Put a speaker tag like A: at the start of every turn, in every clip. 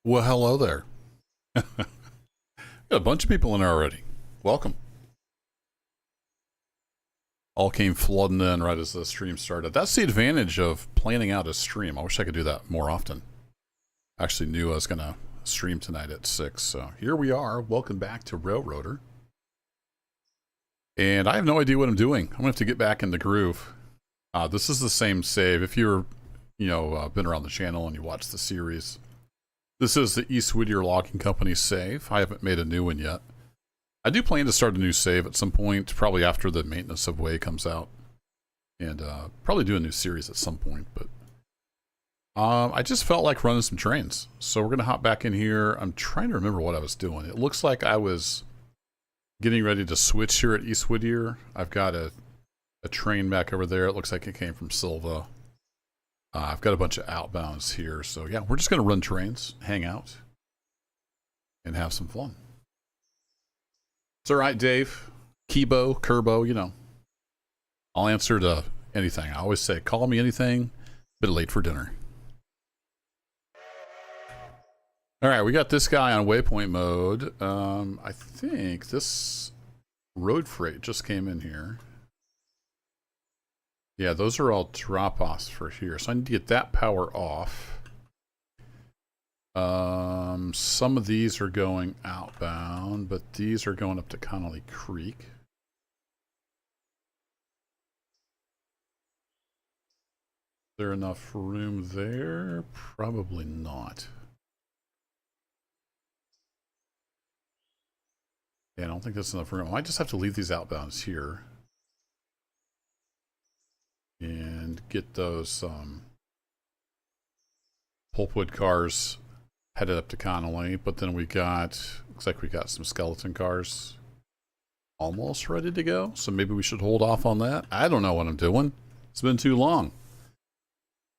A: Well, hello there. Got a bunch of people in there already. Welcome. All came flooding in right as the stream started. That's the advantage of planning out a stream. I wish I could do that more often. I actually knew I was going to stream tonight at 6, so here we are. Welcome back to Railroader. And I have no idea what I'm doing. I'm going to have to get back in the groove. This is the same save. If you're, been around the channel and you watch the series, this is the East Whittier Logging Company save. I haven't made a new one yet. I do plan to start a new save at some point, probably after the Maintenance of Way comes out. And probably do a new series at some point, but I just felt like running some trains. So we're going to hop back in here. I'm trying to remember what I was doing. It looks like I was getting ready to switch here at East Whittier. I've got a train back over there. It looks like it came from Silva. I've got a bunch of outbounds here. So yeah, we're just going to run trains, hang out, and have some fun. It's all right, Dave. Kibo, Kerbo, I'll answer to anything. I always say, call me anything, but late for dinner. All right, we got this guy on waypoint mode. I think this road freight just came in here. Yeah, those are all drop-offs for here. So I need to get that power off. Some of these are going outbound, but these are going up to Connolly Creek. Is there enough room there? Probably not. Yeah, I don't think that's enough room. I might just have to leave these outbounds here. And get those pulpwood cars headed up to Connolly. But then looks like we got some skeleton cars almost ready to go. So maybe we should hold off on that. I don't know what I'm doing. It's been too long.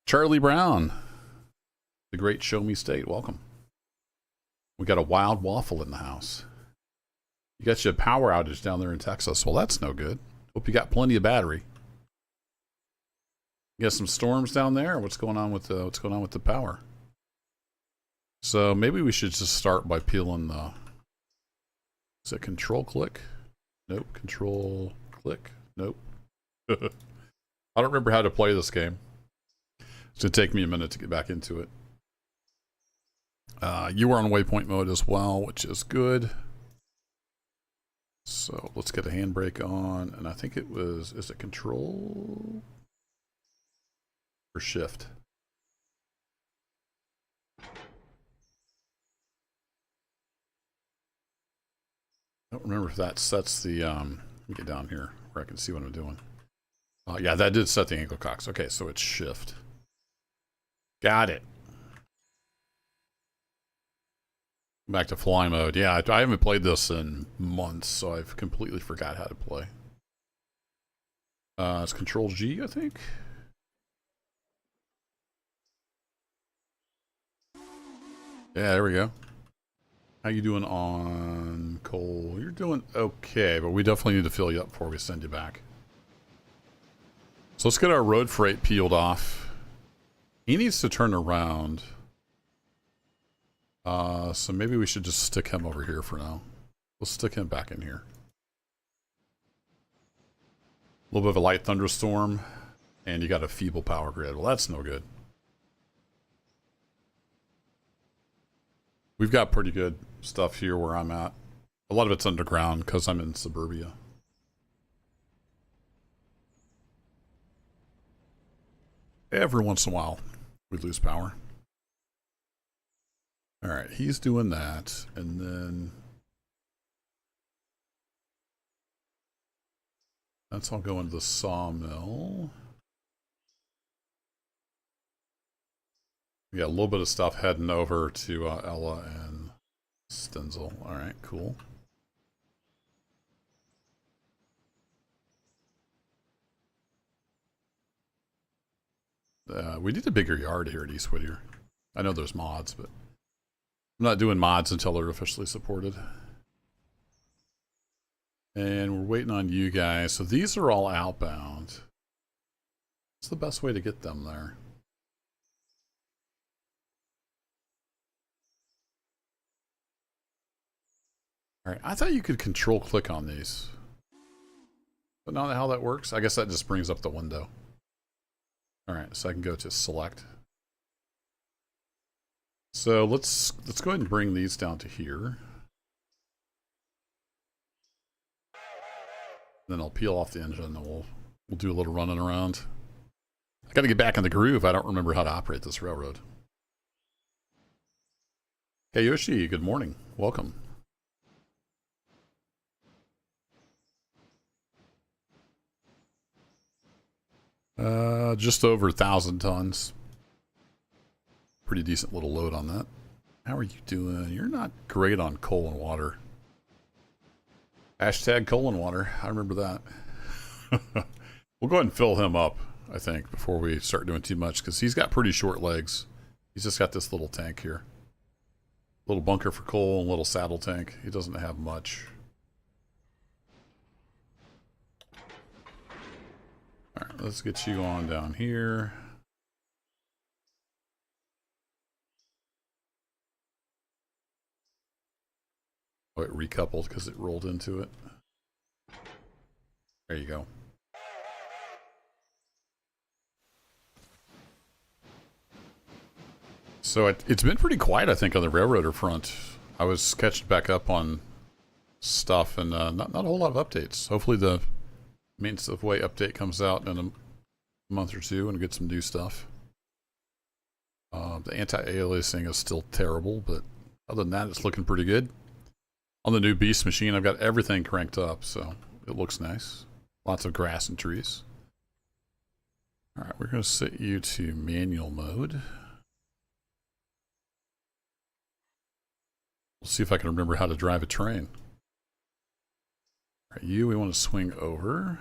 A: Charlie Brown, the great Show Me State, welcome. We got a wild waffle in the house. You got your power outage down there in Texas. Well, that's no good. Hope you got plenty of battery. You got some storms down there? What's going on with the power? So maybe we should just start by peeling the. Is it control click? Nope. Control click? Nope. I don't remember how to play this game. It's gonna take me a minute to get back into it. You were on waypoint mode as well, which is good. So let's get a handbrake on, and I think it was. Is it control? Or shift. I don't remember if that sets the let me get down here where I can see what I'm doing. Yeah, that did set the ankle cocks. Okay, so it's shift. Got it. Back to fly mode. Yeah, I haven't played this in months, so I've completely forgot how to play. It's control G, I think. Yeah, there we go. How you doing on coal? You're doing okay, but we definitely need to fill you up before we send you back. So let's get our road freight peeled off. He needs to turn around. So maybe we should just stick him over here for now. Let's stick him back in here. A little bit of a light thunderstorm, and you got a feeble power grid. Well, that's no good. We've got pretty good stuff here where I'm at. A lot of it's underground because I'm in suburbia. Every once in a while, we lose power. All right, he's doing that. And then that's all going to the sawmill. We got a little bit of stuff heading over to Ella and Stenzel. All right, cool. We need a bigger yard here at East Whittier. I know there's mods, but I'm not doing mods until they're officially supported. And we're waiting on you guys. So these are all outbound. What's the best way to get them there? Alright, I thought you could control click on these. But not how that works. I guess that just brings up the window. Alright, so I can go to select. So let's go ahead and bring these down to here. Then I'll peel off the engine and we'll do a little running around. I gotta get back in the groove. I don't remember how to operate this railroad. Hey Yoshi, good morning. Welcome. Just over 1,000 tons. Pretty decent little load on that. How are you doing? You're not great on coal and water. Hashtag coal and water. I remember that. We'll go ahead and fill him up, I think, before we start doing too much, because he's got pretty short legs. He's just got this little tank here. Little bunker for coal and little saddle tank. He doesn't have much. Alright, let's get you on down here. Oh, it recoupled because it rolled into it. There you go. So it's been pretty quiet, I think, on the railroader front. I was catching back up on stuff and not a whole lot of updates. Hopefully the Maintenance of Way update comes out in a month or two and get some new stuff. The anti-aliasing is still terrible, but other than that, it's looking pretty good. On the new Beast machine, I've got everything cranked up, so it looks nice. Lots of grass and trees. Alright, we're going to set you to manual mode. We'll see if I can remember how to drive a train. Alright, we want to swing over.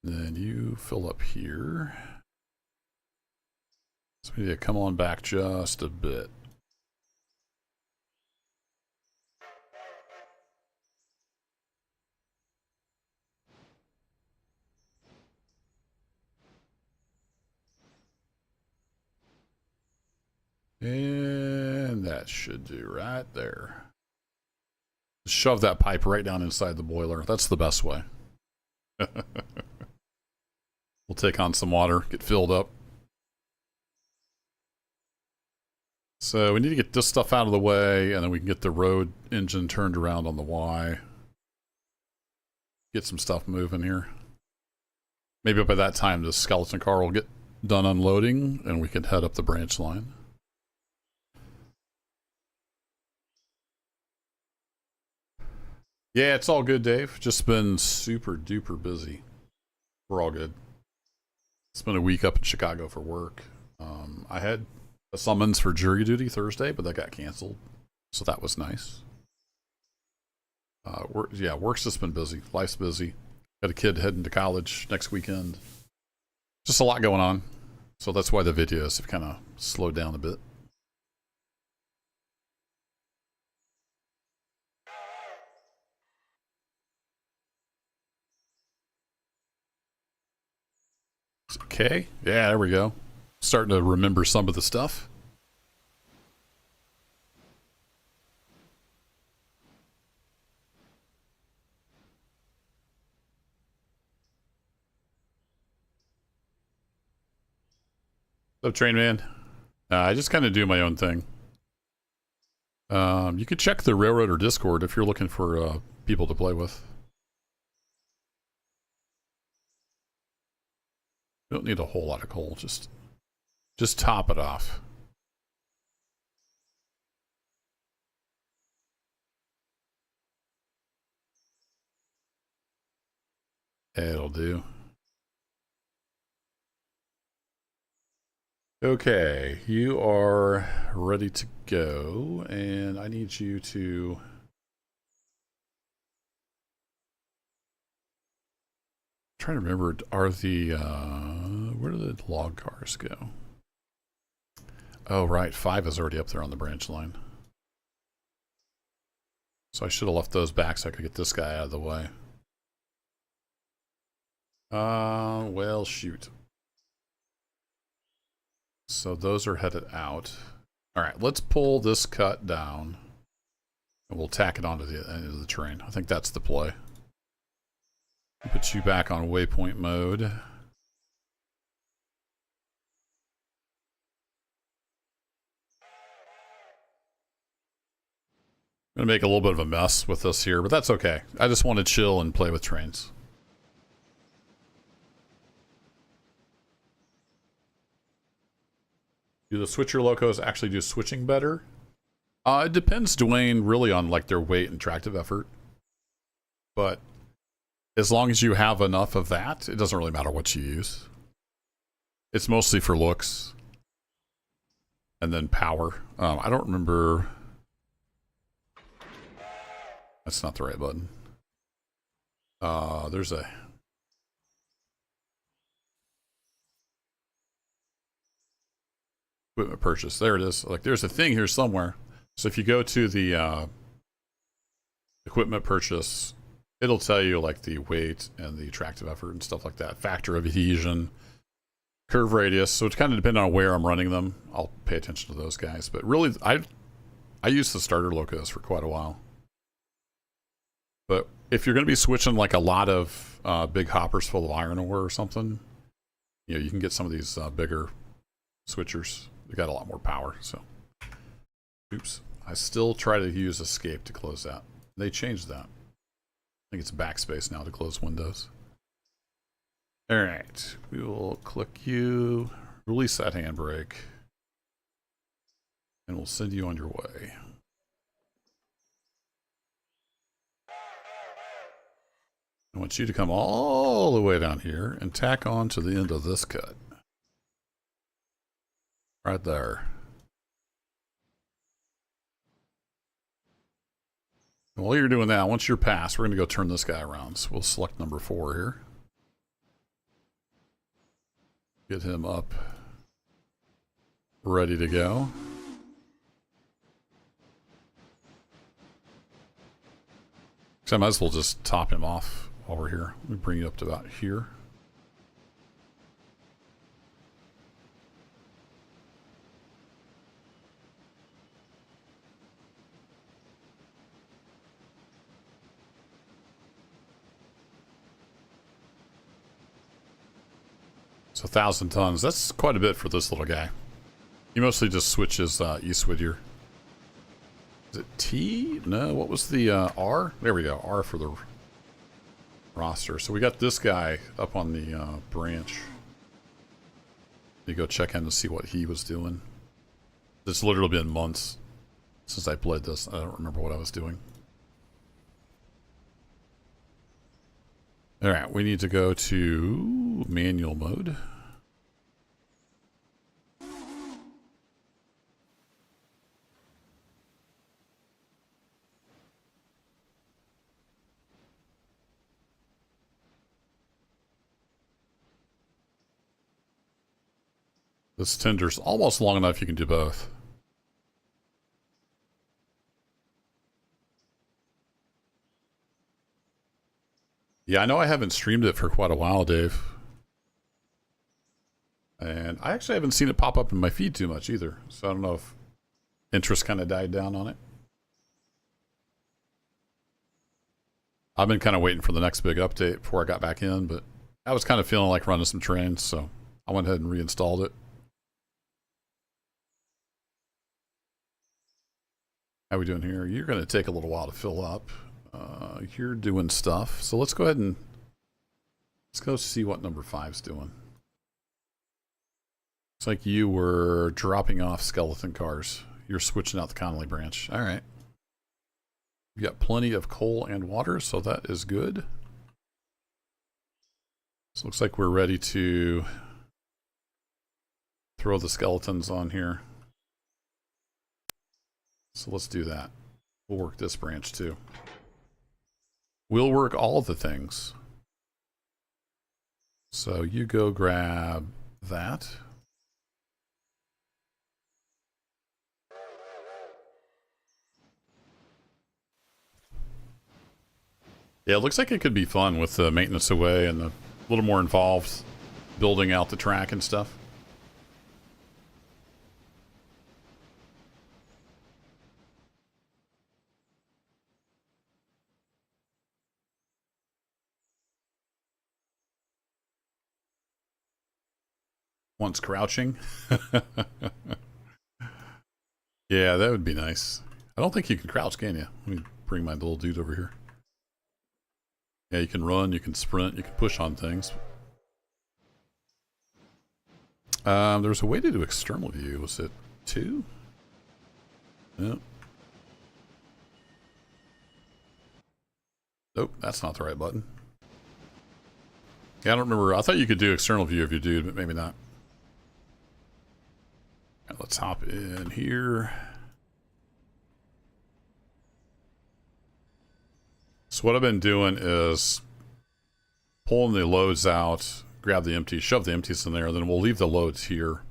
A: Then you fill up here. So we need to come on back just a bit. And that should do right there. Shove that pipe right down inside the boiler. That's the best way. We'll take on some water, get filled up. So we need to get this stuff out of the way, and then we can get the road engine turned around on the Y. Get some stuff moving here. Maybe by that time the skeleton car will get done unloading, and we can head up the branch line. Yeah, it's all good, Dave. Just been super duper busy. We're all good. It's been a week up in Chicago for work. I had a summons for jury duty Thursday, but that got canceled. So that was nice. Work's just been busy. Life's busy. Got a kid heading to college next weekend. Just a lot going on. So that's why the videos have kind of slowed down a bit. Okay. Yeah, there we go. Starting to remember some of the stuff. What's up, Train Man? I just kind of do my own thing. You could check the Railroader Discord if you're looking for people to play with. You don't need a whole lot of coal, just top it off. It'll do. Okay, you are ready to go, and I need you to... I'm trying to remember, are the, where do the log cars go? Oh, right, 5 is already up there on the branch line. So I should have left those back so I could get this guy out of the way. Well, shoot. So those are headed out. All right, let's pull this cut down. We'll tack it onto the end of the train. I think that's the play. Put you back on waypoint mode. I'm going to make a little bit of a mess with this here, but that's okay. I just want to chill and play with trains. Do the switcher locos actually do switching better? It depends, Dwayne, really on like their weight and tractive effort. But as long as you have enough of that, it doesn't really matter what you use. It's mostly for looks. And then power. I don't remember. That's not the right button. There's a... equipment purchase. There it is. Like, there's a thing here somewhere. So if you go to the equipment purchase, it'll tell you like the weight and the tractive effort and stuff like that. Factor of adhesion, curve radius. So it's kind of depending on where I'm running them. I'll pay attention to those guys. But really, I used the starter locos for quite a while. But if you're going to be switching like a lot of big hoppers full of iron ore or something, you know, you can get some of these bigger switchers. They got a lot more power. So, oops. I still try to use escape to close that. They changed that. I think it's backspace now to close windows. All right. We will click you, release that handbrake, and we'll send you on your way. I want you to come all the way down here and tack on to the end of this cut. Right there. And while you're doing that, once you're past, we're going to go turn this guy around. So we'll select number 4 here. Get him up. Ready to go. So I might as well just top him off while we're here. Let me bring you up to about here. So 1,000 tons. That's quite a bit for this little guy. He mostly just switches East Whittier. Is it T? No, what was the R? There we go. R for the roster. So we got this guy up on the branch. You go check in to see what he was doing. It's literally been months since I played this. I don't remember what I was doing. All right, we need to go to manual mode. This tender's almost long enough you can do both. Yeah, I know I haven't streamed it for quite a while, Dave. And I actually haven't seen it pop up in my feed too much either. So I don't know if interest kind of died down on it. I've been kind of waiting for the next big update before I got back in, but I was kind of feeling like running some trains, so I went ahead and reinstalled it. How we doing here? You're going to take a little while to fill up. You're doing stuff. So let's go ahead and let's go see what number 5's doing. Looks like you were dropping off skeleton cars. You're switching out the Connolly branch. All right. You've got plenty of coal and water, so that is good. So looks like we're ready to throw the skeletons on here. So let's do that. We'll work this branch too. We'll work all the things. So you go grab that. Yeah, it looks like it could be fun with the maintenance away and a little more involved building out the track and stuff. Once crouching. Yeah, that would be nice. I don't think you can crouch, can you? Let me bring my little dude over here. Yeah, you can run, you can sprint, you can push on things. There's a way to do external view. Was it 2? Yep. Nope, that's not the right button. Yeah, I don't remember. I thought you could do external view of your dude, but maybe not. Right, let's hop in here. So what I've been doing is pulling the loads out, grab the empties, shove the empties in there, then we'll leave the loads here,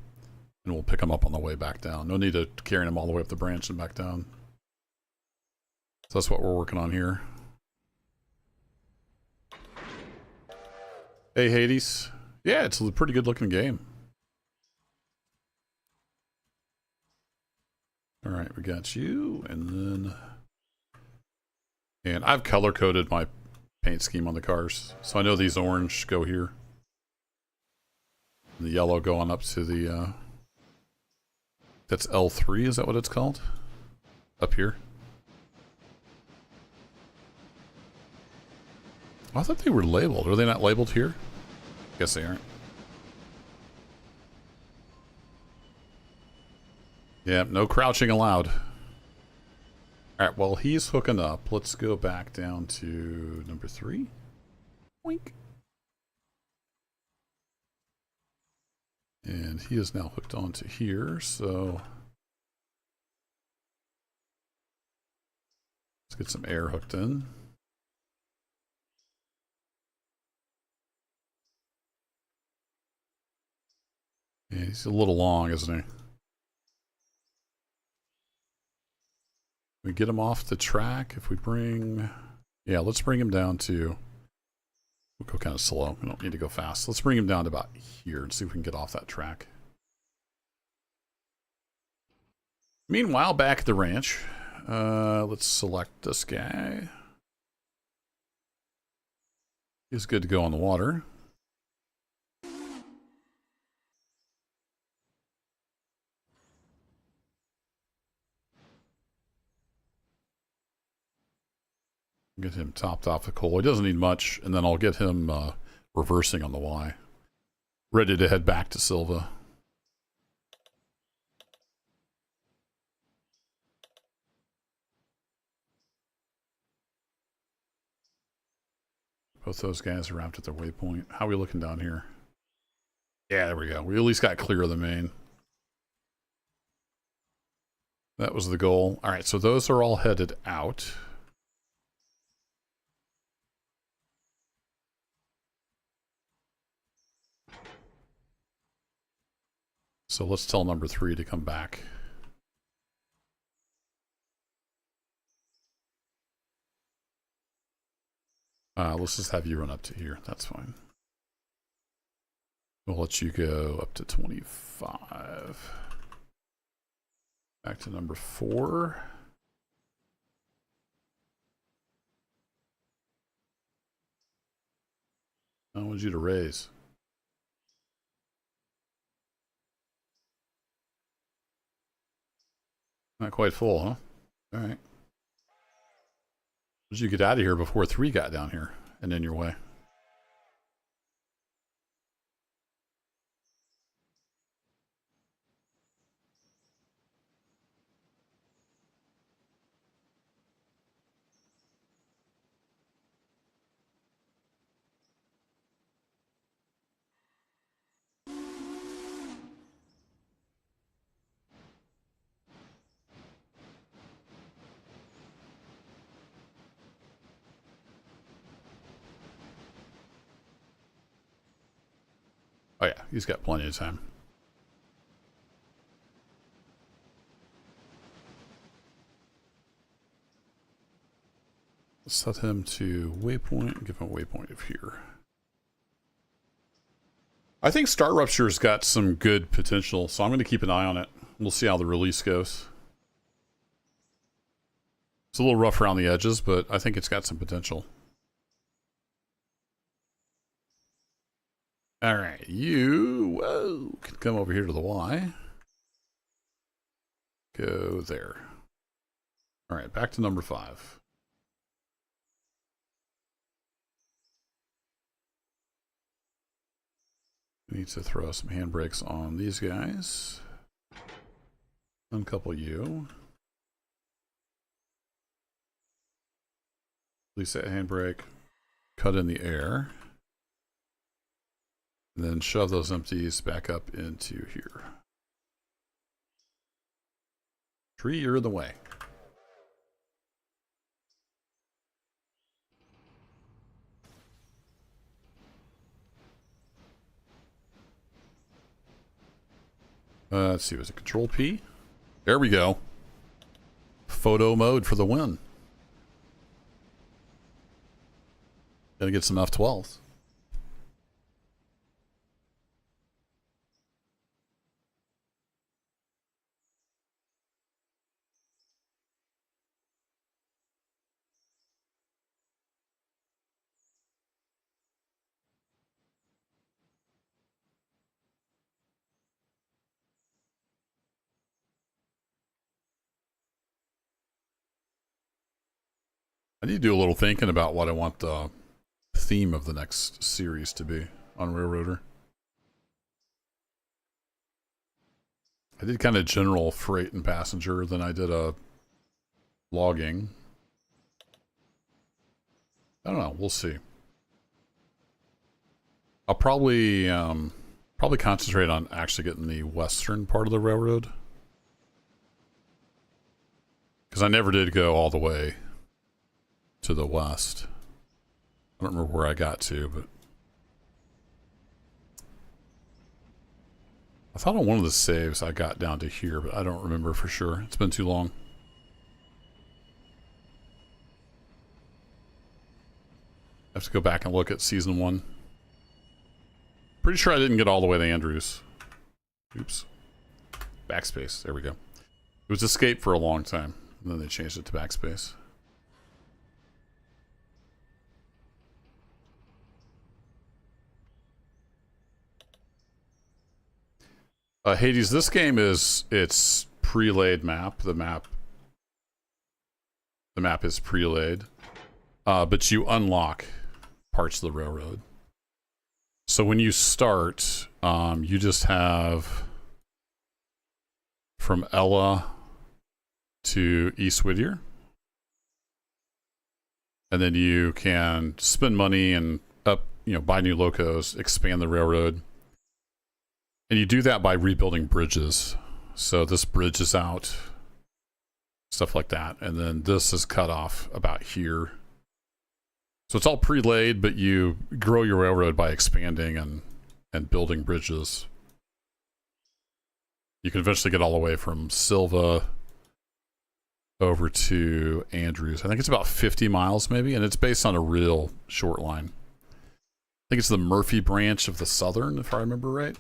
A: and we'll pick them up on the way back down. No need to carrying them all the way up the branch and back down. So that's what we're working on here. Hey, Hades. Yeah, it's a pretty good looking game. All right, we got you, and then... And I've color-coded my paint scheme on the cars. So I know these orange go here. And the yellow going up to the... that's L3, is that what it's called? Up here. I thought they were labeled. Are they not labeled here? Guess they aren't. Yeah, no crouching allowed. Alright, well, he's hooking up. Let's go back down to number 3. Boink. And he is now hooked onto here, so... let's get some air hooked in. Yeah, he's a little long, isn't he? We get him off the track. If we bring... yeah, let's bring him down to... we'll go kind of slow. We don't need to go fast. Let's bring him down to about here and see if we can get off that track. Meanwhile, back at the ranch, let's select this guy. He's good to go on the water. Get him topped off the coal. He doesn't need much, and then I'll get him reversing on the Y. Ready to head back to Silva. Both those guys are out at their waypoint. How are we looking down here? Yeah, there we go. We at least got clear of the main. That was the goal. All right, so those are all headed out. So let's tell number 3 to come back. Let's just have you run up to here. That's fine. We'll let you go up to 25. Back to number 4. I want you to raise. Not quite full, huh? All right. Did you get out of here before 3 got down here and in your way? Oh yeah, he's got plenty of time. Let's set him to waypoint and give him a waypoint of here. I think Star Rupture's got some good potential, so I'm going to keep an eye on it. We'll see how the release goes. It's a little rough around the edges, but I think it's got some potential. All right, you can come over here to the Y. Go there. All right, back to number 5. We need to throw some handbrakes on these guys. Uncouple you. Release that handbrake. Cut in the air. And then shove those empties back up into here. Tree, you're in the way. Let's see, was it Control P? There we go. Photo mode for the win. Gotta get some F12s. I need to do a little thinking about what I want the theme of the next series to be on Railroader. I did kind of general freight and passenger, then I did a logging. I don't know, we'll see. I'll probably concentrate on actually getting the western part of the railroad. Because I never did go all the way to the west. I don't remember where I got to, but I thought on one of the saves I got down to here, but I don't remember for sure. It's been too long. I have to go back and look at season 1. Pretty sure I didn't get all the way to Andrews. Oops. Backspace. There we go. It was escape for a long time, and then they changed it to backspace. Hades, this game it's pre-laid map. The map is pre-laid, but you unlock parts of the railroad. So when you start, you just have from Ella to East Whittier, and then you can spend money and buy new locos, expand the railroad. And you do that by rebuilding bridges. So this bridge is out, stuff like that. And then this is cut off about here. So it's all pre-laid, but you grow your railroad by expanding and building bridges. You can eventually get all the way from Silva over to Andrews. I think it's about 50 miles maybe, and it's based on a real short line. I think it's the Murphy branch of the Southern, if I remember right.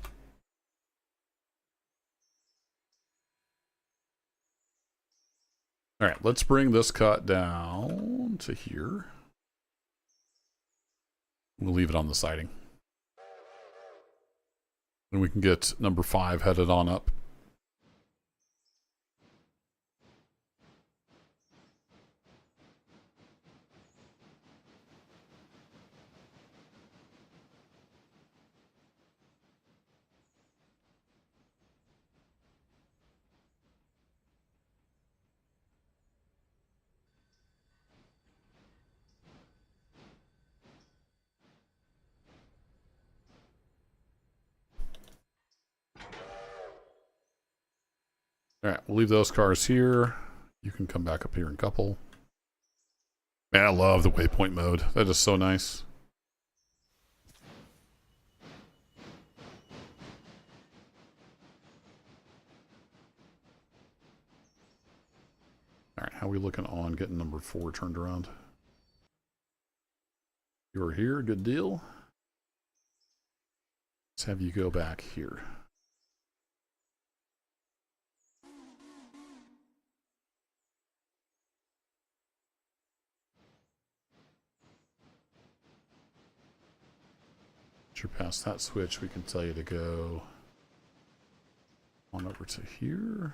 A: All right, let's bring this cut down to here. We'll leave it on the siding. And we can get number 5 headed on up. All right, we'll leave those cars here. You can come back up here and couple. Man, I love the waypoint mode. That is so nice. All right, how are we looking on getting number 4 turned around? You're here, good deal. Let's have you go back here. Your past that switch, we can tell you to go on over to here.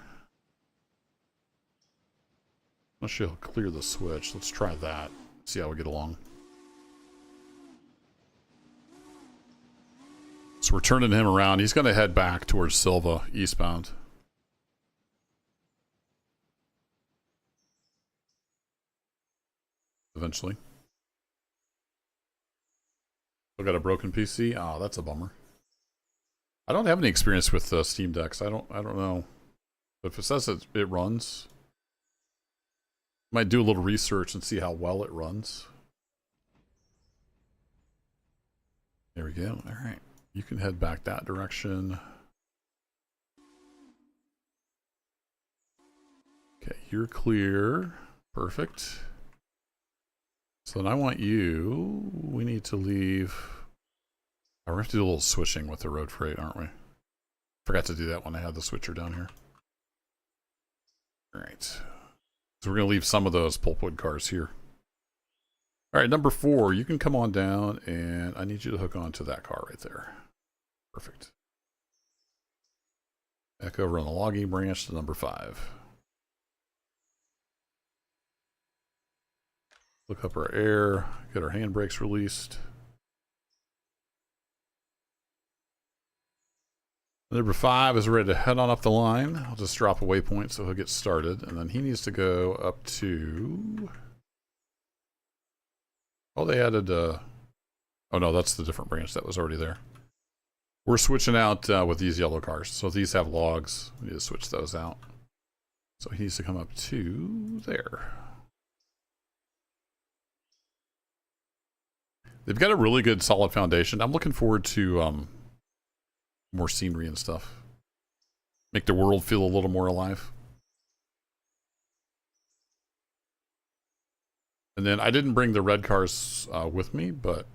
A: Unless you'll clear the switch. Let's try that. See how we get along. So we're turning him around. He's going to head back towards Silva, eastbound. Eventually. Still got a broken PC. Oh, that's a bummer. I don't have any experience with Steam Decks. I don't know. But if it says it runs, might do a little research and see how well it runs. There we go. All right. You can head back that direction. Okay, you're clear. Perfect. So then I want you... We need to leave... Oh, we're going to have to do a little switching with the road freight, aren't we? Forgot to do that when I had the switcher down here. Alright. So we're going to leave some of those pulpwood cars here. Alright, number 4. You can come on down, and I need you to hook on to that car right there. Perfect. Back over on the logging branch to number 5. Look up our air, get our handbrakes released. Number 5 is ready to head on up the line. I'll just drop a waypoint so he'll get started. And then he needs to go up to... Oh, they added... Oh no, that's the different branch that was already there. We're switching out with these yellow cars. So if these have logs, we need to switch those out. So he needs to come up to there. They've got a really good solid foundation. I'm looking forward to more scenery and stuff. Make the world feel a little more alive. And then I didn't bring the red cars with me, but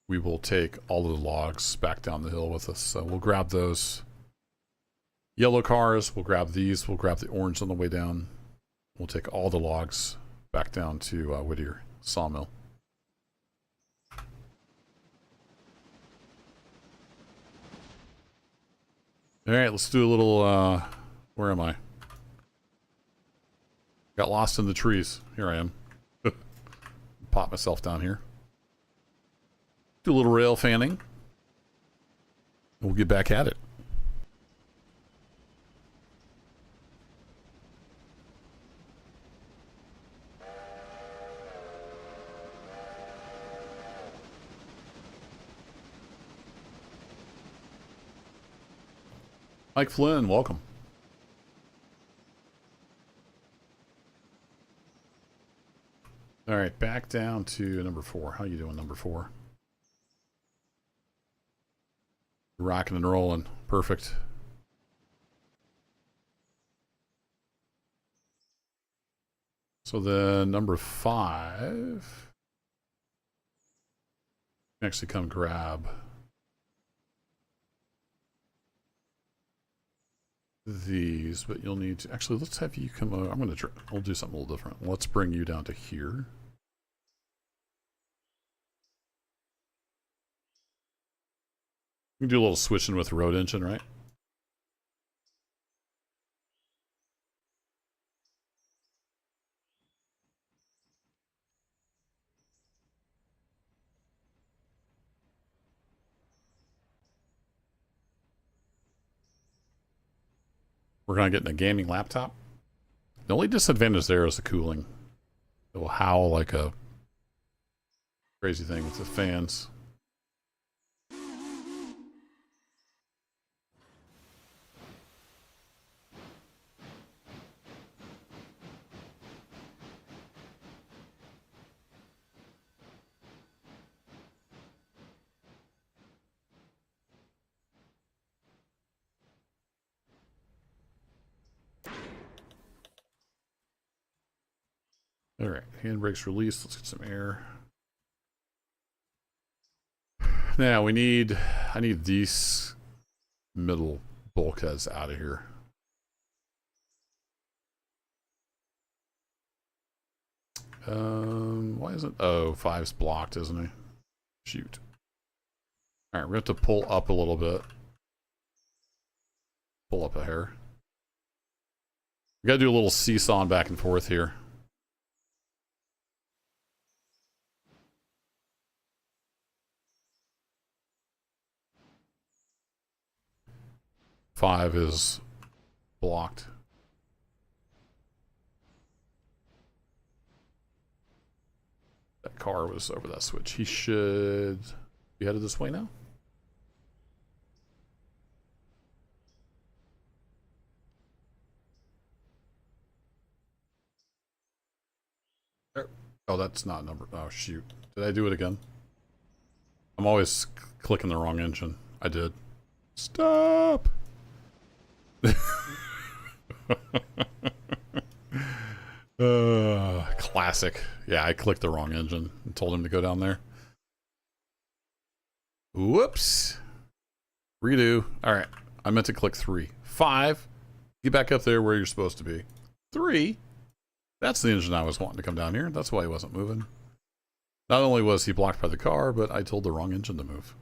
A: we will take all of the logs back down the hill with us. So we'll grab those yellow cars. We'll grab these. We'll grab the orange on the way down. We'll take all the logs back down to Whittier Sawmill. All right, let's do a little, where am I? Got lost in the trees. Here I am. Pop myself down here. Do a little rail fanning. We'll get back at it. Mike Flynn, welcome. All right, back down to number 4. How you doing, number 4? Rocking and rolling. Perfect. So then number 5. Actually come grab these, but you'll need to actually, let's have you come over. We'll do something a little different. Let's bring you down to here. We can do a little switching with the road engine, right? We're gonna get in a gaming laptop. The only disadvantage there is the cooling. It will howl like a crazy thing with the fans. All right, handbrakes released. Let's get some air. Now I need these middle bulkheads out of here. Why isn't... Oh, 5's blocked, isn't he? Shoot. Alright, we're going to have to pull up a little bit. Pull up a hair. We got to do a little seesawing back and forth here. Five is blocked. That car was over that switch. He should be headed this way now. There. Oh, that's not number. Oh, shoot. Did I do it again? I'm always clicking the wrong engine. I did. Stop! Classic. Yeah, I clicked the wrong engine and told him to go down there. Whoops. Redo. Alright. I meant to click 3. 5. Get back up there where you're supposed to be. 3. That's the engine I was wanting to come down here. That's why he wasn't moving. Not only was he blocked by the car, but I told the wrong engine to move.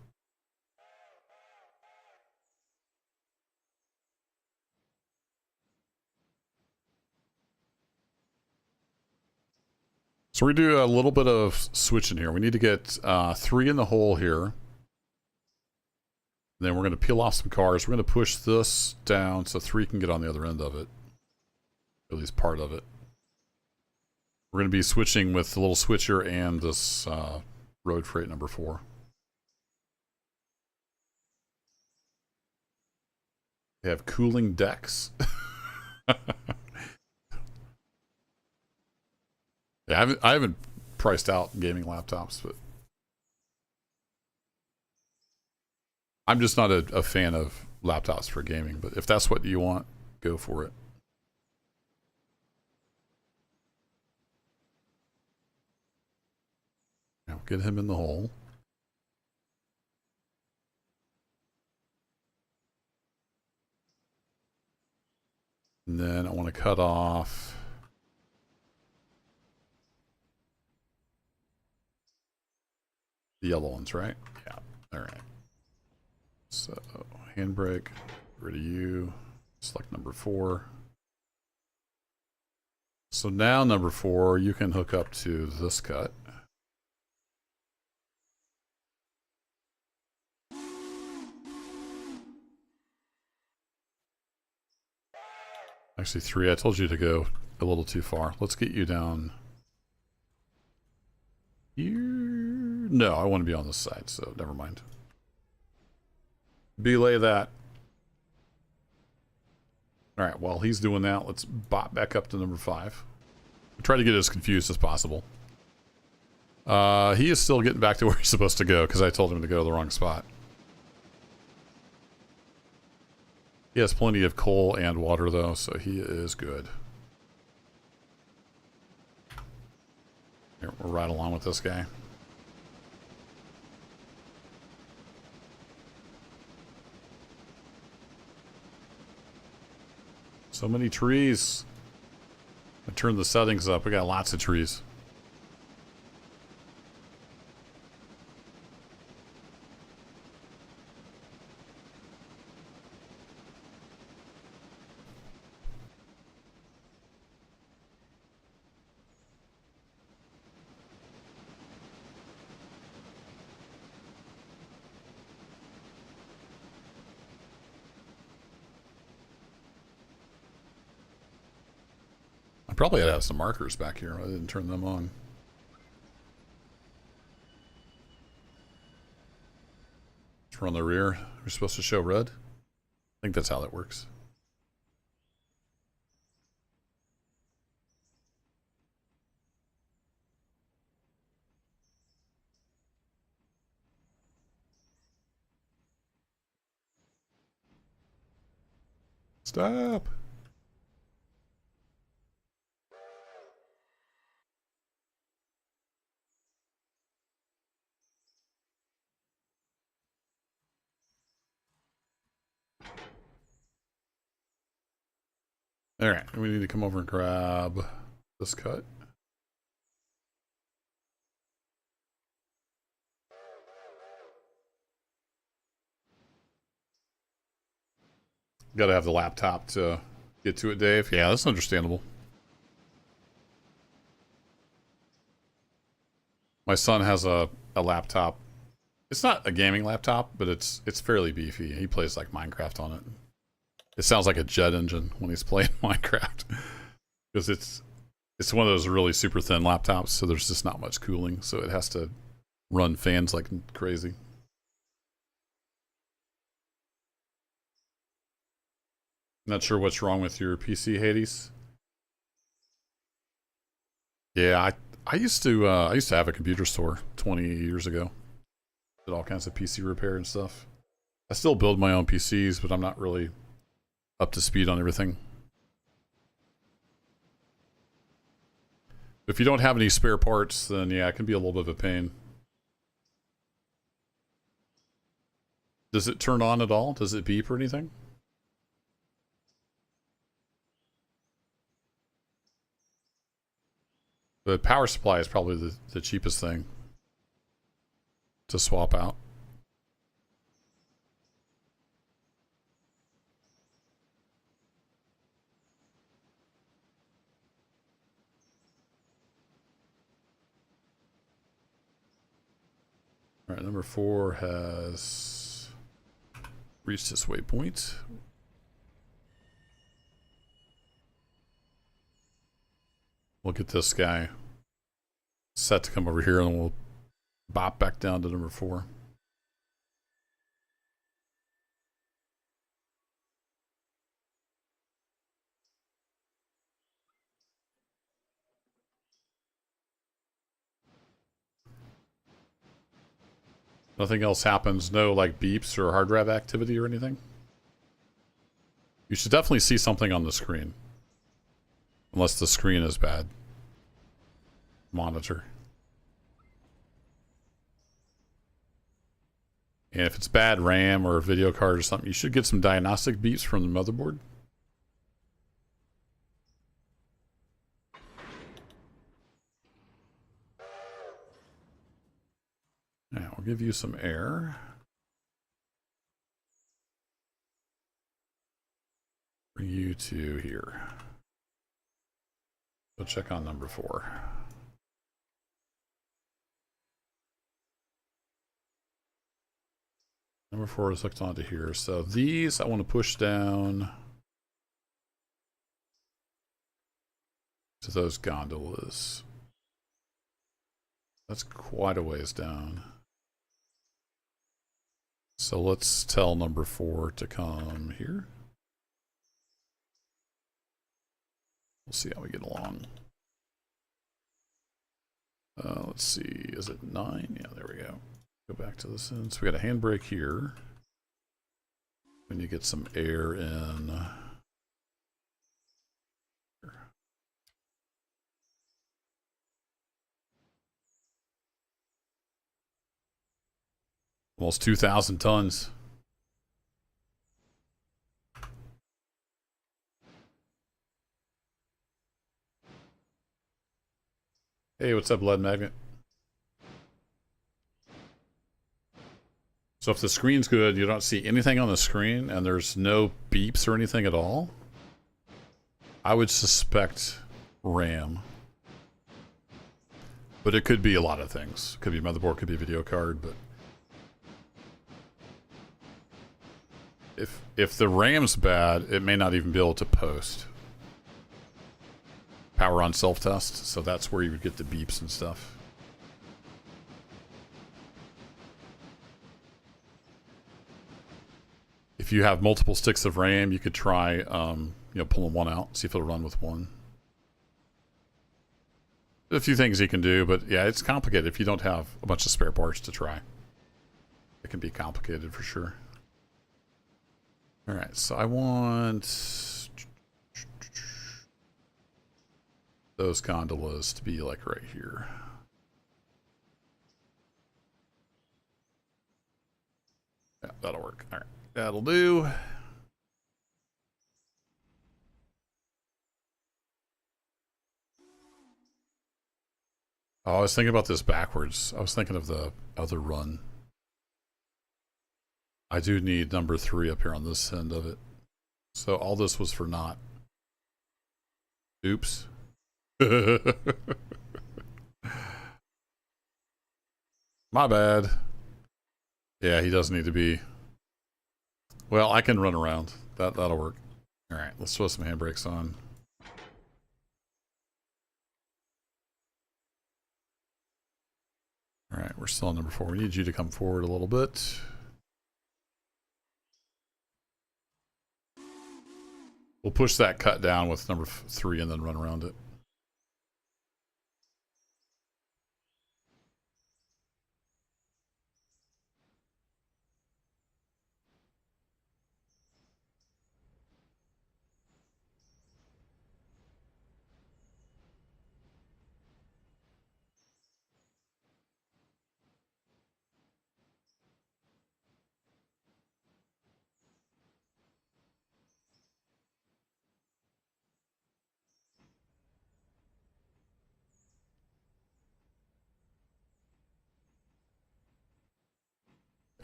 A: So we do a little bit of switching here. We need to get 3 in the hole here. Then we're going to peel off some cars. We're going to push this down so 3 can get on the other end of it. At least part of it. We're going to be switching with the little switcher and this road freight number 4. They have cooling decks. Yeah, I haven't priced out gaming laptops, but I'm just not a fan of laptops for gaming. But if that's what you want, go for it. Now get him in the hole. And then I want to cut off the yellow ones, right? Yeah. All right. So handbrake, get rid of you. Select number 4. So now number 4, you can hook up to this cut. Actually 3, I told you to go a little too far. Let's get you down here. No, I want to be on this side, so never mind. Belay that. Alright, while he's doing that, let's bot back up to number 5. Try to get as confused as possible. He is still getting back to where he's supposed to go, because I told him to go to the wrong spot. He has plenty of coal and water, though, so he is good. Here, we're right along with this guy. So many trees. I turned the settings up. We got lots of trees. I probably had to have some markers back here. I didn't turn them on. We're on the rear. We're supposed to show red. I think that's how that works. Stop. All right, we need to come over and grab this cut. Got to have the laptop to get to it, Dave. Yeah, that's understandable. My son has a laptop. It's not a gaming laptop, but it's fairly beefy. He plays like Minecraft on it. It sounds like a jet engine when he's playing Minecraft because it's one of those really super thin laptops, so there's just not much cooling, so it has to run fans like crazy. Not sure what's wrong with your PC, Hades. Yeah, I used to have a computer store 20 years ago. Did all kinds of PC repair and stuff. I still build my own PCs, but I'm not really up to speed on everything. If you don't have any spare parts, then yeah, it can be a little bit of a pain. Does it turn on at all? Does it beep or anything? The power supply is probably the cheapest thing to swap out. All right, number 4 has reached its waypoint. We'll get this guy set to come over here, and we'll bop back down to number 4. Nothing else happens. No like beeps or hard drive activity or anything. You should definitely see something on the screen. Unless the screen is bad. Monitor. And if it's bad RAM or a video card or something, you should get some diagnostic beeps from the motherboard. Now, I'll give you some air. Bring you to here. We'll check on number 4. Number 4 is hooked onto here. So these I want to push down to those gondolas. That's quite a ways down. So let's tell number 4 to come here. We'll see how we get along. Let's see, is it 9? Yeah, there we go. Go back to this end. So we got a handbrake here. We need to get some air in. Almost 2,000 tons. Hey, what's up, Lead Magnet? So if the screen's good, you don't see anything on the screen, and there's no beeps or anything at all, I would suspect RAM. But it could be a lot of things. Could be a motherboard, could be a video card, but if the RAM's bad, it may not even be able to post. Power on self-test, so that's where you would get the beeps and stuff. If you have multiple sticks of RAM, you could try pulling one out, see if it'll run with one. A few things you can do, but yeah, it's complicated if you don't have a bunch of spare parts to try. It can be complicated for sure. All right, so I want those gondolas to be like right here. Yeah, that'll work. All right, that'll do. Oh, I was thinking about this backwards. I was thinking of the other run. I do need number 3 up here on this end of it. So all this was for naught. Oops. My bad. Yeah, he does need to be. Well, I can run around. That'll work. All right, let's throw some handbrakes on. All right, we're still on number 4. We need you to come forward a little bit. We'll push that cut down with number 3 and then run around it.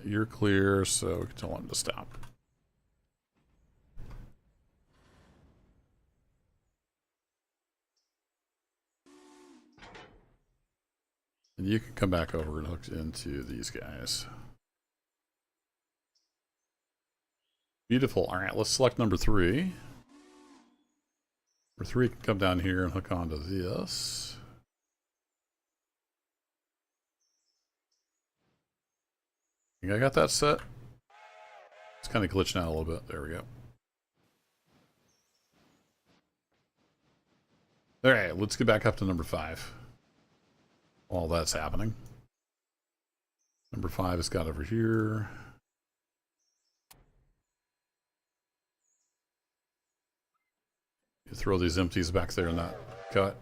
A: You're clear, so we can tell him to stop. And you can come back over and hook into these guys. Beautiful. All right, let's select number 3. Number 3 can come down here and hook onto this. Think I got that set? It's kind of glitching out a little bit. There we go. All right, let's get back up to number 5. While that's happening. Number 5 is got over here. You throw these empties back there in that cut.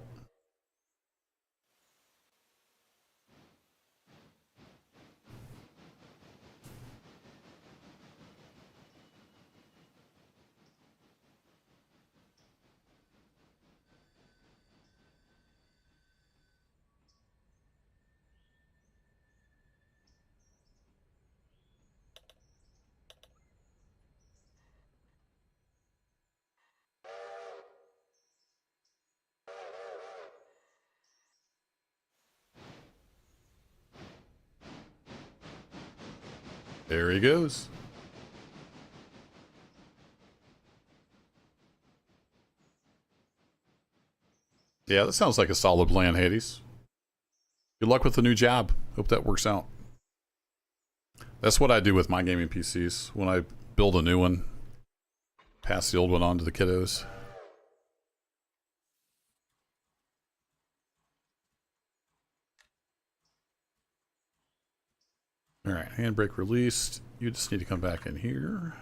A: There he goes. Yeah, that sounds like a solid plan, Hades. Good luck with the new job. Hope that works out. That's what I do with my gaming PCs. When I build a new one, pass the old one on to the kiddos. All right, handbrake released. You just need to come back in here.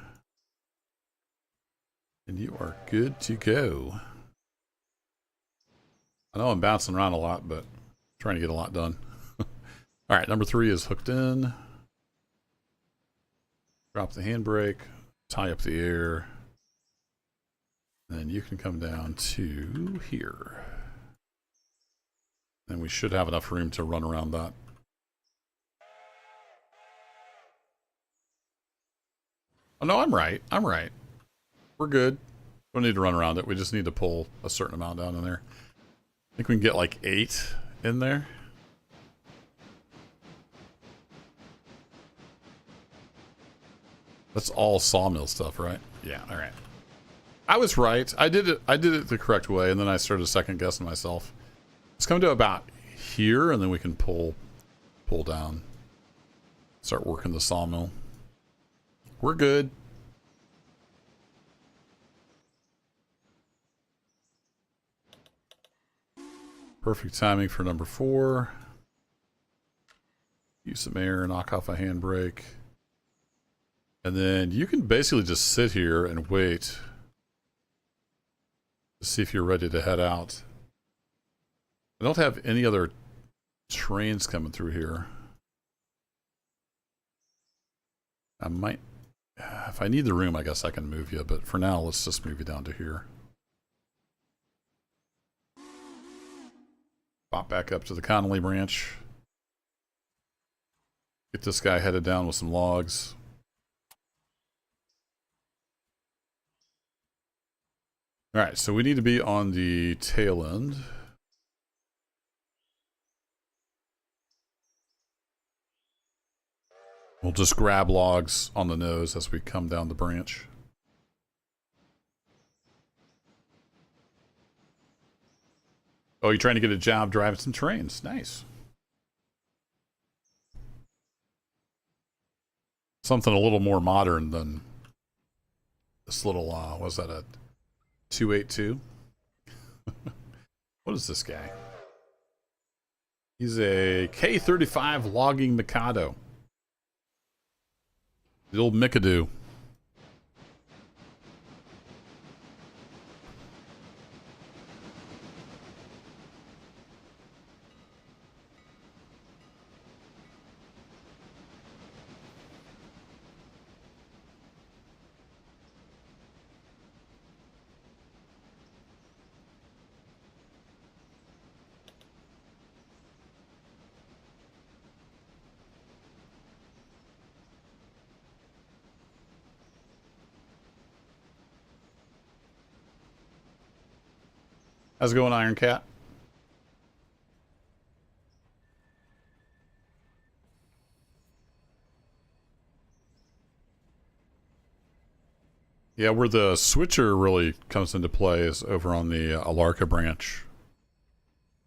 A: And you are good to go. I know I'm bouncing around a lot, but I'm trying to get a lot done. All right, number 3 is hooked in. Drop the handbrake, tie up the air. And then you can come down to here. And we should have enough room to run around that. Oh, no, I'm right. I'm right. We're good. We don't need to run around it. We just need to pull a certain amount down in there. I think we can get like 8 in there. That's all sawmill stuff, right? Yeah, all right. I was right. I did it the correct way, and then I started second guessing myself. Let's come to about here, and then we can pull down. Start working the sawmill. We're good. Perfect timing for number 4. Use some air, knock off a handbrake. And then you can basically just sit here and wait to see if you're ready to head out. I don't have any other trains coming through here. I might, if I need the room, I guess I can move you, but for now, let's just move you down to here. Pop back up to the Connolly branch. Get this guy headed down with some logs. All right, so we need to be on the tail end. We'll just grab logs on the nose as we come down the branch. Oh, you're trying to get a job driving some trains. Nice. Something a little more modern than this little, was that a 282? What is this guy? He's a K-35 logging Mikado. The old Mikado. How's it going, Iron Cat? Yeah, where the switcher really comes into play is over on the Appalachia branch.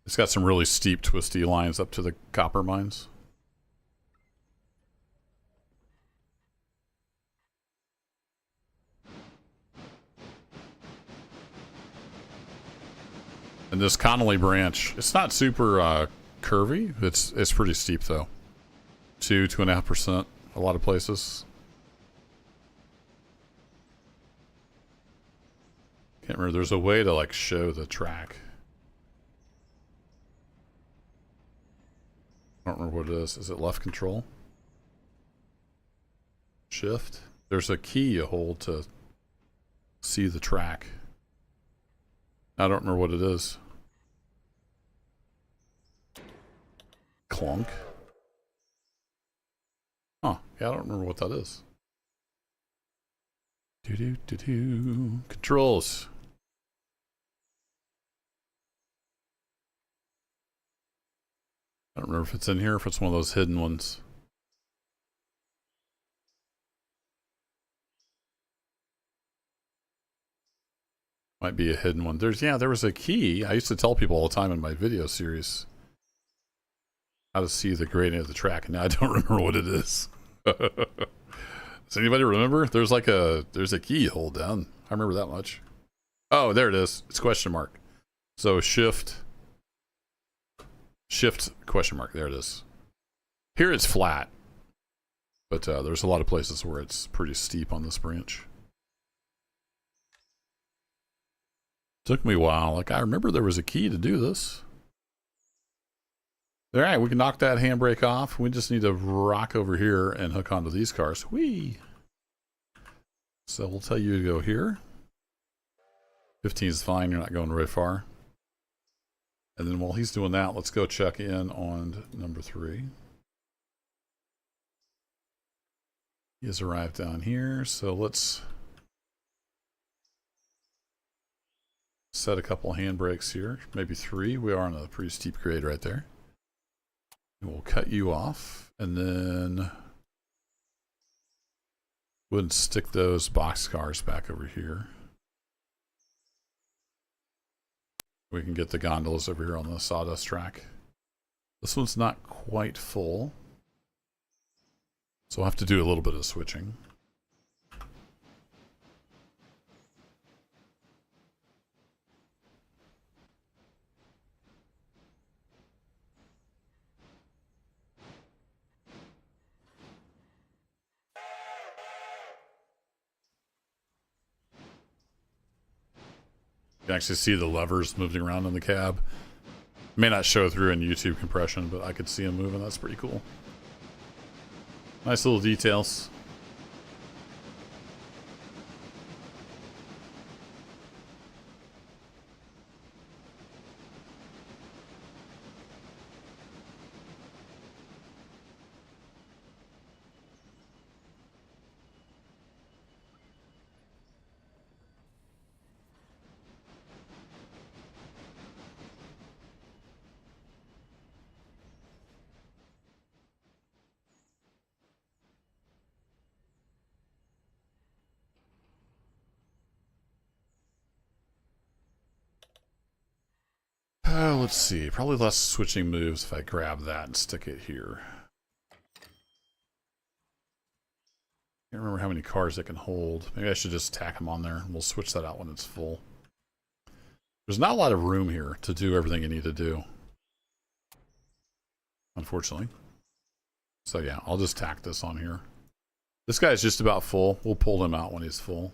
A: It's got some really steep, twisty lines up to the copper mines. And this Connolly branch, it's not super curvy. It's pretty steep though. 2.5%. A lot of places. Can't remember. There's a way to like show the track. I don't remember what it is. Is it left control? Shift? There's a key you hold to see the track. I don't remember what it is. Clunk. Huh. Yeah, I don't remember what that is. Do-do-do-do. Controls. I don't remember if it's in here or if it's one of those hidden ones. Might be a hidden one. There was a key. I used to tell people all the time in my video series how to see the gradient of the track, and now I don't remember what it is. Does anybody remember? There's a key you hold down. I remember that much. Oh, there it is. It's question mark. So shift question mark. There it is. Here it's flat, but there's a lot of places where it's pretty steep on this branch. Took me a while. Like, I remember there was a key to do this. All right, we can knock that handbrake off. We just need to rock over here and hook onto these cars. Whee! So we'll tell you to go here. 15 is fine. You're not going very far. And then while he's doing that, let's go check in on number 3. He has arrived down here. So let's set a couple handbrakes here. Maybe 3. We are on a pretty steep grade right there. And we'll cut you off. And then wouldn't stick those box cars back over here. We can get the gondolas over here on the sawdust track. This one's not quite full, so we'll have to do a little bit of switching. You can actually see the levers moving around in the cab. May not show through in YouTube compression, but I could see them moving. That's pretty cool. Nice little details. let's see. Probably less switching moves if I grab that and stick it here. Can't remember how many cars it can hold. Maybe I should just tack them on there. We'll switch that out when it's full. There's not a lot of room here to do everything you need to do, unfortunately. So yeah, I'll just tack this on here. This guy's just about full. We'll pull him out when he's full.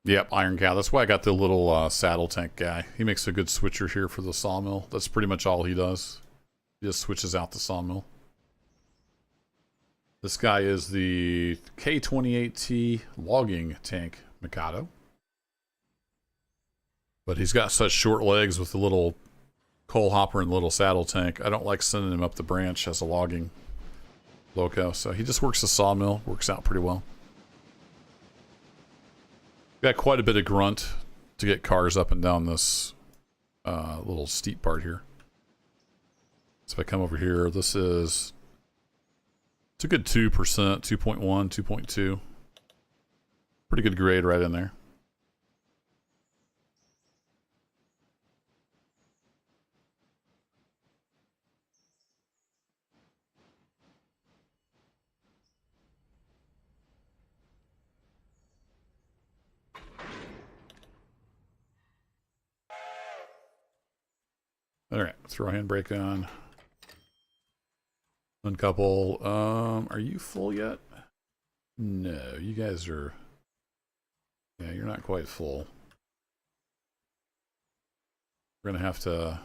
A: Yep, Iron Cow. That's why I got the little saddle tank guy. He makes a good switcher here for the sawmill. That's pretty much all he does. He just switches out the sawmill. This guy is the K28T logging tank Mikado. But he's got such short legs with the little coal hopper and the little saddle tank. I don't like sending him up the branch as a logging loco. So he just works the sawmill. Works out pretty well. Got quite a bit of grunt to get cars up and down this little steep part here. So if I come over here, this is... It's a good 2%, 2.1, 2.2. Pretty good grade right in there. All right, throw a handbrake on. Uncouple. Are you full yet? No, you guys are... Yeah, you're not quite full. We're gonna have to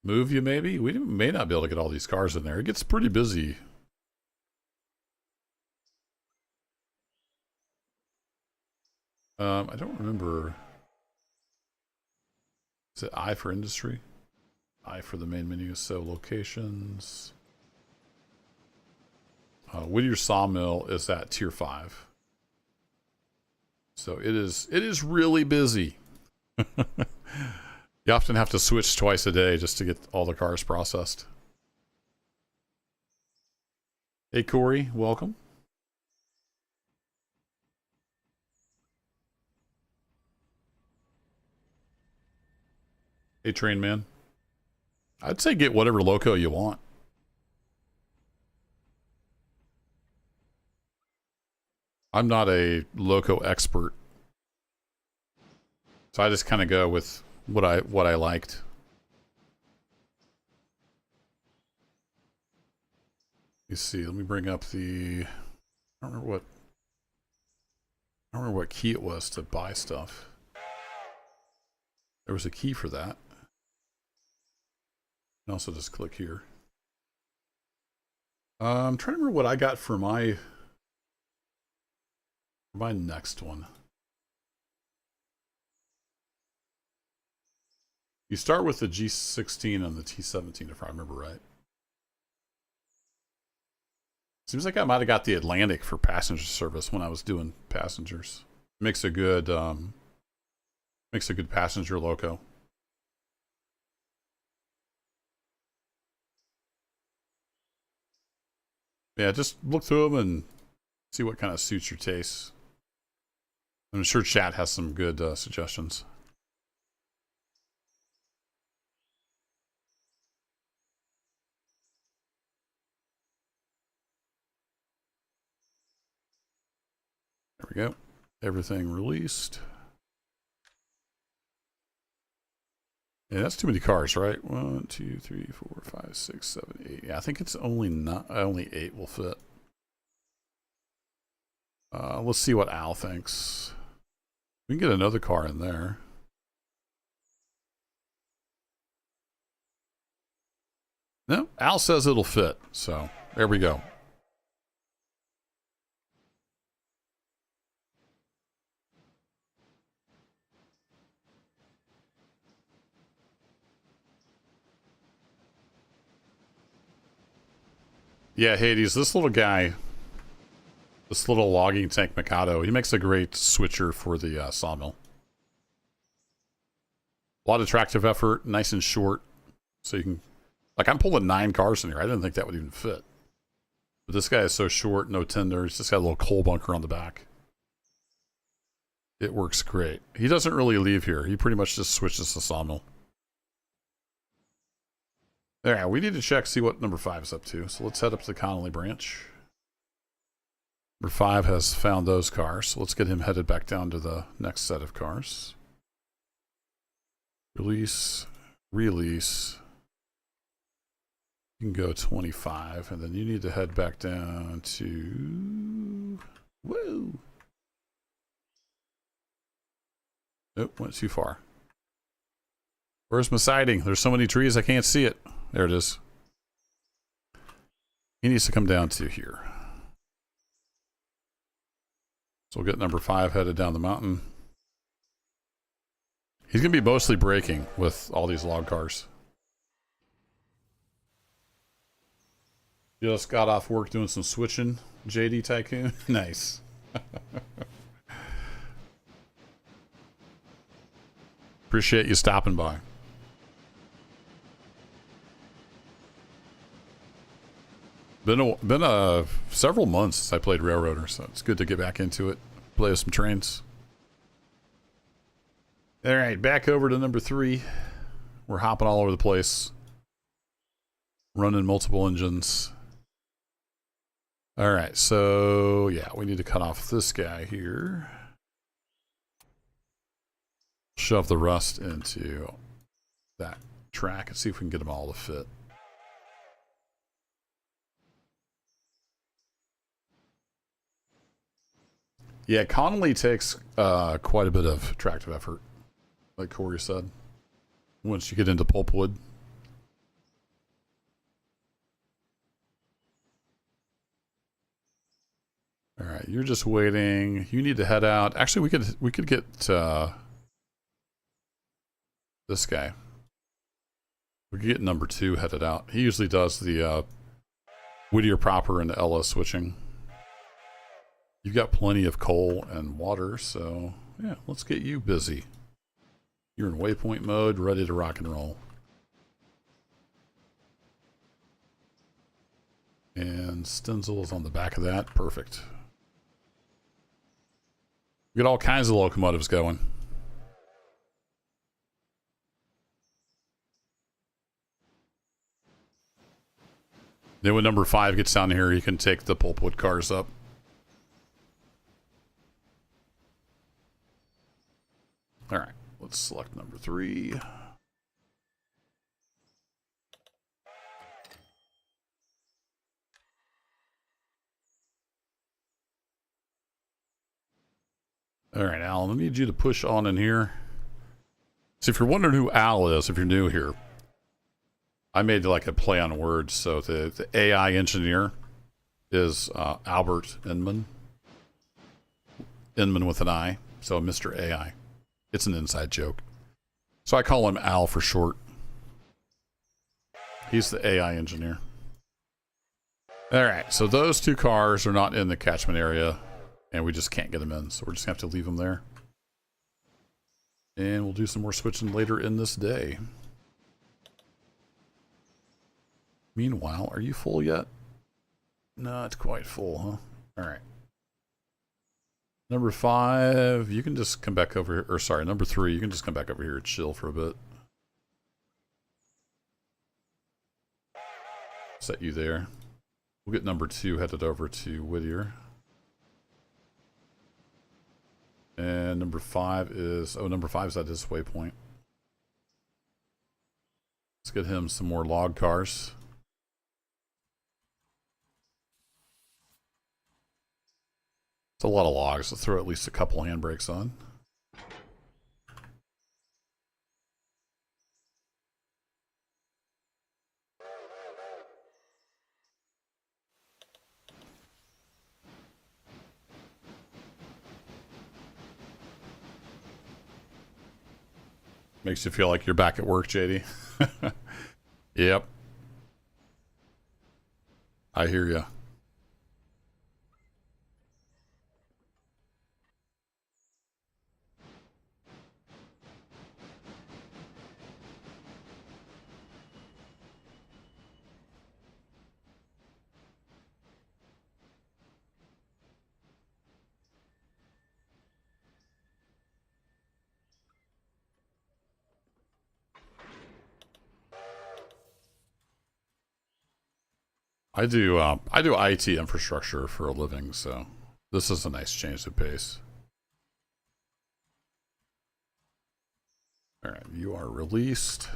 A: move you maybe? We may not be able to get all these cars in there. It gets pretty busy. I don't remember... Is it I for industry? I for the main menu. So locations. Whittier Sawmill is at tier 5. So it is really busy. You often have to switch twice a day just to get all the cars processed. Hey Corey, welcome. Hey Train Man. I'd say get whatever loco you want. I'm not a loco expert. So I just kind of go with what I liked. You see, let me bring up the... I don't remember what key it was to buy stuff. There was a key for that. And also just click here. I'm trying to remember what I got for my next one. You start with the G16 and the T17 if I remember right. Seems like I might have got the Atlantic for passenger service when I was doing passengers. Makes a good passenger loco. Yeah, just look through them and see what kind of suits your taste. I'm sure chat has some good suggestions. There we go. Everything released. Yeah, that's too many cars, right? 1, 2, 3, 4, 5, 6, 7, 8. Yeah, I think it's only 8 will fit. Let's see what Al thinks. We can get another car in there. No, Al says it'll fit. So there we go. Yeah, Hades, this little guy, this little logging tank Mikado, he makes a great switcher for the sawmill. A lot of tractive effort, nice and short. So you can, like I'm pulling 9 cars in here. I didn't think that would even fit. But this guy is so short, no tender. He's just got a little coal bunker on the back. It works great. He doesn't really leave here. He pretty much just switches to sawmill. Alright, we need to check, see what number 5 is up to. So let's head up to the Connolly branch. Number 5 has found those cars. So let's get him headed back down to the next set of cars. Release. Release. You can go 25, and then you need to head back down to... Woo! Nope, went too far. Where's my sighting? There's so many trees I can't see it. There it is. He needs to come down to here. So we'll get number 5 headed down the mountain. He's going to be mostly braking with all these log cars. Just got off work doing some switching, JD Tycoon. Nice. Appreciate you stopping by. Been several months since I played Railroader, so it's good to get back into it. Play with some trains. All right, back over to number 3. We're hopping all over the place. Running multiple engines. All right, so yeah, we need to cut off this guy here. Shove the rust into that track and see if we can get them all to fit. Yeah, Connolly takes quite a bit of tractive effort, like Corey said, once you get into pulpwood. All right, you're just waiting. You need to head out. Actually, we could get this guy. We could get number 2 headed out. He usually does the Whittier proper and LS switching. You've got plenty of coal and water, so yeah, let's get you busy. You're in waypoint mode, ready to rock and roll. And Stenzel is on the back of that. Perfect. We got all kinds of locomotives going. Then when number 5 gets down here, you can take the pulpwood cars up. All right, let's select number 3. All right, Alan, I need you to push on in here. So if you're wondering who Al is, if you're new here, I made like a play on words. So the AI engineer is Albert Inman. Inman with an I, so Mr. AI. It's an inside joke. So I call him Al for short. He's the AI engineer. All right, so those 2 cars are not in the catchment area, and we just can't get them in, so we're just going to have to leave them there. And we'll do some more switching later in this day. Meanwhile, are you full yet? Not quite full, huh? All right. Number 5, you can just come back over here. Or sorry, number 3, you can just come back over here and chill for a bit. Set you there. We'll get number 2 headed over to Whittier. And number 5 is... Oh, number 5 is at his waypoint. Let's get him some more log cars. It's a lot of logs. Let's throw at least a couple handbrakes on. Makes you feel like you're back at work, JD. Yep. I hear ya. I do IT infrastructure for a living, so this is a nice change of pace. All right, you are released.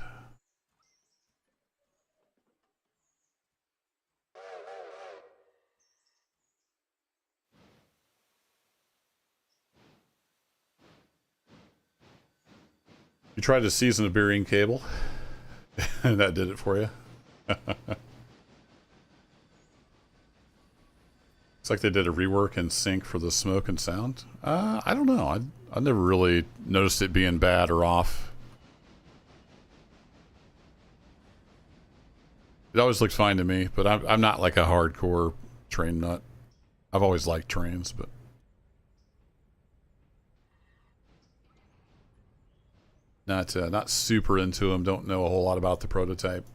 A: You tried to season a bearing cable, and that did it for you. It's like they did a rework in sync for the smoke and sound. I don't know. I never really noticed it being bad or off. It always looks fine to me, but I'm not like a hardcore train nut. I've always liked trains, but not super into them. Don't know a whole lot about the prototype.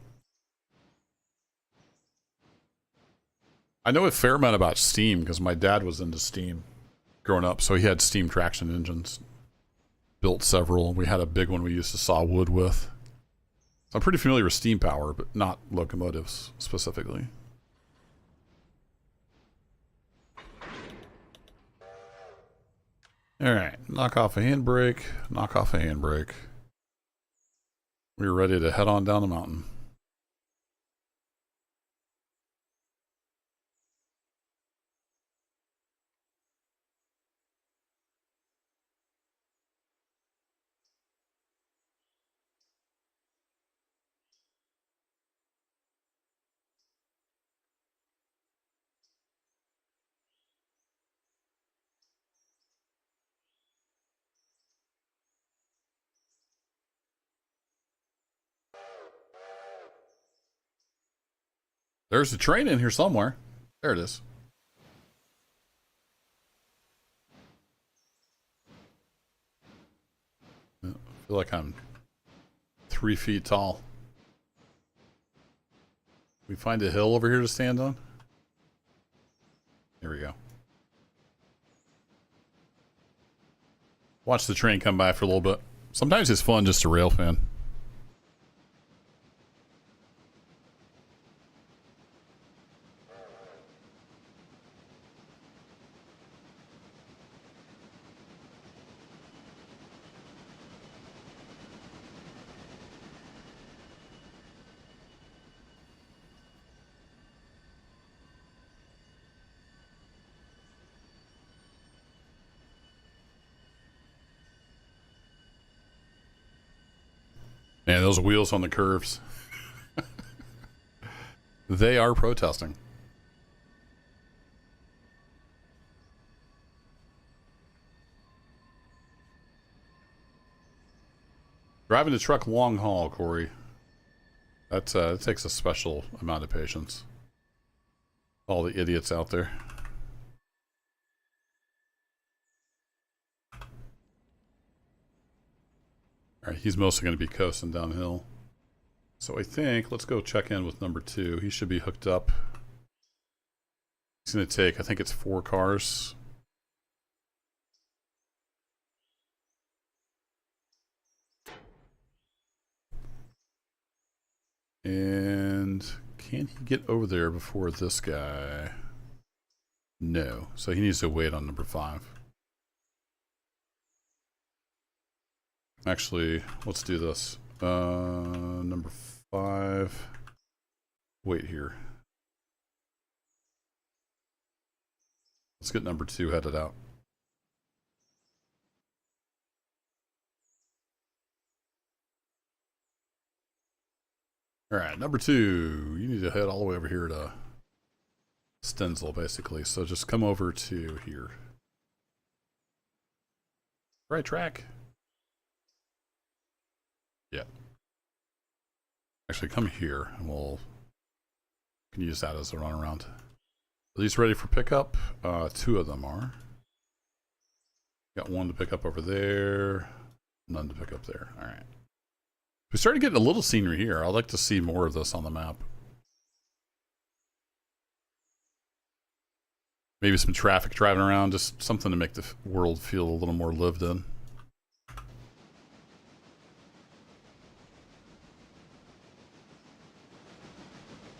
A: I know a fair amount about steam because my dad was into steam growing up, so he had steam traction engines. Built several. We had a big one we used to saw wood with. So I'm pretty familiar with steam power, but not locomotives specifically. Alright, knock off a handbrake, knock off a handbrake. We're ready to head on down the mountain. There's a train in here somewhere. There it is. I feel like I'm 3 feet tall. We find a hill over here to stand on. Here we go. Watch the train come by for a little bit. Sometimes it's fun just to rail fan. Man, those wheels on the curves. They are protesting. Driving the truck long haul, Corey. That takes a special amount of patience. All the idiots out there. Alright, he's mostly going to be coasting downhill. So I think, let's go check in with number 2. He should be hooked up. He's going to take, I think it's 4 cars. And can he get over there before this guy? No. So he needs to wait on number 5. Actually, let's do this. Number 5. Wait here. Let's get number 2 headed out. Alright, number 2. You need to head all the way over here to Stenzel, basically. So just come over to here. Right track. Yeah. Actually, come here, and we can use that as a runaround. Are these ready for pickup? 2 of them are. Got 1 to pick up over there. None to pick up there. All right. We started getting a little scenery here. I'd like to see more of this on the map. Maybe some traffic driving around, just something to make the world feel a little more lived in.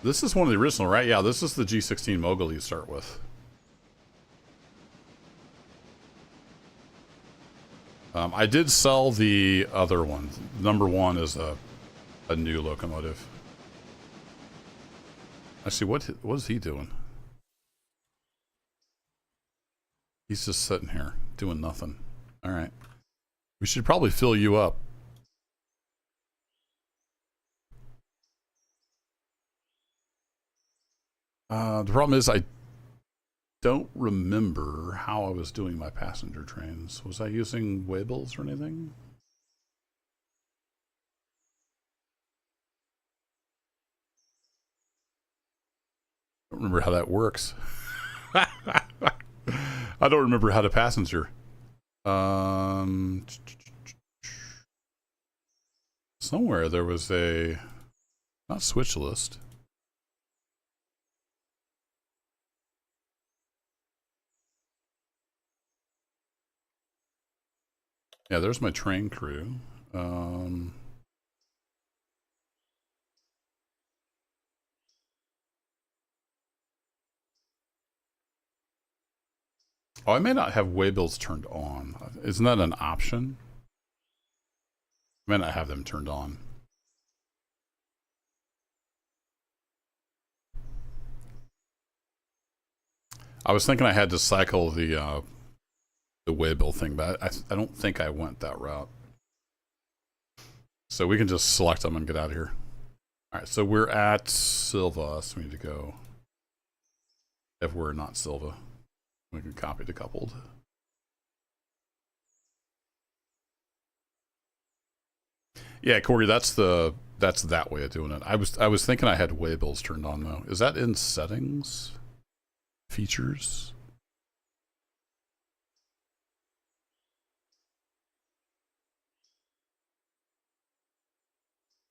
A: This is one of the original, right? Yeah, this is the G16 Mogul you start with. I did sell the other one. Number 1 is a new locomotive. Actually, what is he doing? He's just sitting here doing nothing. All right. We should probably fill you up. The problem is I don't remember how I was doing my passenger trains. Was I using waybills or anything? I don't remember how that works. I don't remember how to passenger. Somewhere there was a not switch list. Yeah, there's my train crew. Oh, I may not have waybills turned on. Isn't that an option? I may not have them turned on. I was thinking I had to cycle the waybill thing, but I don't think I went that route. So we can just select them and get out of here. All right, so we're at Silva, so we need to go. If we're not Silva, we can copy to coupled. Yeah, Corey, that's that way of doing it. I was thinking I had waybills turned on though. Is that in settings? Features?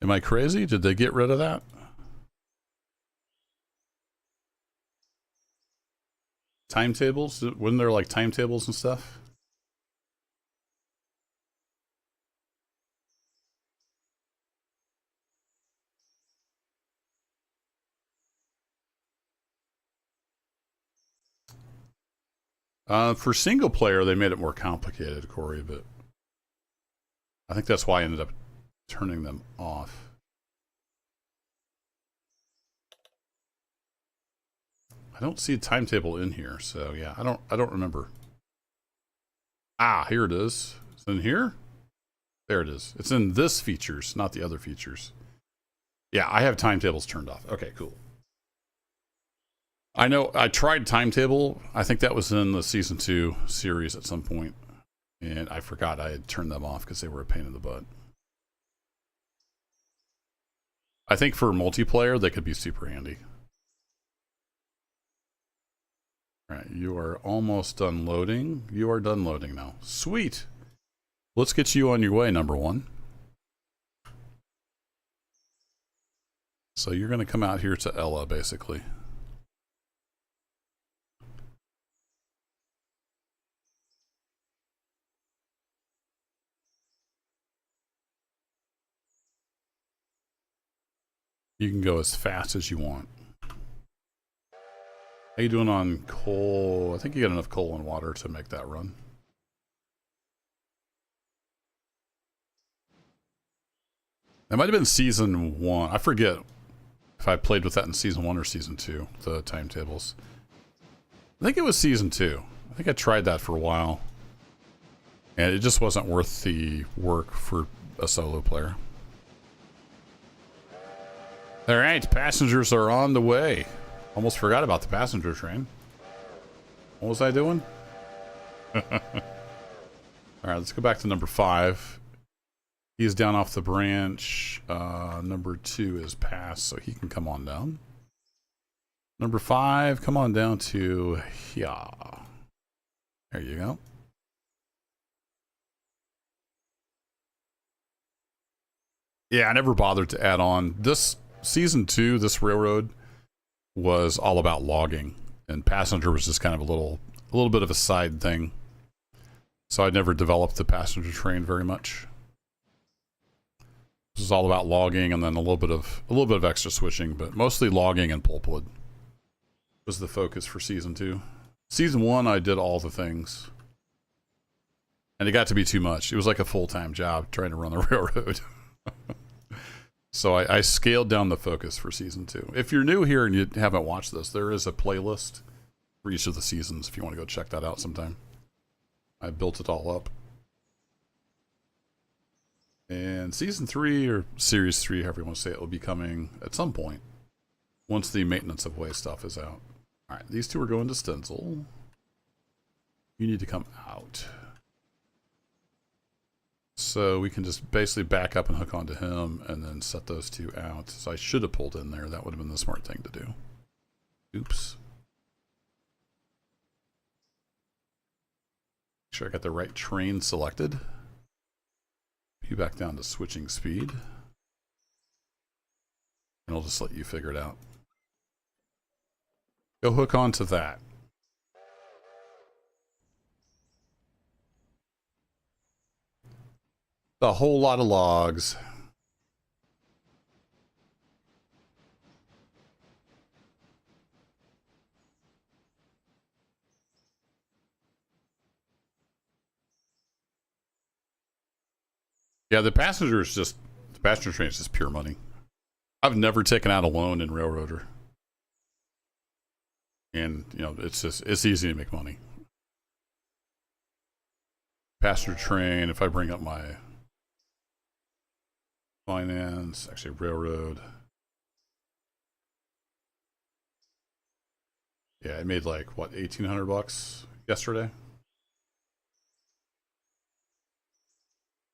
A: Am I crazy? Did they get rid of that? Timetables? Wasn't there like timetables and stuff? For single player, they made it more complicated, Corey, but I think that's why I ended up turning them off. I don't see a timetable in here, so yeah, I don't remember. Ah, here it is. It's in here? There it is. It's in this features, not the other features. Yeah, I have timetables turned off. Okay, cool. I know I tried timetable. I think that was in the season 2 series at some point, and I forgot I had turned them off because they were a pain in the butt. I think for multiplayer, they could be super handy. All right, you are almost done loading. You are done loading now. Sweet. Let's get you on your way, number 1. So you're going to come out here to Ella, basically. You can go as fast as you want. How you doing on coal? I think you got enough coal and water to make that run. That might have been season 1. I forget if I played with that in season 1 or season 2, the timetables. I think it was season 2. I think I tried that for a while. And it just wasn't worth the work for a solo player. All right, passengers are on the way. Almost forgot about the passenger train. What was I doing? All right, let's go back to number 5. He's down off the branch. Number 2 is passed, so he can come on down. Number 5, come on down to here. There you go. Yeah, I never bothered to add on. This season 2, this railroad was all about logging, and passenger was just kind of a little bit of a side thing. So I never developed the passenger train very much. This is all about logging and then a little bit of extra switching, but mostly logging and pulpwood was the focus for season 2. Season 1, I did all the things, and it got to be too much. It was like a full-time job trying to run the railroad. So I scaled down the focus for season 2. If you're new here and you haven't watched this, there is a playlist for each of the seasons if you want to go check that out sometime. I built it all up. And season 3, or series 3, however you want to say it, will be coming at some point once the maintenance of way stuff is out. All right, these two are going to Stenzel. You need to come out. So we can just basically back up and hook onto him and then set those two out. So I should have pulled in there. That would have been the smart thing to do. Oops. Make sure I got the right train selected. You back down to switching speed. And I'll just let you figure it out. Go hook onto that. A whole lot of logs. Yeah, the passenger train is just pure money. I've never taken out a loan in Railroader. And, you know, it's easy to make money. Passenger train, if I bring up my finance, actually railroad. Yeah, I made like, what, 1,800 bucks yesterday?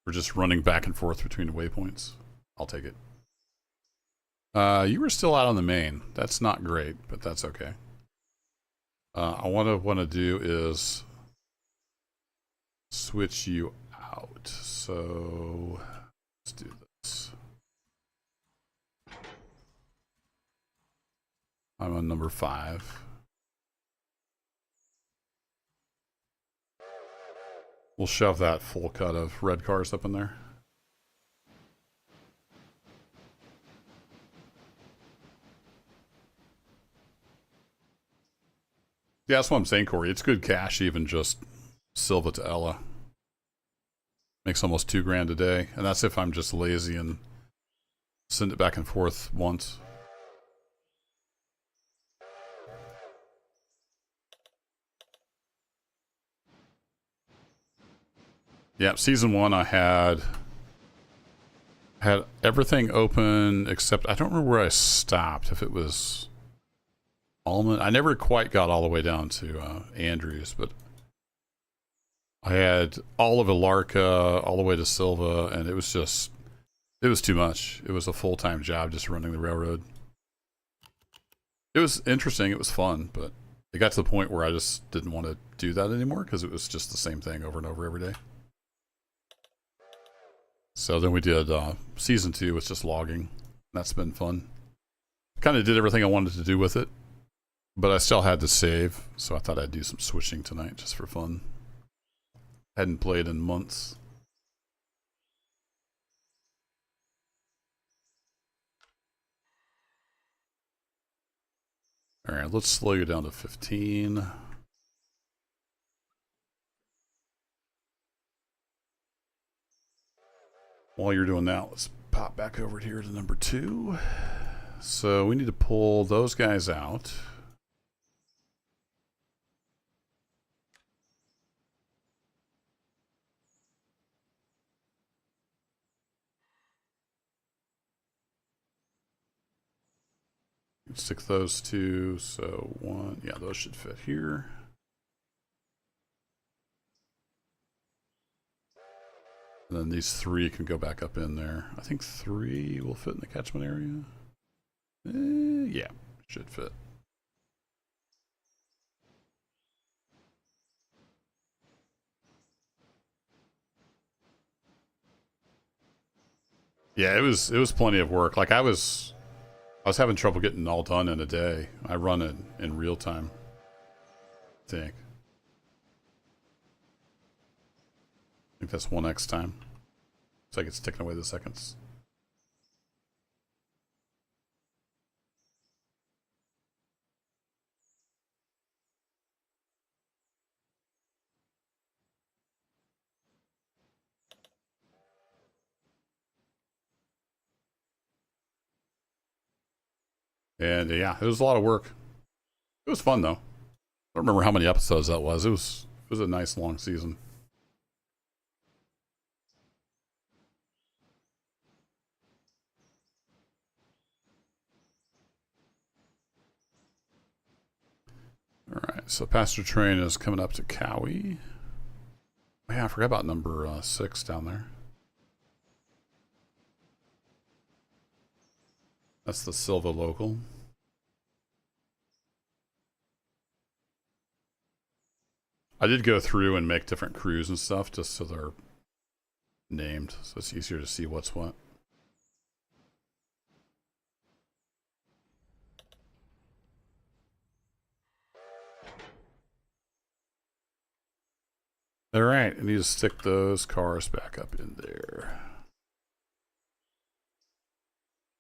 A: For just running back and forth between the waypoints. I'll take it. You were still out on the main. That's not great, but that's okay. Want to do is switch you out. So let's do this. I'm on number 5. We'll shove that full cut of red cars up in there. Yeah, that's what I'm saying, Corey. It's good cash, even just Silva to Ella. Makes almost $2,000 a day. And that's if I'm just lazy and send it back and forth once. Yeah, season 1 I had everything open except I don't remember where I stopped. If it was Almond, I never quite got all the way down to Andrews, but I had all of Appalachia all the way to Silva, and it was too much. It was a full-time job just running the railroad. It was interesting. It was fun, but it got to the point where I just didn't want to do that anymore because it was just the same thing over and over every day. So then we did season 2 was just logging. That's been fun. Kind of did everything I wanted to do with it, but I still had to save, so I thought I'd do some switching tonight just for fun. Hadn't played in months. All right, let's slow you down to 15. While you're doing that, let's pop back over here to number 2. So we need to pull those guys out. Stick those two, so 1, yeah, those should fit here. And then these 3 can go back up in there. I think 3 will fit in the catchment area. Yeah, should fit. Yeah, it was plenty of work. Like I was having trouble getting all done in a day. I run it in real time, I think that's 1x time. It's like it's taking away the seconds. And yeah, it was a lot of work. It was fun though. I don't remember how many episodes that was. It was a nice long season. All right, so passenger train is coming up to Cowie. Oh, yeah, I forgot about number 6 down there. That's the Silva local. I did go through and make different crews and stuff just so they're named, so it's easier to see what's what. All right, I need to stick those cars back up in there.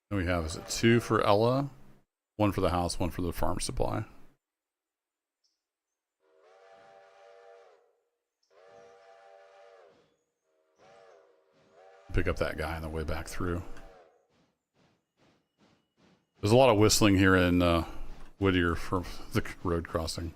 A: And we have, is it 2 for Ella, 1 for the house, 1 for the farm supply. Pick up that guy on the way back through. There's a lot of whistling here in Whittier for the road crossing.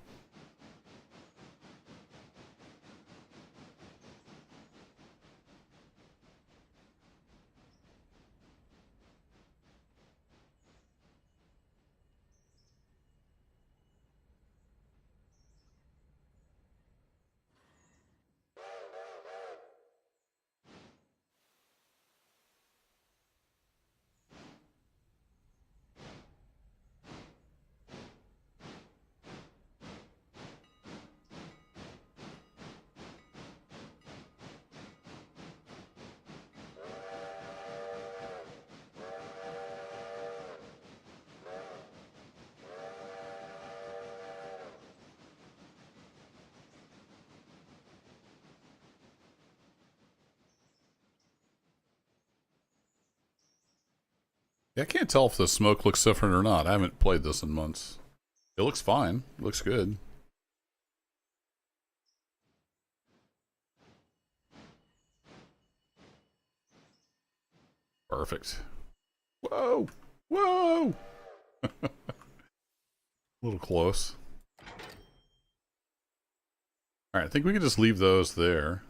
A: Yeah, I can't tell if the smoke looks different or not. I haven't played this in months. It looks fine. It looks good. Perfect. Whoa! Whoa! A little close. Alright, I think we can just leave those there.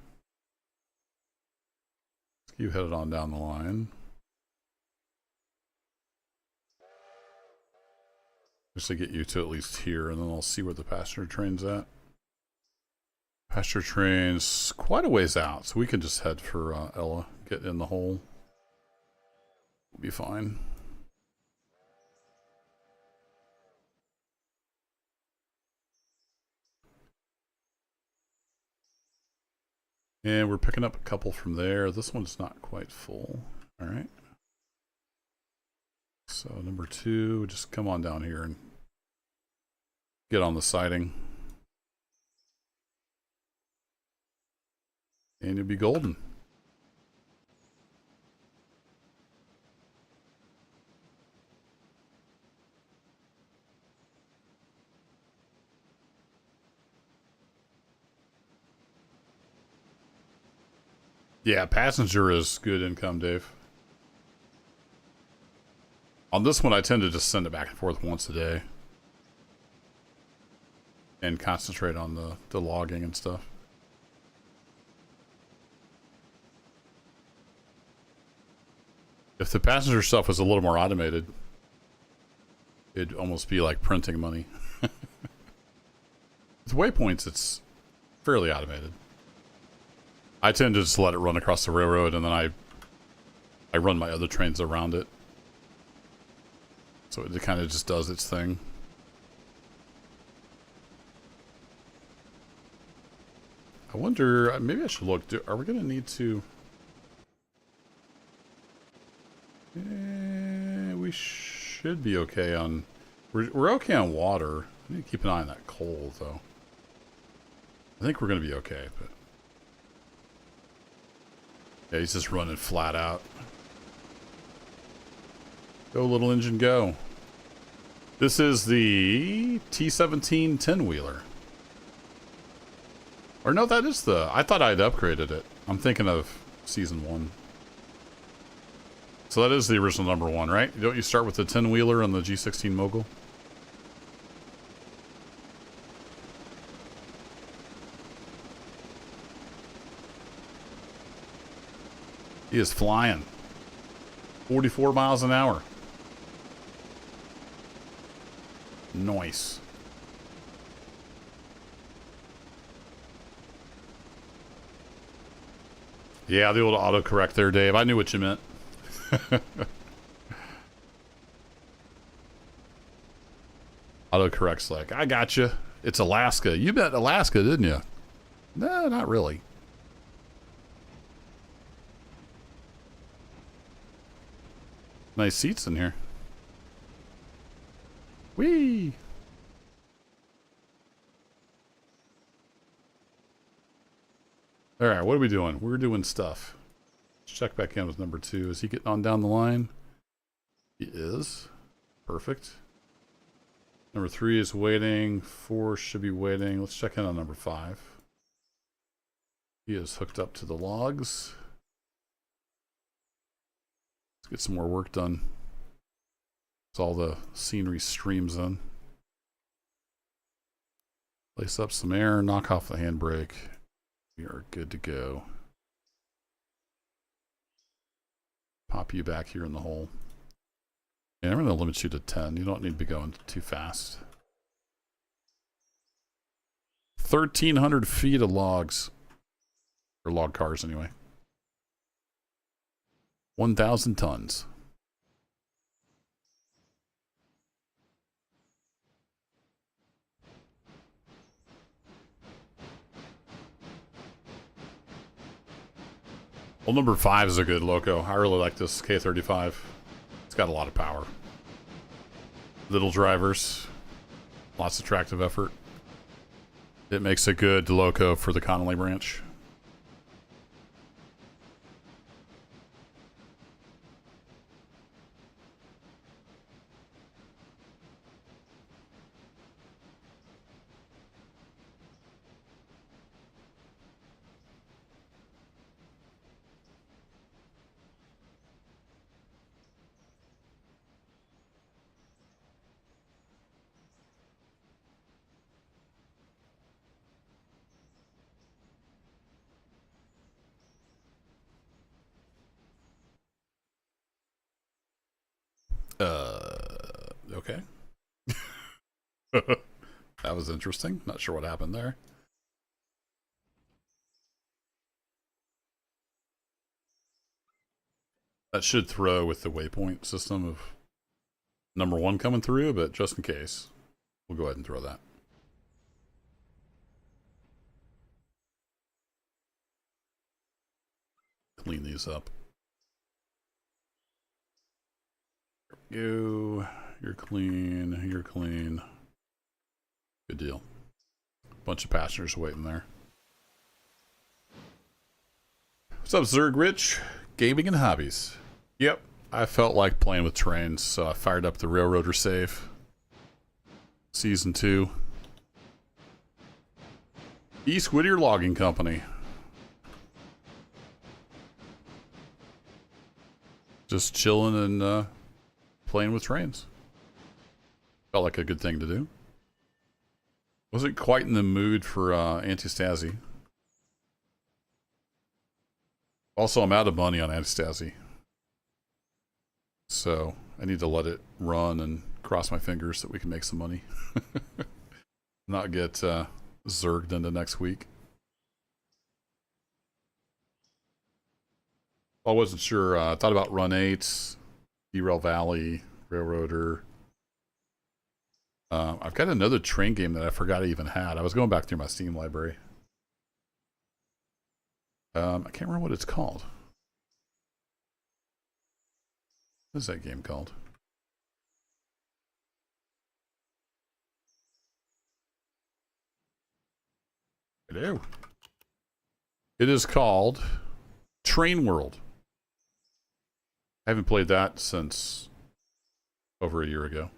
A: Let's keep headed on down the line. Just to get you to at least here, and then I'll see where the passenger train's at. Passenger train's quite a ways out, so we can just head for Ella. Get in the hole. We'll be fine. And we're picking up a couple from there. This one's not quite full. Alright. So number 2, just come on down here and get on the siding. And you'll be golden. Yeah, passenger is good income, Dave. On this one, I tend to just send it back and forth once a day. And concentrate on the logging and stuff. If the passenger stuff was a little more automated, it'd almost be like printing money. With waypoints, it's fairly automated. I tend to just let it run across the railroad, and then I run my other trains around it. So it kind of just does its thing. I wonder, maybe I should look. Are we going to need to... we should be okay on... We're okay on water. I need to keep an eye on that coal, though. I think we're going to be okay, but... Yeah, he's just running flat out. Go, little engine, go. This is the T-17 10-wheeler. Or no, that is the... I thought I'd upgraded it. I'm thinking of Season 1. So that is the original number 1, right? Don't you start with the 10-wheeler and the G16 Mogul? He is flying. 44 miles an hour. Nice. Yeah, the old autocorrect there, Dave. I knew what you meant. Autocorrect's like, I got you. It's Alaska. You bet Alaska, didn't you? No, not really. Nice seats in here. Whee! Alright, what are we doing? We're doing stuff. Let's check back in with number 2. Is he getting on down the line? He is. Perfect. Number 3 is waiting. 4 should be waiting. Let's check in on number 5. He is hooked up to the logs. Let's get some more work done. As all the scenery streams in. Lace up some air, knock off the handbrake. We are good to go. Pop you back here in the hole. And I'm going to limit you to 10. You don't need to be going too fast. 1,300 feet of logs. Or log cars, anyway. 1,000 tons. Well, number 5 is a good loco. I really like this K35. It's got a lot of power. Little drivers. Lots of tractive effort. It makes a good loco for the Connolly branch. Okay. That was interesting. Not sure what happened there. That should throw with the waypoint system of number 1 coming through, but just in case, we'll go ahead and throw that. Clean these up. You, you're clean, you're clean. Good deal. Bunch of passengers waiting there. What's up, Zerg Rich? Gaming and hobbies. Yep, I felt like playing with trains, so I fired up the Railroader save. Season 2. East Whittier Logging Company. Just chilling and playing with trains. Felt like a good thing to do. Wasn't quite in the mood for Antistasy. Also, I'm out of money on Antistasy. So, I need to let it run and cross my fingers so that we can make some money. Not get zerged into next week. I wasn't sure. I thought about Run 8, Derail Valley, Railroader. I've got another train game that I forgot I even had. I was going back through my Steam library. I can't remember what it's called. What is that game called? Hello. It is called Train World. I haven't played that since over a year ago.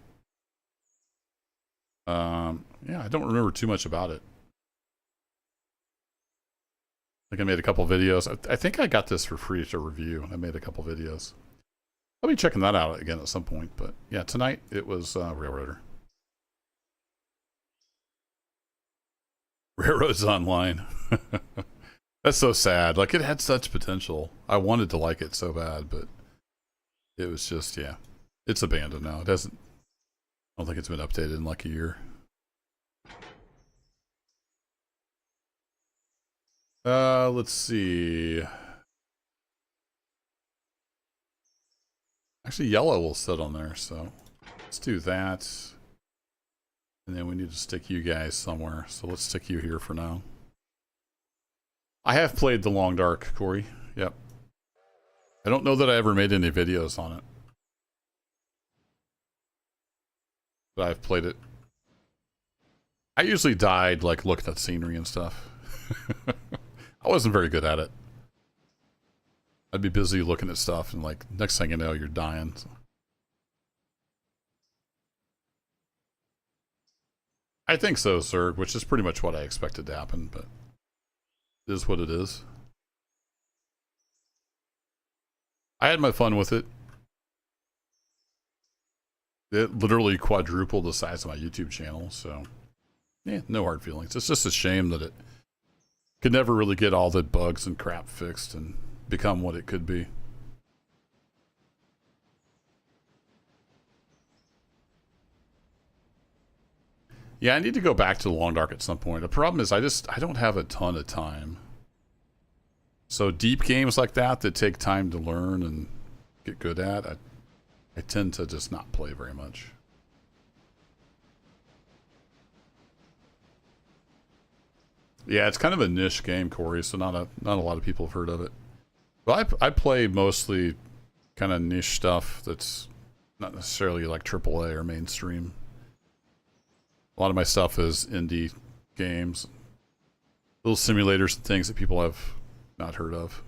A: Yeah, I don't remember too much about it. I think I made a couple videos. I think I got this for free to review. I made a couple videos. I'll be checking that out again at some point. But yeah, tonight it was Railroader. Railroads Online. That's so sad. Like, it had such potential. I wanted to like it so bad, but it was just, yeah. It's abandoned now. It hasn't, I don't think it's been updated in like a year. Let's see. Actually, yellow will sit on there, so let's do that. And then we need to stick you guys somewhere, so let's stick you here for now. I have played The Long Dark, Corey. Yep. I don't know that I ever made any videos on it. But I've played it. I usually died, like, looking at scenery and stuff. I wasn't very good at it. I'd be busy looking at stuff, and, like, next thing you know, you're dying. So. I think so, Zerg, which is pretty much what I expected to happen, but it is what it is. I had my fun with it. It literally quadrupled the size of my YouTube channel, so yeah, no hard feelings. It's just a shame that it could never really get all the bugs and crap fixed and become what it could be. Yeah, I need to go back to The Long Dark at some point. The problem is I don't have a ton of time. So deep games like that take time to learn and get good at, I tend to just not play very much. Yeah, it's kind of a niche game, Corey, so not a lot of people have heard of it. But I play mostly kind of niche stuff that's not necessarily like AAA or mainstream. A lot of my stuff is indie games, little simulators and things that people have not heard of.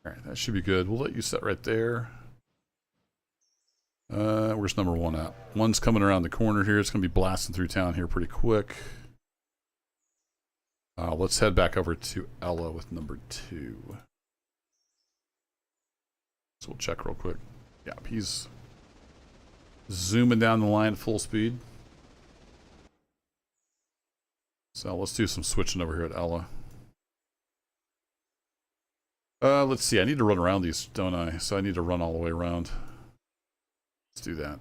A: All right, that should be good. We'll let you set right there. Where's number one at? One's coming around the corner here. It's going to be blasting through town here pretty quick. Let's head back over to Ella with number 2. So we'll check real quick. Yeah, he's zooming down the line full speed. So let's do some switching over here at Ella. Let's see. I need to run around these, don't I? So I need to run all the way around. Let's do that.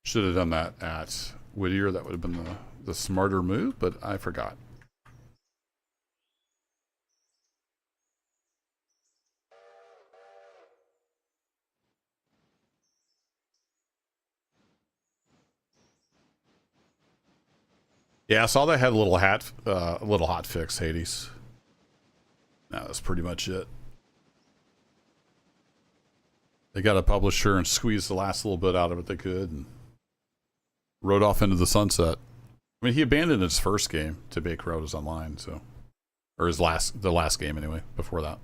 A: Should have done that at Whittier. That would have been the smarter move, but I forgot. Yeah, I saw they had a little hot fix, Hades. No, that's pretty much it. They got a publisher and squeezed the last little bit out of it they could and rode off into the sunset. I mean, he abandoned his first game to make Railroads Online, so, or the last game anyway. Before that,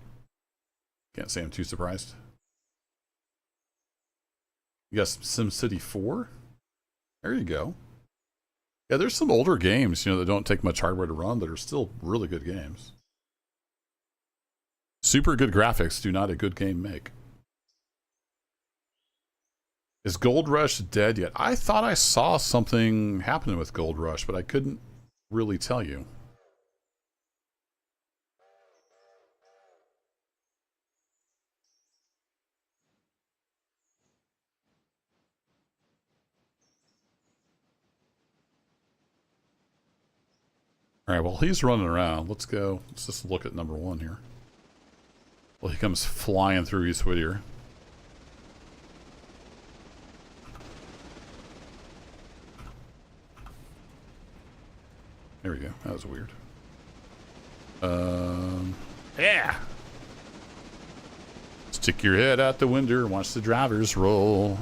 A: can't say I'm too surprised. You got SimCity 4. There you go. Yeah, there's some older games, that don't take much hardware to run that are still really good games. Super good graphics do not a good game make. Is Gold Rush dead yet? I thought I saw something happening with Gold Rush, but I couldn't really tell you. All right, well, he's running around. Let's go. Let's just look at number 1 here. Well, he comes flying through East Whittier. There we go. That was weird. Yeah. Stick your head out the window and watch the drivers roll.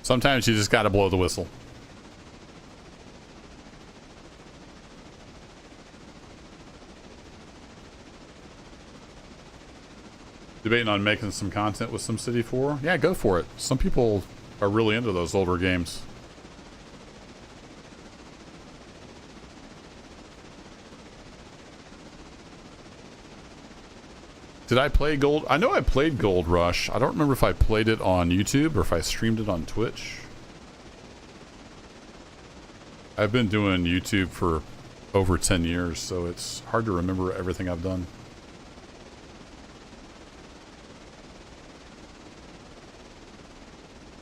A: Sometimes you just got to blow the whistle. Debating on making some content with SimCity 4? Yeah, go for it. Some people are really into those older games. Did I play Gold? I know I played Gold Rush. I don't remember if I played it on YouTube or if I streamed it on Twitch. I've been doing YouTube for over 10 years, so it's hard to remember everything I've done.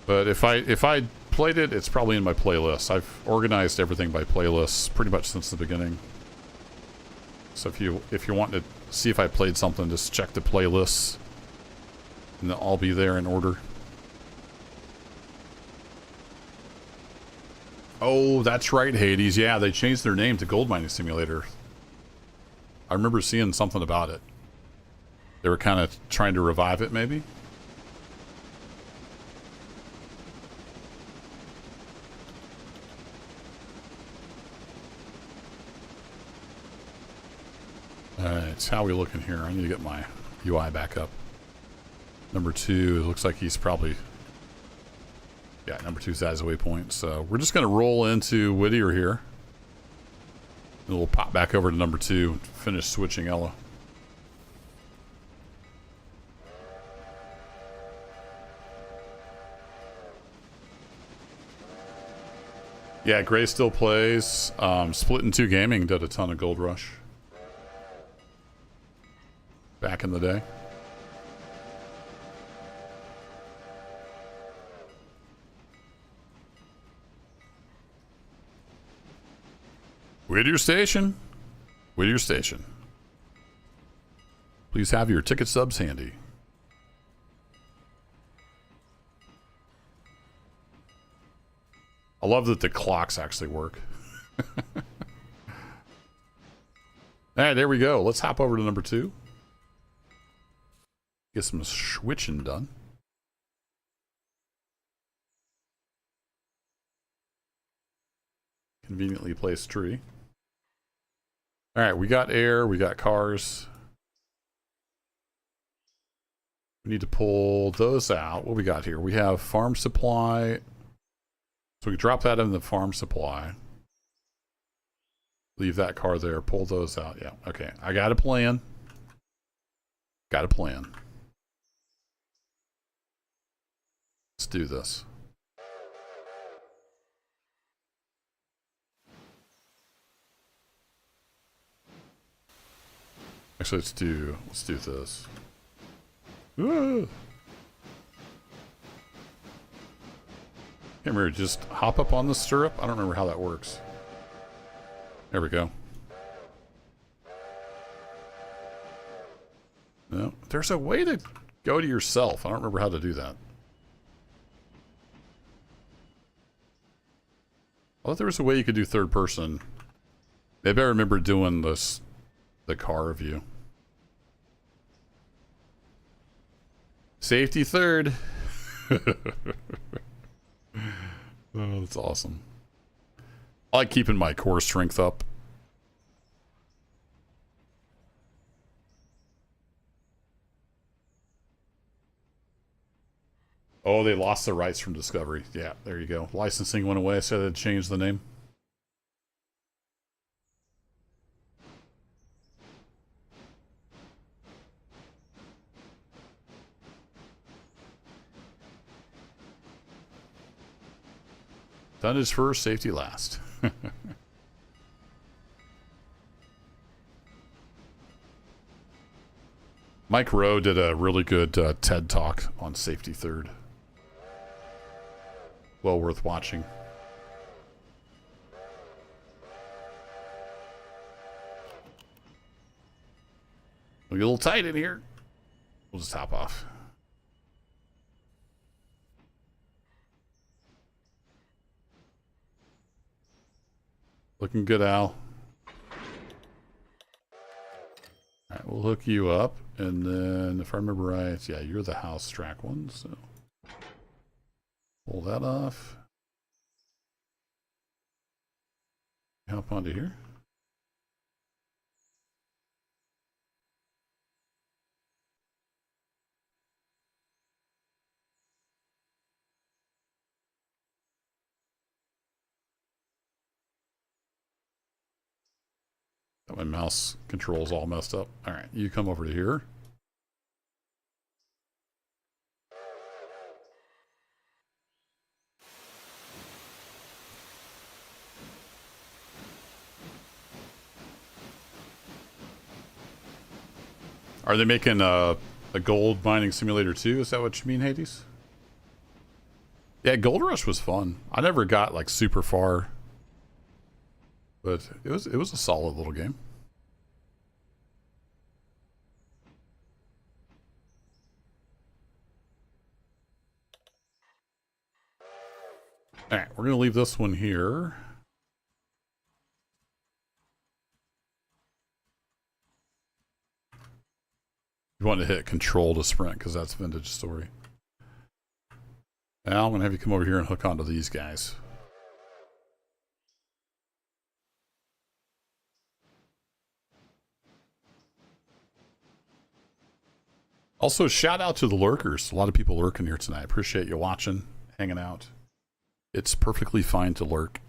A: But if I played it, it's probably in my playlist. I've organized everything by playlists pretty much since the beginning. So if you want to see if I played something, just check the playlists, and they'll all be there in order. Oh, that's right, Hades. Yeah, they changed their name to Gold Mining Simulator. I remember seeing something about it. They were kind of trying to revive it, maybe? Alright, how are we looking here? I need to get my UI back up. Number 2, it looks like he's probably... Yeah, number 2's at his waypoint. So we're just going to roll into Whittier here. And we'll pop back over to number 2 and finish switching Ella. Yeah, Gray still plays. Split in 2 Gaming did a ton of Gold Rush back in the day. Whittier Station. Whittier Station. Please have your ticket stubs handy. I love that the clocks actually work. Alright, there we go. Let's hop over to number 2. Get some switching done. Conveniently placed tree. Alright, we got air, we got cars. We need to pull those out. What we got here? We have farm supply. So we drop that in the farm supply. Leave that car there, pull those out. Yeah, okay. I got a plan. Got a plan. Let's do this. Actually, let's do this. Ooh. Can't remember, just hop up on the stirrup? I don't remember how that works. There we go. No, there's a way to go to yourself. I don't remember how to do that. I thought there was a way you could do third person. Maybe I remember doing this, the car view. Safety third. Oh, that's awesome. I like keeping my core strength up. Oh, they lost the rights from Discovery. Yeah, there you go. Licensing went away, so they changed the name. Done is first, safety last. Mike Rowe did a really good TED Talk on safety third. Well worth watching. We'll get a little tight in here. We'll just hop off. Looking good, Al. Alright, we'll hook you up. And then, if I remember right, yeah, you're the house track one, so... Pull that off. Hop onto here. Got my mouse controls all messed up. Alright, you come over to here. Are they making a gold mining simulator too? Is that what you mean, Hades? Yeah, Gold Rush was fun. I never got like super far, but it was a solid little game. All right, we're gonna leave this one here. You want to hit control to sprint because that's Vintage Story. Now I'm gonna have you come over here and hook onto these guys. Also, shout out to the lurkers. A lot of people lurking here tonight. Appreciate you watching, hanging out. It's perfectly fine to lurk.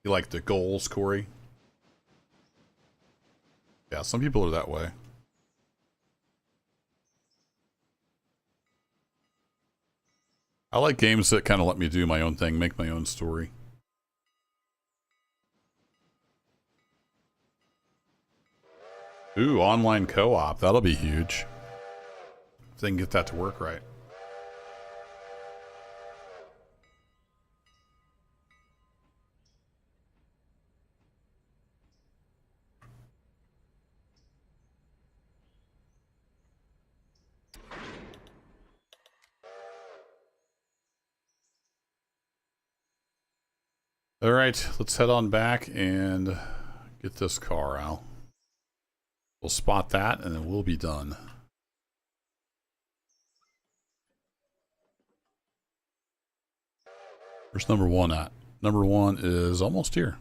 A: You like the goals, Corey? Yeah, some people are that way. I like games that kind of let me do my own thing, make my own story. Ooh, online co-op. That'll be huge. If they can get that to work right. All right, let's head on back and get this car out. We'll spot that and then we'll be done. Where's number one at? Number one is almost here.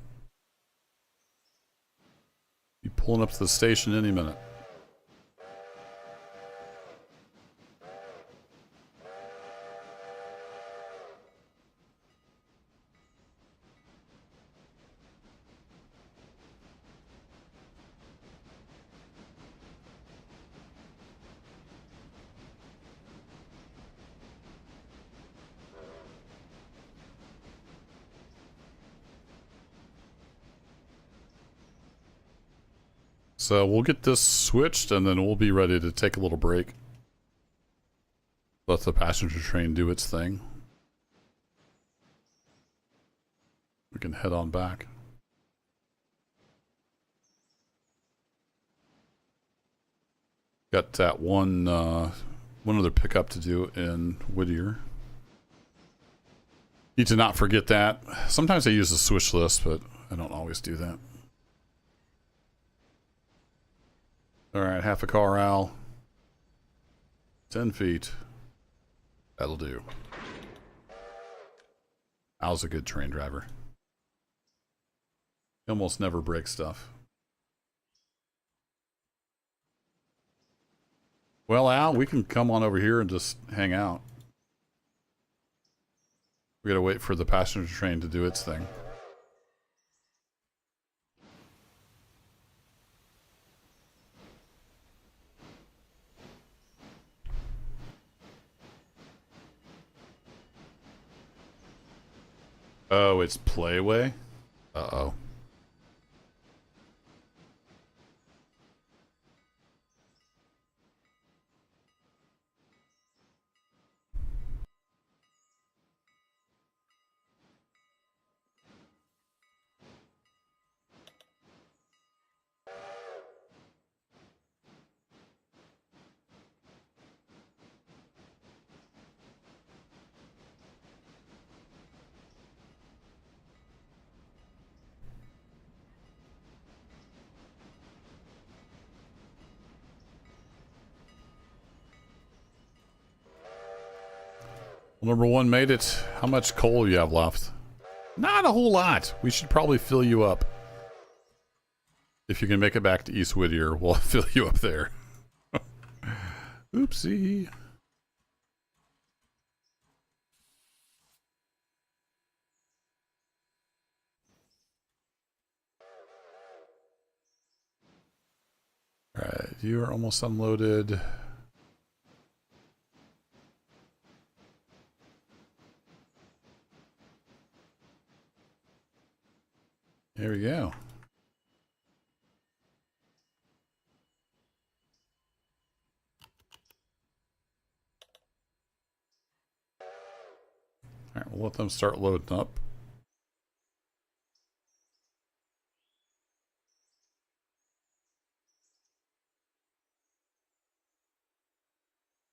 A: Be pulling up to the station any minute. So we'll get this switched and then we'll be ready to take a little break. Let the passenger train do its thing. We can head on back. Got that one other pickup to do in Whittier. Need to not forget that. Sometimes I use the switch list, but I don't always do that. All right, half a car, Al. 10 feet. That'll do. Al's a good train driver. He almost never breaks stuff. Well, Al, we can come on over here and just hang out. We gotta wait for the passenger train to do its thing. Oh, it's Playway? Uh-oh. Well, number one made it. How much coal you have left? Not a whole lot. We should probably fill you up. If you can make it back to East Whittier, we'll fill you up there. Oopsie. Alright, you are almost unloaded. There we go. All right, we'll let them start loading up.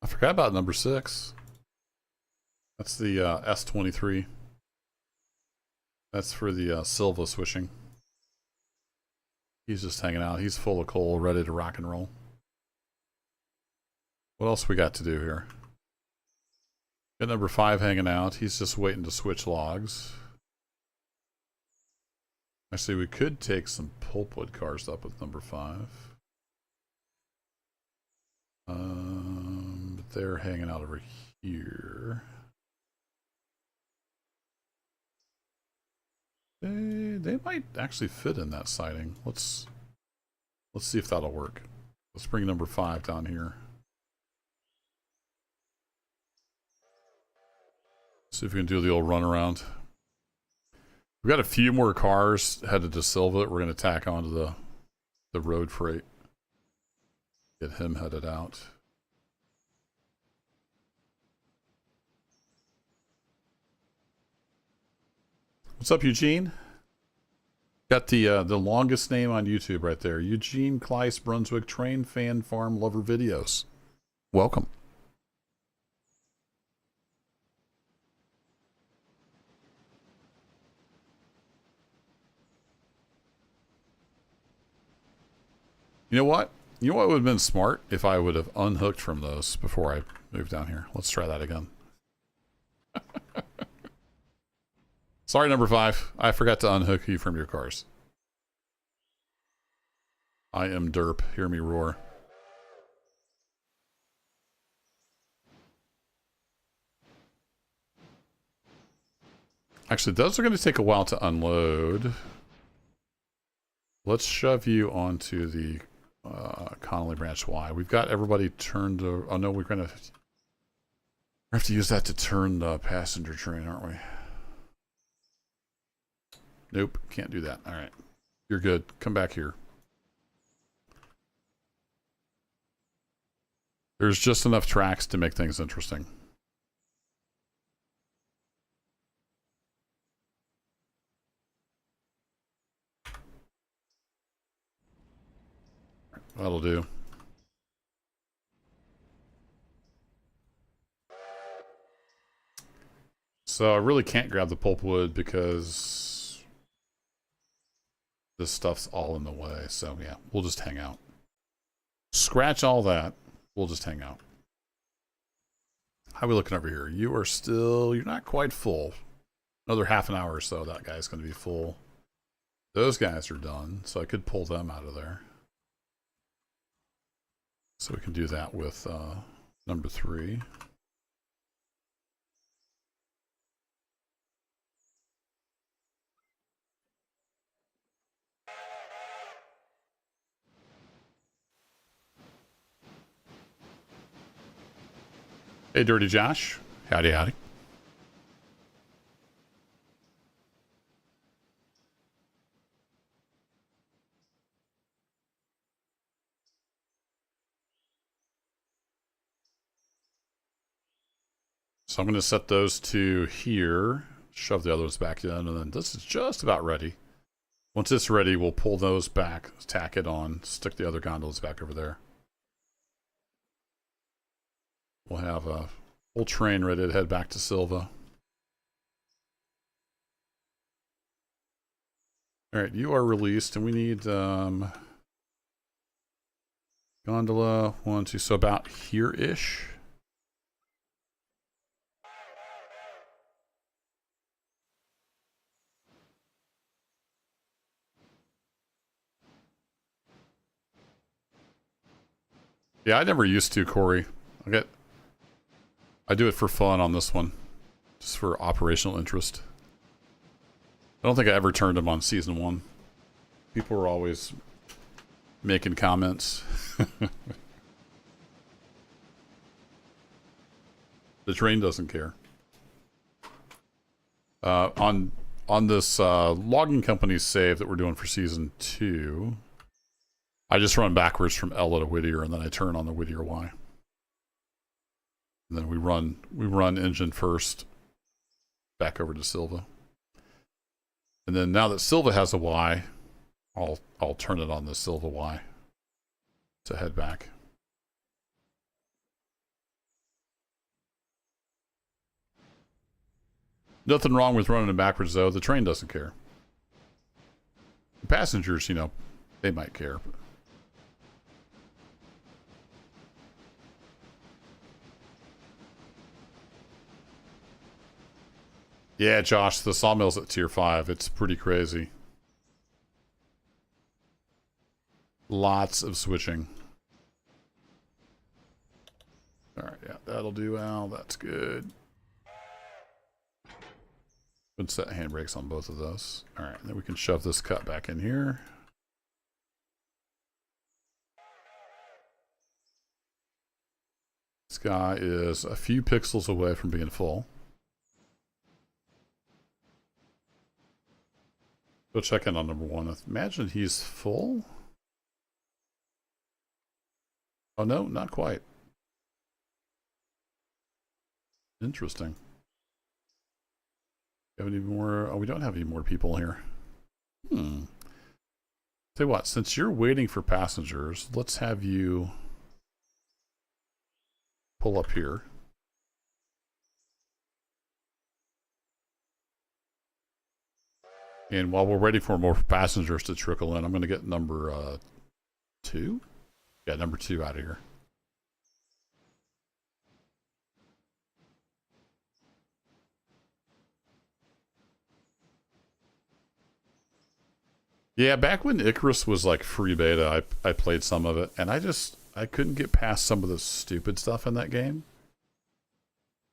A: I forgot about number 6. That's the S23. That's for the Silva swishing. He's just hanging out. He's full of coal, ready to rock and roll. What else we got to do here? Got number 5 hanging out. He's just waiting to switch logs. Actually, we could take some pulpwood cars up with number 5. But they're hanging out over here. They might actually fit in that siding. Let's see if that'll work. Let's bring number 5 down here. See if we can do the old runaround. We've got a few more cars headed to Silva that we're going to tack onto the road freight. Get him headed out. What's up, Eugene? Got the longest name on YouTube right there. Eugene Kleiss, Brunswick, Train Fan Farm Lover Videos. Welcome. You know what? You know what would have been smart if I would have unhooked from those before I moved down here. Let's try that again. Sorry, number 5. I forgot to unhook you from your cars. I am derp. Hear me roar. Actually, those are going to take a while to unload. Let's shove you onto the Connolly Branch Y. We've got everybody turned to... Oh, no, we're going to have to use that to turn the passenger train, aren't we? Nope, can't do that. All right. You're good. Come back here. There's just enough tracks to make things interesting. That'll do. So I really can't grab the pulpwood because this stuff's all in the way. So yeah, we'll just hang out. Scratch all that. We'll just hang out. How are we looking over here? You are still, you're not quite full. Another half an hour or so, that guy's going to be full. Those guys are done, so I could pull them out of there. So we can do that with number 3. Hey, Dirty Josh. Howdy, howdy. So I'm going to set those 2 here, shove the others back in, and then this is just about ready. Once it's ready, we'll pull those back, tack it on, stick the other gondolas back over there. We'll have a whole train ready to head back to Silva. All right, you are released, and we need gondola 1, 2, so about here-ish. Yeah, I never used to, Corey. I do it for fun on this one, just for operational interest. I don't think I ever turned them on season 1. People were always making comments. The train doesn't care. On on this logging company save that we're doing for season 2, I just run backwards from Ella to Whittier, and then I turn on the Whittier Y. And then we run engine first, back over to Silva. And then now that Silva has a Y, I'll turn it on the Silva Y to head back. Nothing wrong with running it backwards, though. The train doesn't care. The passengers, you know, they might care. Yeah, Josh, the sawmill's at tier 5. It's pretty crazy. Lots of switching. All right, yeah, that'll do, Al. That's good. Good set handbrakes on both of those. All right, then we can shove this cut back in here. This guy is a few pixels away from being full. Go check in on number 1. Imagine he's full. Oh no, not quite. Interesting. Have any more? Oh, we don't have any more people here. Tell you what, since you're waiting for passengers, let's have you pull up here. And while we're waiting for more passengers to trickle in, I'm going to get number 2? Yeah, number 2 out of here. Yeah, back when Icarus was like free beta, I played some of it, and I couldn't get past some of the stupid stuff in that game.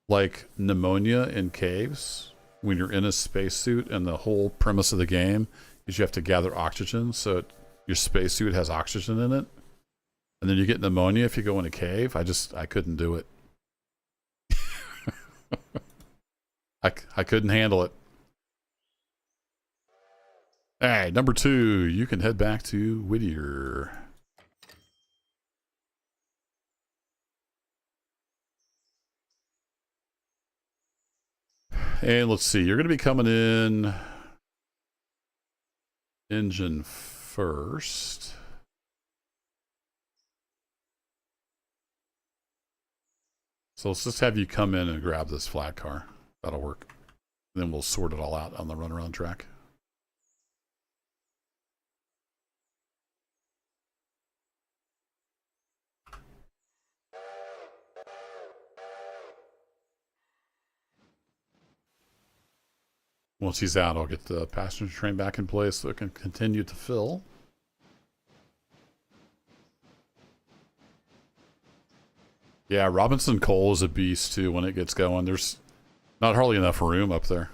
A: Like pneumonia in caves when you're in a spacesuit, and the whole premise of the game is you have to gather oxygen, so your spacesuit has oxygen in it. And then you get pneumonia if you go in a cave. I couldn't do it. I couldn't handle it. All right, number 2, you can head back to Whittier. And let's see, you're going to be coming in engine first. So let's just have you come in and grab this flat car. That'll work. And then we'll sort it all out on the runaround track. Once he's out, I'll get the passenger train back in place so it can continue to fill. Yeah, Robinson Coal is a beast too when it gets going. There's not hardly enough room up there.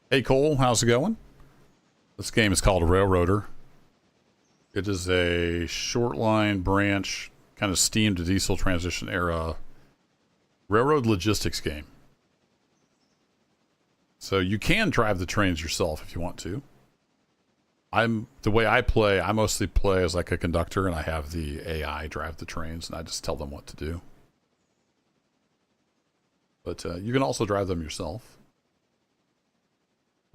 A: Hey Cole, how's it going? This game is called Railroader. It is a short line branch, kind of steam to diesel transition era railroad logistics game. So you can drive the trains yourself if you want to. The way I play, I mostly play as like a conductor, and I have the AI drive the trains, and I just tell them what to do. But you can also drive them yourself.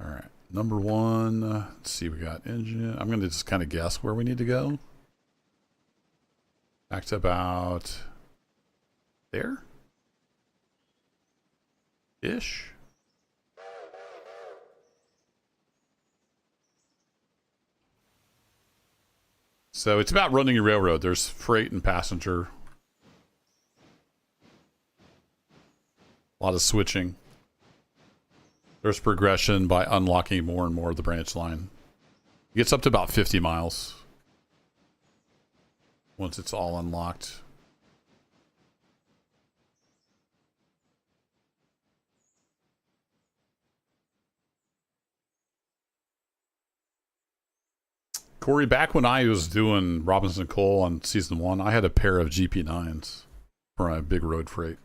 A: All right. Number 1, let's see, we got engine. I'm going to just kind of guess where we need to go. Back to about there? Ish. So it's about running a railroad. There's freight and passenger. A lot of switching. There's progression by unlocking more and more of the branch line. It gets up to about 50 miles once it's all unlocked. Corey, back when I was doing Robinson Coal on season 1, I had a pair of GP9s for my big road freight.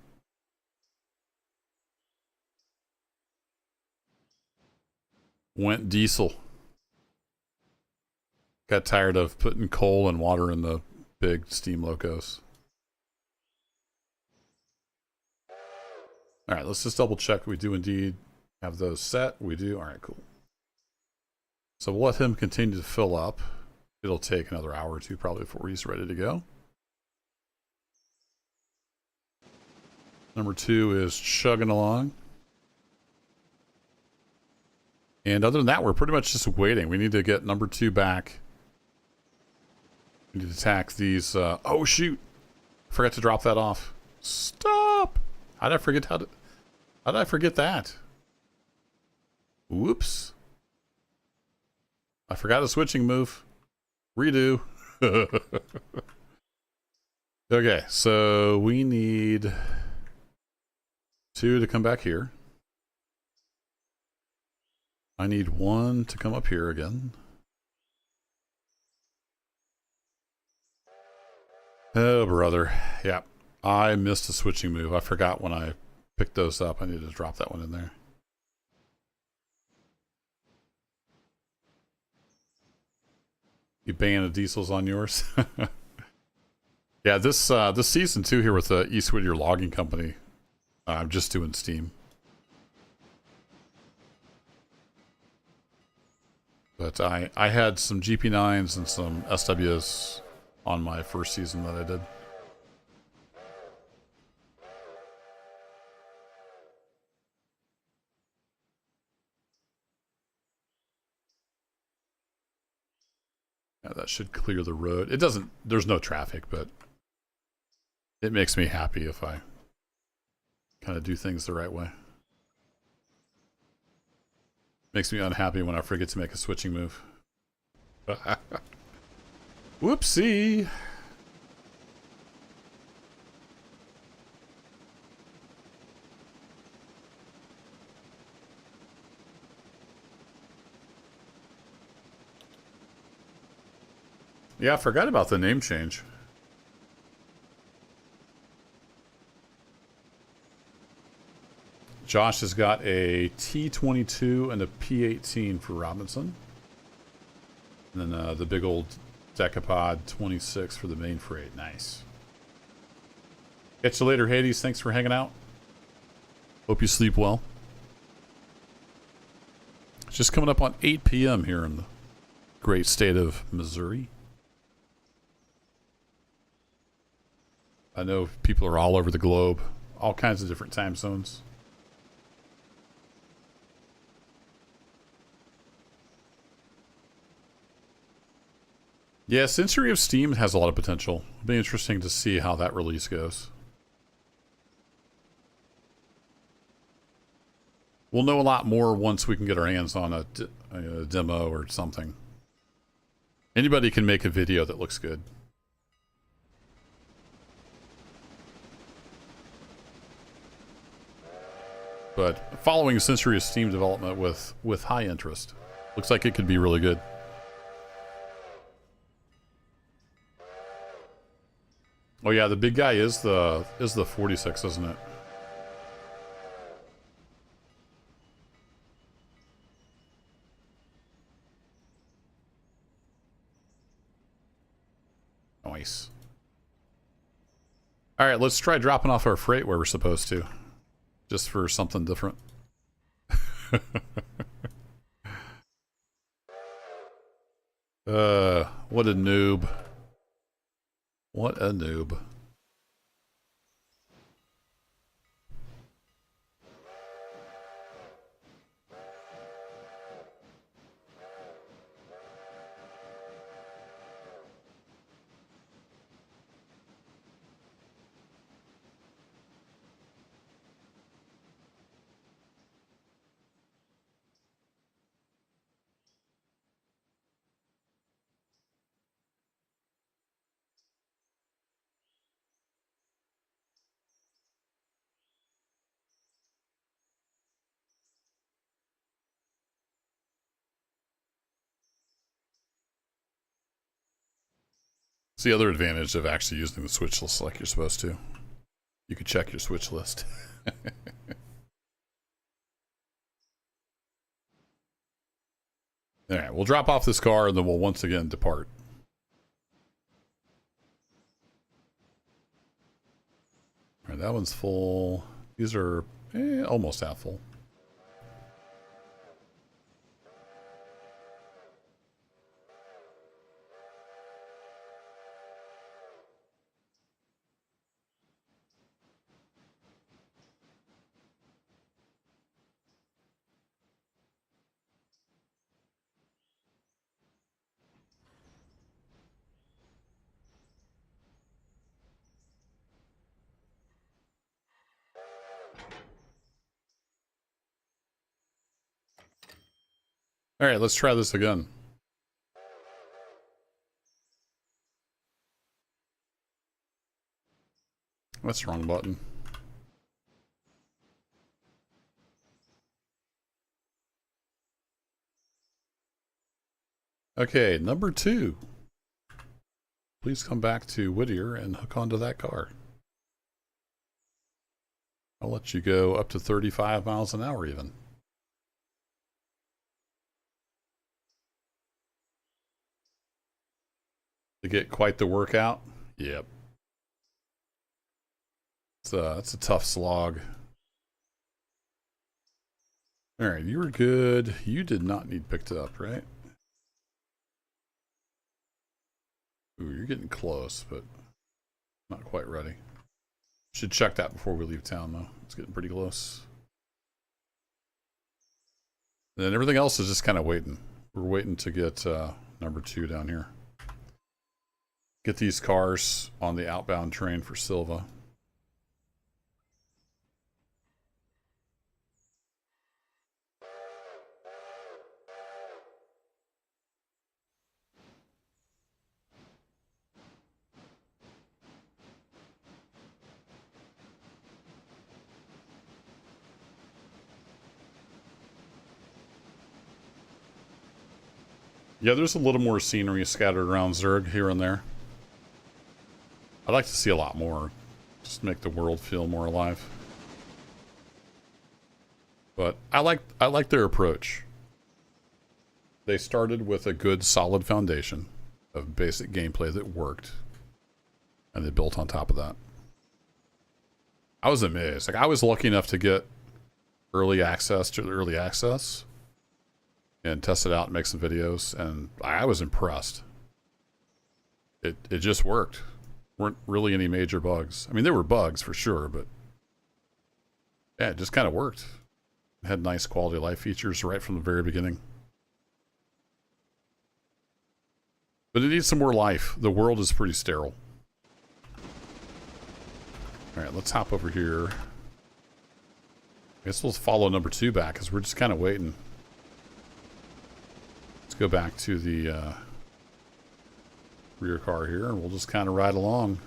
A: Went diesel. Got tired of putting coal and water in the big steam locos. All right, let's just double check. We do indeed have those set. We do. All right, cool. So we'll let him continue to fill up. It'll take another hour or two probably before he's ready to go. Number 2 is chugging along. And other than that, we're pretty much just waiting. We need to get number 2 back. We need to attack these. Oh, shoot. Forgot to drop that off. Stop. How did I forget how did I forget that? Whoops. I forgot a switching move. Redo. Okay, so we need 2 to come back here. I need 1 to come up here again. Oh, brother. Yeah, I missed a switching move. I forgot when I picked those up. I needed to drop that one in there. You ban the diesels on yours? Yeah, this season 2 here with the East Whittier Logging Company, I'm just doing Steam. But I had some GP9s and some SWs on my first season that I did. Yeah, that should clear the road. It doesn't, there's no traffic, but it makes me happy if I kind of do things the right way. Makes me unhappy when I forget to make a switching move. Whoopsie. Yeah, I forgot about the name change. Josh has got a T22 and a P18 for Robinson. And then the big old Decapod 26 for the main freight. Nice. Catch you later, Hades. Thanks for hanging out. Hope you sleep well. It's just coming up on 8 p.m. here in the great state of Missouri. I know people are all over the globe, all kinds of different time zones. Yeah, Century of Steam has a lot of potential. It'll be interesting to see how that release goes. We'll know a lot more once we can get our hands on a demo or something. Anybody can make a video that looks good. But following Century of Steam development with high interest. Looks like it could be really good. Oh yeah, the big guy is the 46, isn't it? Nice. All right, let's try dropping off our freight where we're supposed to. Just for something different. What a noob. What a noob. the other advantage of actually using the switch list like you're supposed to. You can check your switch list. All right, we'll drop off this car and then we'll once again depart. All right, that one's full. These are almost half full. All right, let's try this again. That's the wrong button. Okay, number 2. Please come back to Whittier and hook onto that car. I'll let you go up to 35 miles an hour even. To get quite the workout? Yep. It's a tough slog. All right, you were good. You did not need picked up, right? Ooh, you're getting close, but not quite ready. Should check that before we leave town, though. It's getting pretty close. And then everything else is just kind of waiting. We're waiting to get number 2 down here. Get these cars on the outbound train for Silva. Yeah, there's a little more scenery scattered around Zurg here and there. I'd like to see a lot more. Just make the world feel more alive. But I like their approach. They started with a good solid foundation of basic gameplay that worked. And they built on top of that. I was amazed. Like, I was lucky enough to get early access to the early access and test it out and make some videos, and I was impressed. It just worked. Weren't really any major bugs. I mean, there were bugs for sure, but yeah, it just kind of worked. It had nice quality of life features right from the very beginning. But it needs some more life. The world is pretty sterile. All right, let's hop over here. I guess we'll follow number 2 back because we're just kind of waiting. Let's go back to the rear car here and we'll just kind of ride along.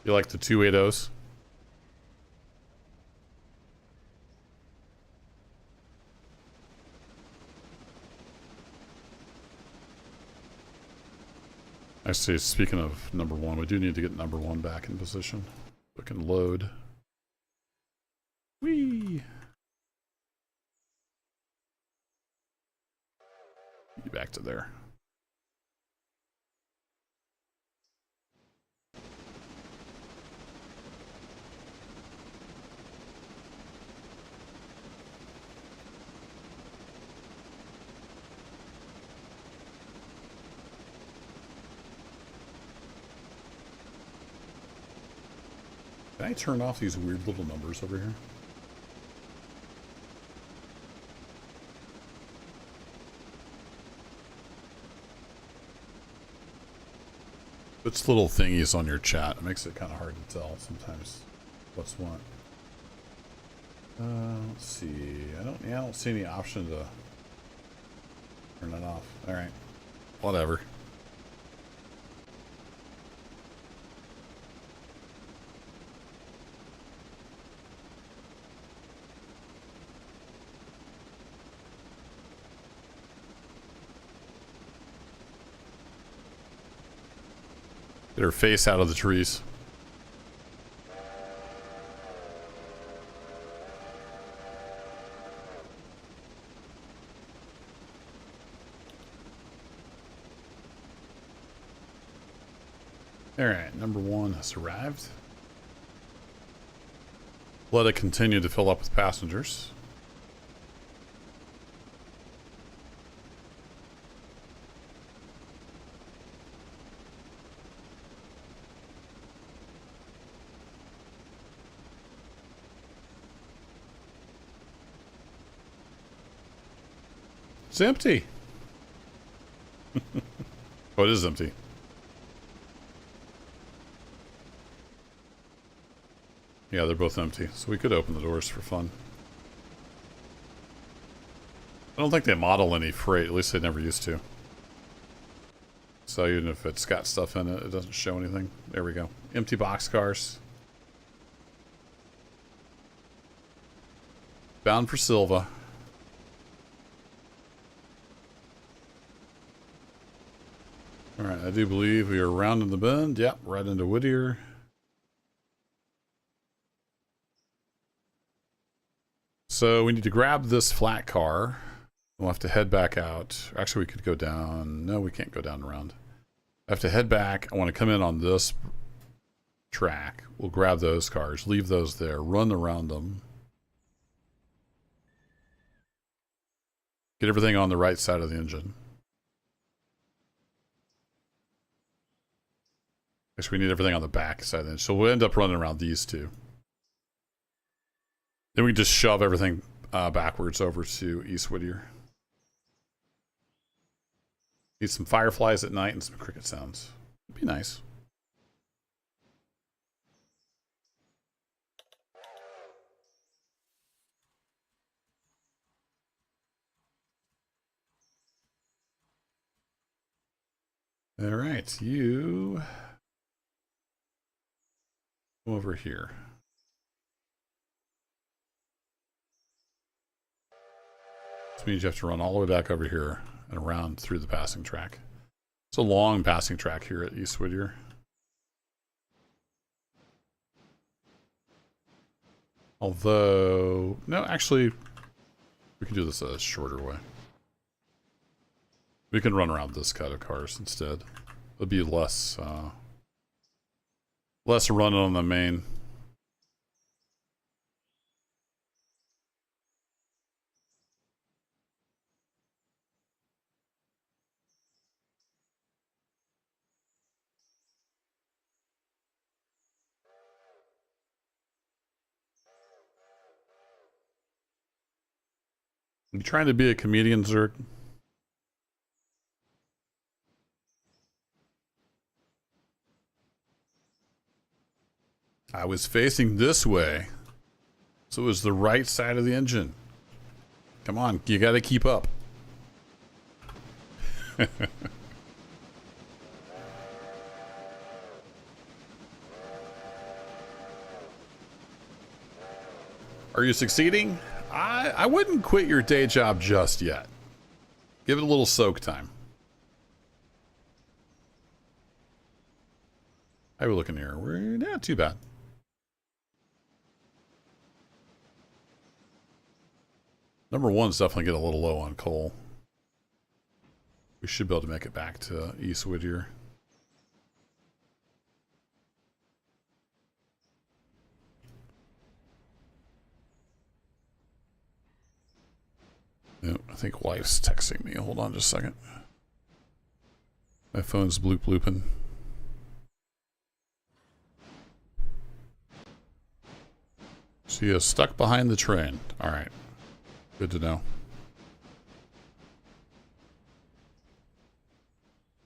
A: You like the 280s? Actually, speaking of number 1, we do need to get number 1 back in position. We can load. Whee! Back to there. Can I turn off these weird little numbers over here? Puts little thingies on your chat. It makes it kind of hard to tell sometimes what's what. Let's see. I don't see any option to turn it off. All right, whatever. Get her face out of the trees. Alright, number 1 has arrived. Let it continue to fill up with passengers. It's empty. Oh, it is empty. Yeah, they're both empty, so we could open the doors for fun. I don't think they model any freight, at least they never used to. So even if it's got stuff in it, it doesn't show anything. There we go. Empty boxcars. Bound for Silva. Alright, I do believe we are rounding the bend. Yep, right into Whittier. So we need to grab this flat car. We'll have to head back out. Actually, we could go down. No, we can't go down around. I have to head back. I want to come in on this track. We'll grab those cars, leave those there, run around them. Get everything on the right side of the engine. Guess we need everything on the back side of the engine. So we'll end up running around these two. Then we just shove everything backwards over to East Whittier. Need some fireflies at night and some cricket sounds. It'd be nice. All right, you come over here. This means you have to run all the way back over here and around through the passing track. It's a long passing track here at East Whittier. Although, no, actually, we can do this a shorter way. We can run around this cut of cars instead. It'll be less running on the main. You trying to be a comedian, Zerg? I was facing this way, so it was the right side of the engine. Come on, you gotta keep up. Are you succeeding? I wouldn't quit your day job just yet. Give it a little soak time. How are we looking here? We're not too bad. Number 1's definitely get a little low on coal. We should be able to make it back to East Whittier. No, I think wife's texting me. Hold on just a second. My phone's blooping. She is stuck behind the train. All right. Good to know.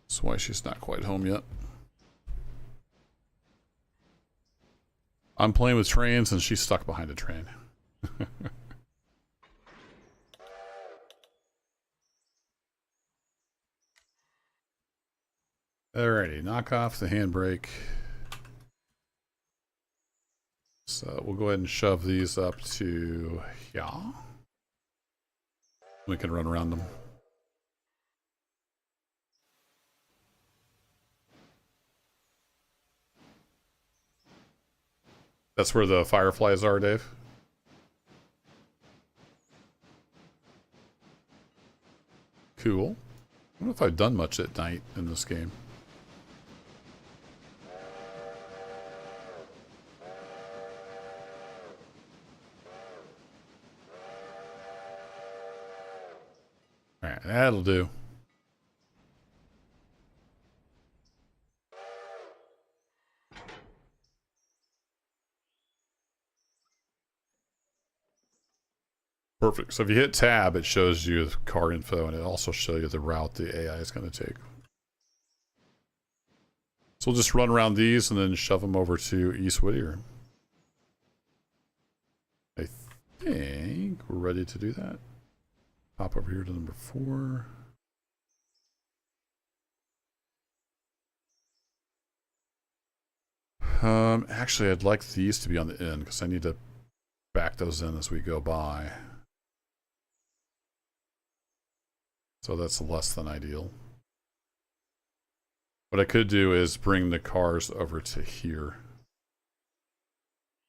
A: That's why she's not quite home yet. I'm playing with trains and she's stuck behind a train. Alrighty, knock off the handbrake. So we'll go ahead and shove these up to here. We can run around them. That's where the fireflies are, Dave? Cool. I don't know if I've done much at night in this game. Alright, that'll do. Perfect. So if you hit tab, it shows you the car info, and it also shows you the route the AI is going to take. So we'll just run around these and then shove them over to East Whittier. I think we're ready to do that. Hop over here to number 4. Actually, I'd like these to be on the end because I need to back those in as we go by. So that's less than ideal. What I could do is bring the cars over to here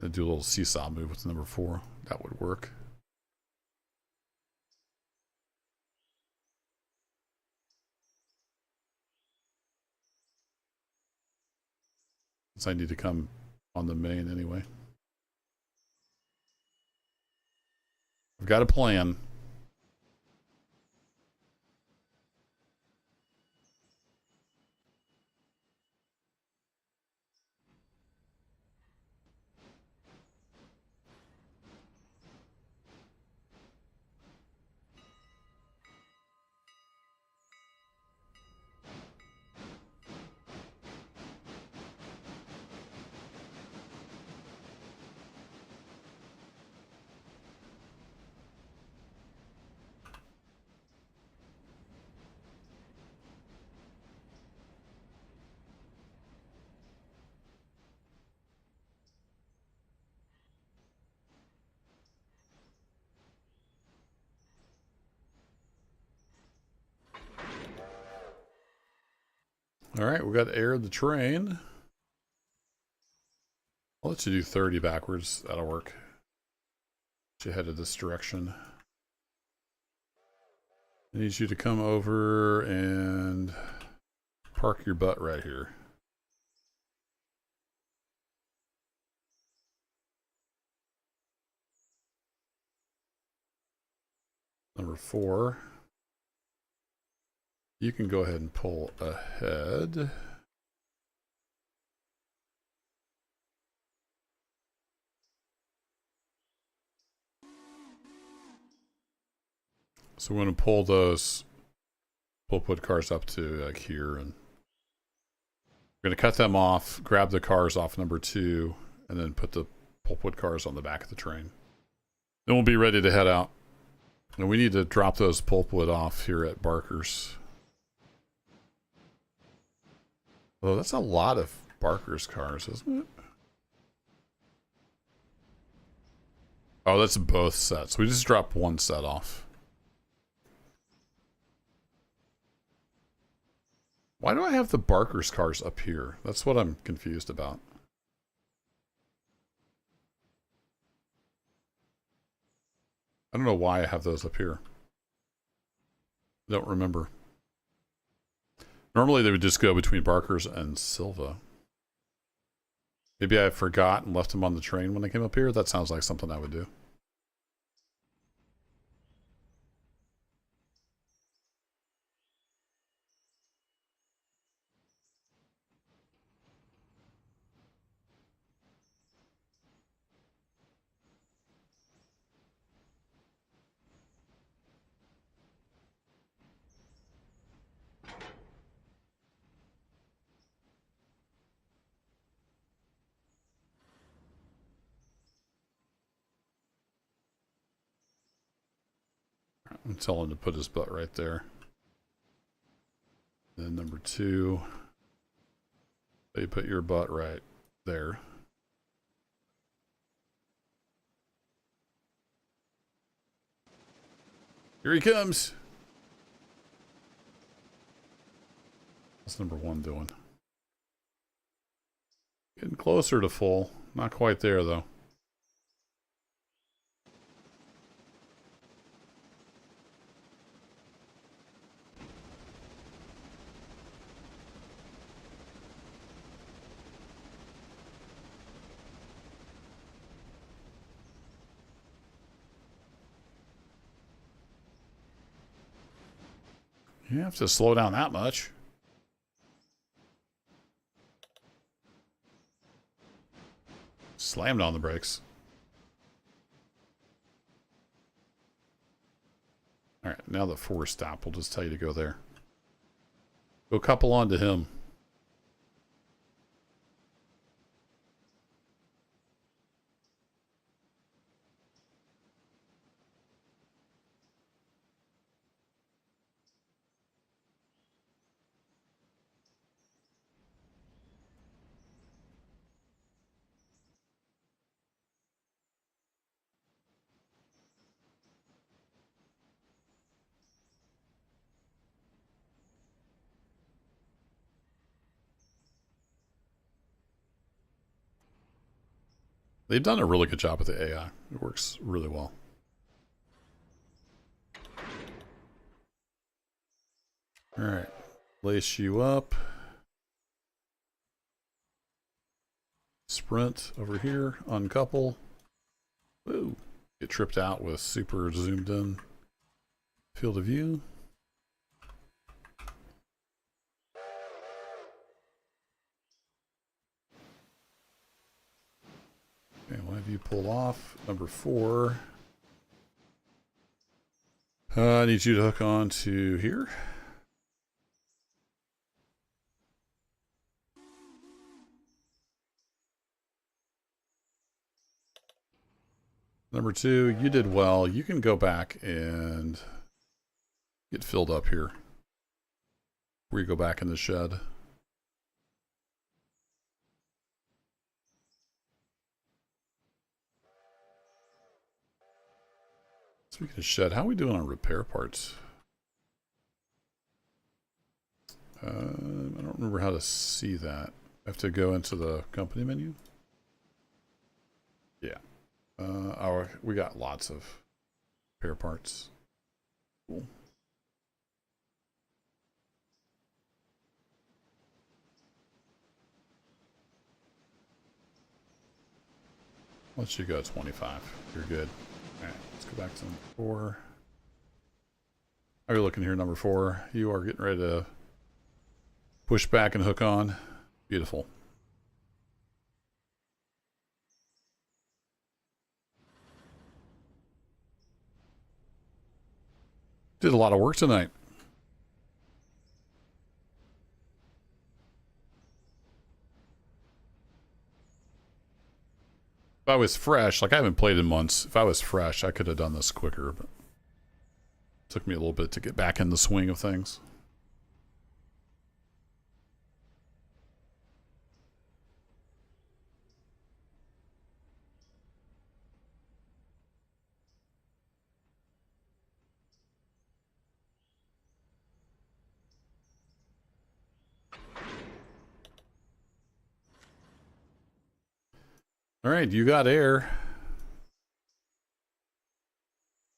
A: and do a little seesaw move with number 4. That would work. Since I need to come on the main anyway. I've got a plan. All right, we got to air the train. I'll let you do 30 backwards. That'll work. Get you headed this direction. I need you to come over and park your butt right here. Number 4. You can go ahead and pull ahead. So we're going to pull those pulpwood cars up to like here, and we're going to cut them off, grab the cars off number 2, and then put the pulpwood cars on the back of the train. Then we'll be ready to head out. And we need to drop those pulpwood off here at Barker's. Oh, that's a lot of Barker's cars, isn't it? Oh, that's both sets. We just dropped one set off. Why do I have the Barker's cars up here? That's what I'm confused about. I don't know why I have those up here. I don't remember. Normally they would just go between Barker's and Silva. Maybe I forgot and left them on the train when I came up here. That sounds like something I would do. I'm telling him to put his butt right there. Then number 2, you put your butt right there. Here he comes. What's number 1 doing? Getting closer to full. Not quite there, though. You have to slow down that much. Slammed on the brakes. Alright, now that 4 stop, we'll just tell you to go there. Go couple onto him. They've done a really good job with the AI. It works really well. Alright. Lace you up. Sprint over here. Uncouple. Woo. Get tripped out with super zoomed in field of view. Okay, we'll have you pull off. Number 4. I need you to hook on to here. Number 2, you did well. You can go back and get filled up here. Where you go back in the shed. Speaking of shed, how are we doing on repair parts? I don't remember how to see that. I have to go into the company menu. Yeah. We got lots of repair parts. Cool. Once you go 25, you're good. Alright, let's go back to number 4. How are you looking here, number 4? You are getting ready to push back and hook on. Beautiful. Did a lot of work tonight. If I was fresh, like I haven't played in months, if I was fresh, I could have done this quicker, but it took me a little bit to get back in the swing of things. All right, you got air.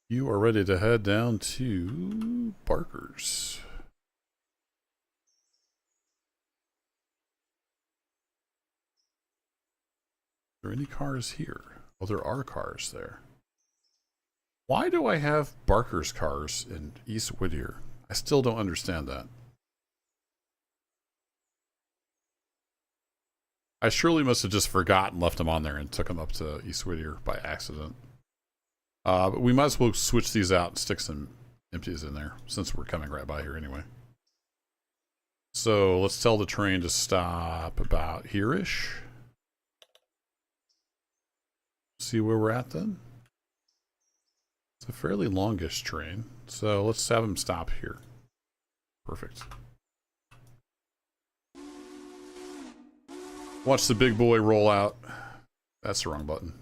A: You are ready to head down to Barker's. Are there any cars here? Oh, there are cars there. Why do I have Barker's cars in East Whittier? I still don't understand that. I surely must have just forgotten, left them on there, and took them up to East Whittier by accident. But we might as well switch these out and stick some empties in there, since we're coming right by here anyway. So let's tell the train to stop about here-ish. See where we're at then. It's a fairly longish train, so let's have him stop here. Perfect. Watch the big boy roll out. That's the wrong button.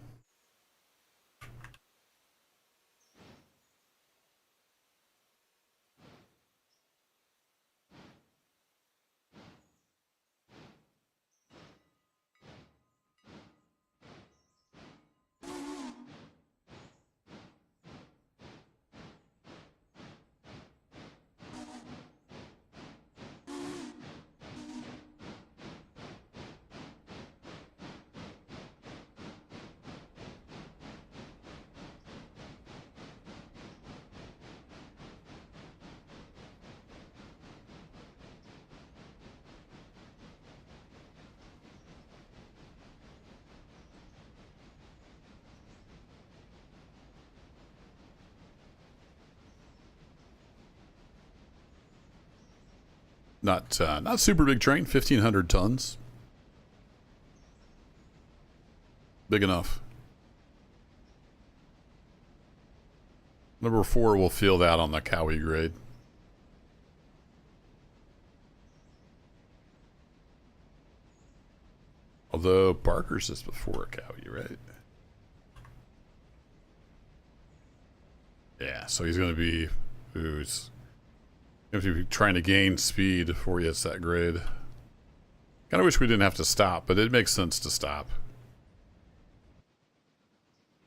A: Not super big train, 1,500 tons. Big enough. Number 4 will feel that on the Cowie grade. Although Barker's is before Cowie, right? Yeah, so he's going to be... He's going to be trying to gain speed before he hits that grade. Kind of wish we didn't have to stop, but it makes sense to stop.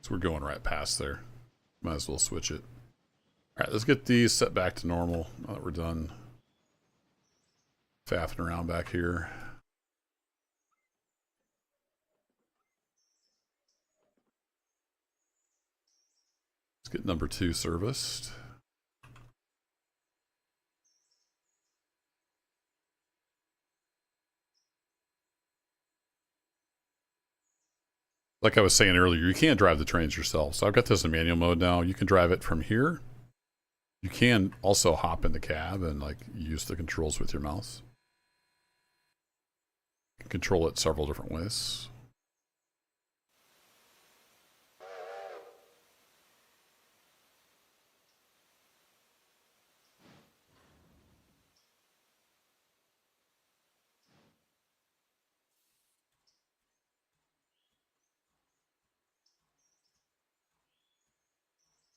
A: So we're going right past there. Might as well switch it. Alright, let's get these set back to normal now that we're done faffing around back here. Let's get number 2 serviced. Like I was saying earlier, you can't drive the trains yourself. So I've got this in manual mode now. You can drive it from here. You can also hop in the cab and like use the controls with your mouse. You can control it several different ways.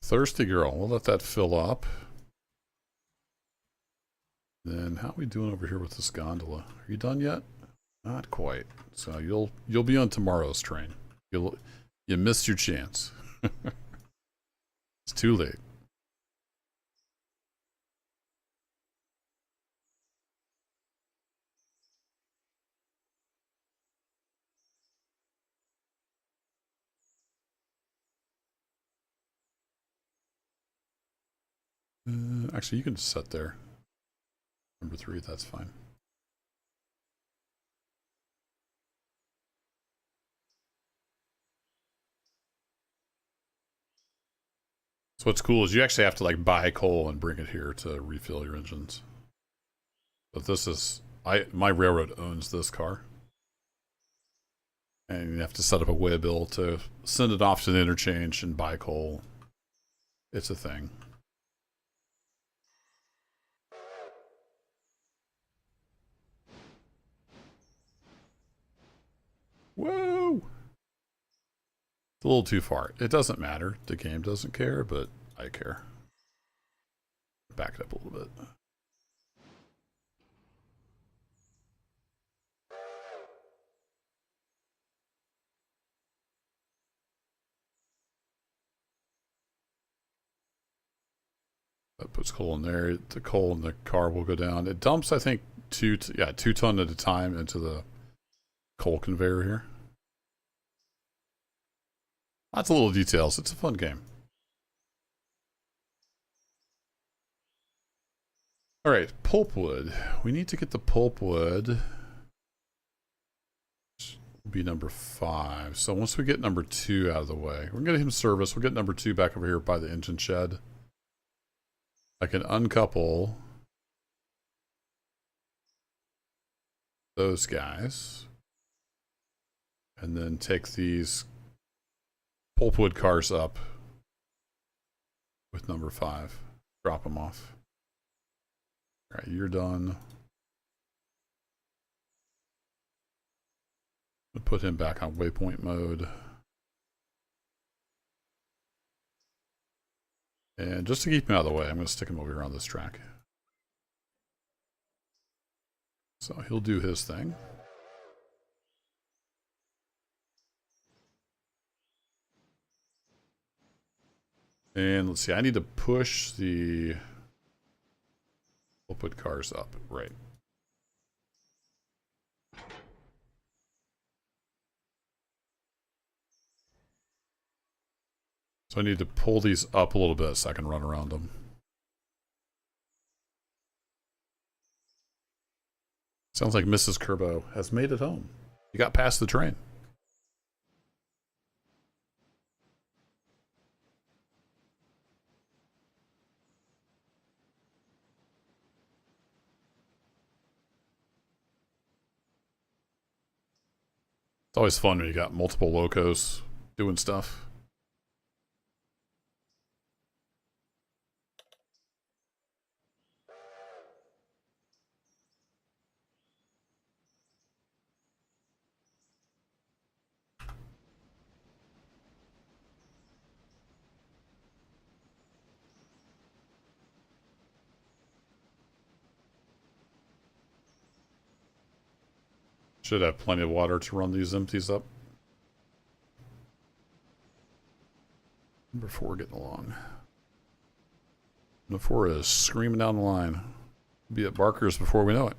A: Thirsty girl. We'll let that fill up. Then how are we doing over here with this gondola? Are you done yet? Not quite. So you'll be on tomorrow's train. You missed your chance. It's too late. Actually, you can just set there. Number 3, that's fine. So what's cool is you actually have to like buy coal and bring it here to refill your engines. But this is my railroad owns this car. And you have to set up a way bill to send it off to the interchange and buy coal. It's a thing. Whoa! It's a little too far. It doesn't matter. The game doesn't care, but I care. Back it up a little bit. That puts coal in there. The coal in the car will go down. It dumps, I think, 2 ton at a time into the coal conveyor here. Lots of little details. It's a fun game. All right, pulpwood. We need to get the pulpwood. Be number 5. So once we get number 2 out of the way, we're gonna get him service. We'll get number 2 back over here by the engine shed. I can uncouple those guys and then take these pulpwood cars up with number 5. Drop them off. All right, you're done. I'll put him back on waypoint mode. And just to keep him out of the way, I'm going to stick him over here on this track. So he'll do his thing. And let's see, I need to push the pulpwood cars up. Right. So I need to pull these up a little bit so I can run around them. Sounds like Mrs. Kerbo has made it home. You got past the train. It's always fun when you got multiple locos doing stuff. Should have plenty of water to run these empties up. Number 4 getting along. Number 4 is screaming down the line. Be at Barker's before we know it.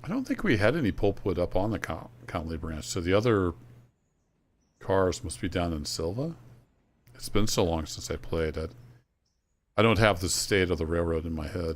A: I don't think we had any pulpwood up on the Conley branch, so the other cars must be down in Silva. It's been so long since I played it. I don't have the state of the railroad in my head.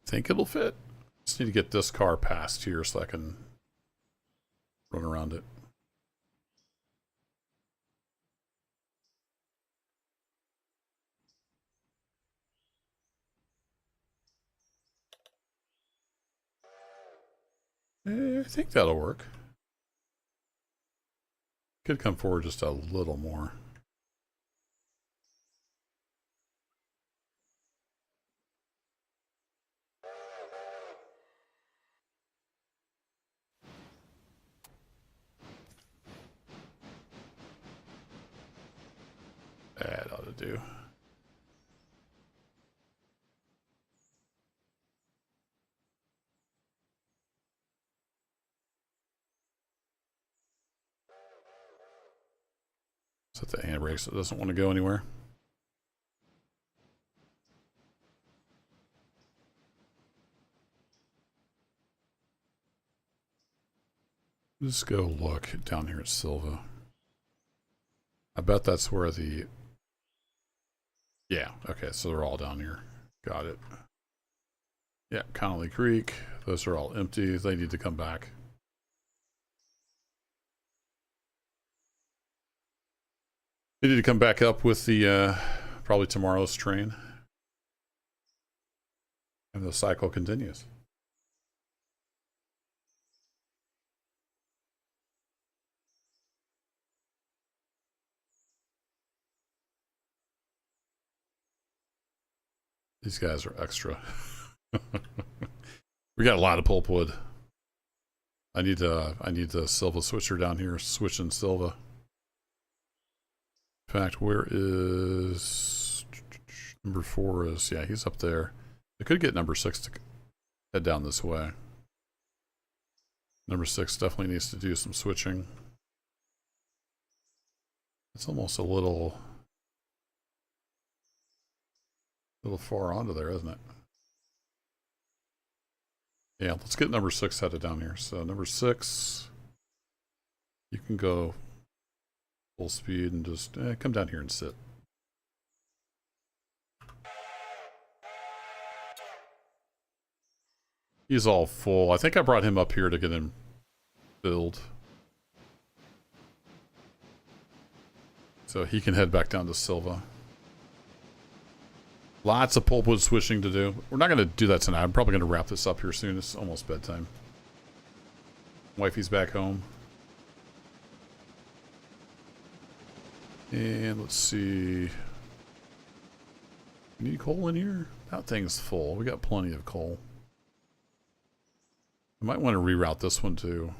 A: Think it'll fit. Just need to get this car past here so I can run around it. I think that'll work. Could come forward just a little more. That ought to do. Set the handbrake so it doesn't want to go anywhere. Let's go look down here at Silva. I bet that's where the... Yeah, okay, so they're all down here. Got it. Yeah, Connolly Creek. Those are all empty. They need to come back. They need to come back up with the, probably tomorrow's train. And the cycle continues. These guys are extra. We got a lot of pulpwood. I need the Silva switcher down here, switching Silva. In fact, where is number 4 is, yeah, he's up there. I could get number 6 to head down this way. Number 6 definitely needs to do some switching. It's almost a little far onto there, isn't it? Yeah, let's get number 6 headed down here. So number 6, you can go full speed and just come down here and sit. He's all full. I think I brought him up here to get him filled. So he can head back down to Silva. Lots of pulpwood switching to do. We're not going to do that tonight. I'm probably going to wrap this up here soon. It's almost bedtime. Wifey's back home. And let's see. Need coal in here? That thing's full. We got plenty of coal. I might want to reroute this one too.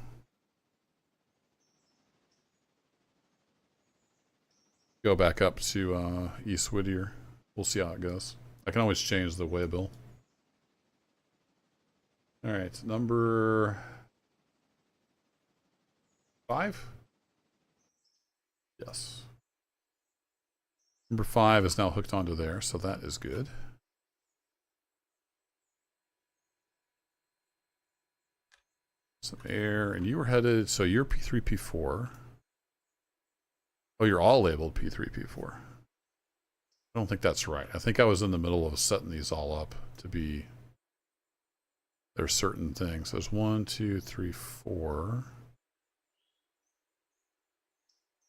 A: Go back up to East Whittier. We'll see how it goes. I can always change the waybill. All right, number 5? Yes. Number 5 is now hooked onto there, so that is good. Some air, and you were headed, so you're P3, P4. Oh, you're all labeled P3, P4. I don't think that's right. I think I was in the middle of setting these all up to be... There's certain things. There's 1, 2, 3, 4.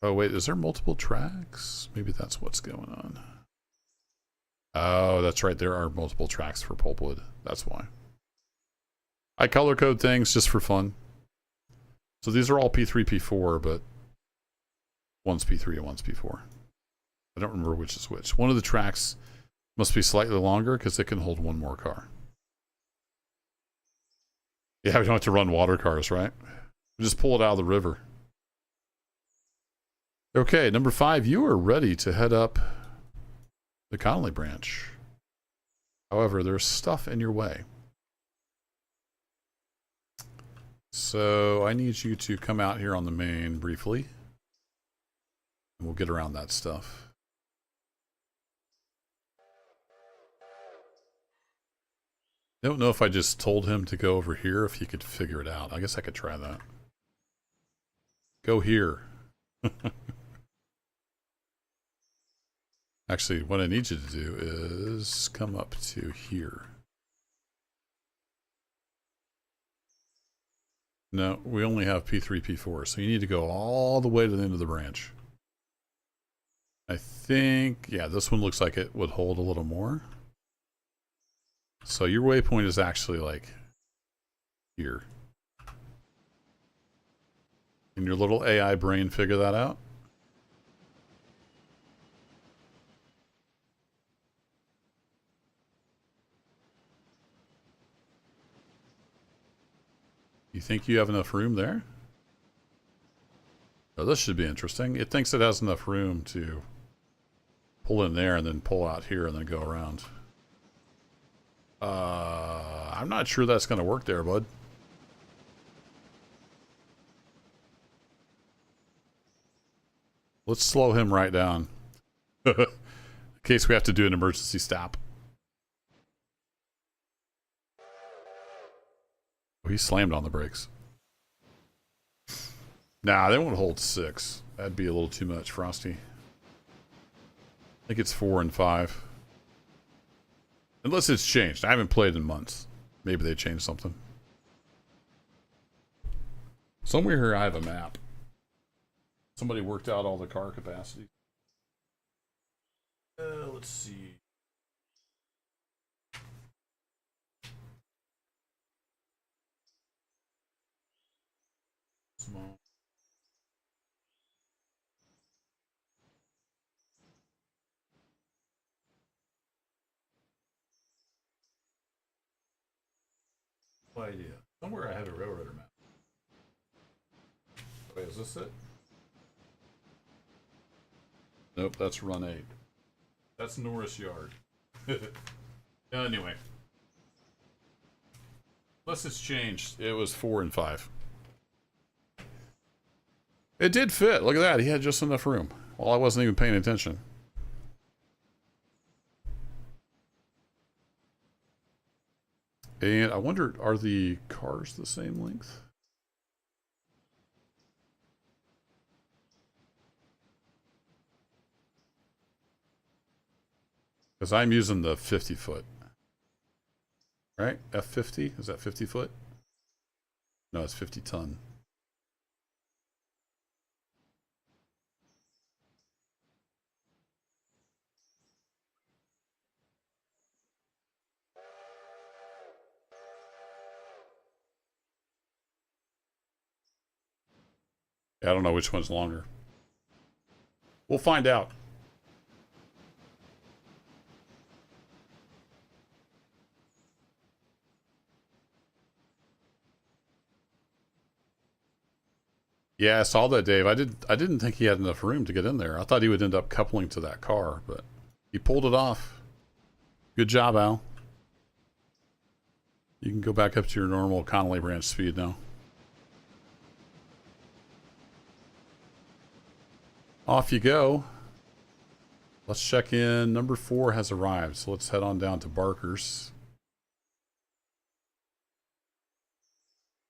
A: Oh, wait, is there multiple tracks? Maybe that's what's going on. Oh, that's right. There are multiple tracks for pulpwood. That's why. I color code things just for fun. So these are all P3, P4, but one's P3 and one's P4. I don't remember which is which. One of the tracks must be slightly longer because it can hold one more car. Yeah, we don't have to run water cars, right? We just pull it out of the river. Okay, number 5, you are ready to head up the Connolly branch. However, there's stuff in your way. So I need you to come out here on the main briefly. And we'll get around that stuff. I don't know if I just told him to go over here, if he could figure it out. I guess I could try that. Go here. Actually, what I need you to do is come up to here. No, we only have P3, P4, so you need to go all the way to the end of the branch. I think, yeah, this one looks like it would hold a little more. So your waypoint is actually like here. Can your little AI brain figure that out? You think you have enough room there? Oh, this should be interesting. It thinks it has enough room to pull in there and then pull out here and then go around. I'm not sure that's going to work there, bud. Let's slow him right down. In case we have to do an emergency stop. Oh, he slammed on the brakes. Nah, they won't hold 6. That'd be a little too much, Frosty. I think it's 4 and 5. Unless it's changed. I haven't played in months. Maybe they changed something. Somewhere here I have a map. Somebody worked out all the car capacity. Let's see. Small. No idea. Somewhere I had a railroader map. Wait, is this it? Nope, that's run 8. That's Norris Yard. Anyway. Unless it's changed, it was 4 and 5. It did fit. Look at that. He had just enough room. Well, I wasn't even paying attention. And I wondered, are the cars the same length? Because I'm using the 50 foot. Right? F50? Is that 50 foot? No, it's 50 ton. I don't know which one's longer. We'll find out. Yeah, I saw that, Dave. I didn't think he had enough room to get in there. I thought he would end up coupling to that car, but he pulled it off. Good job, Al. You can go back up to your normal Connolly branch speed now. Off you go. Let's check in. Number 4 has arrived, so let's head on down to Barker's.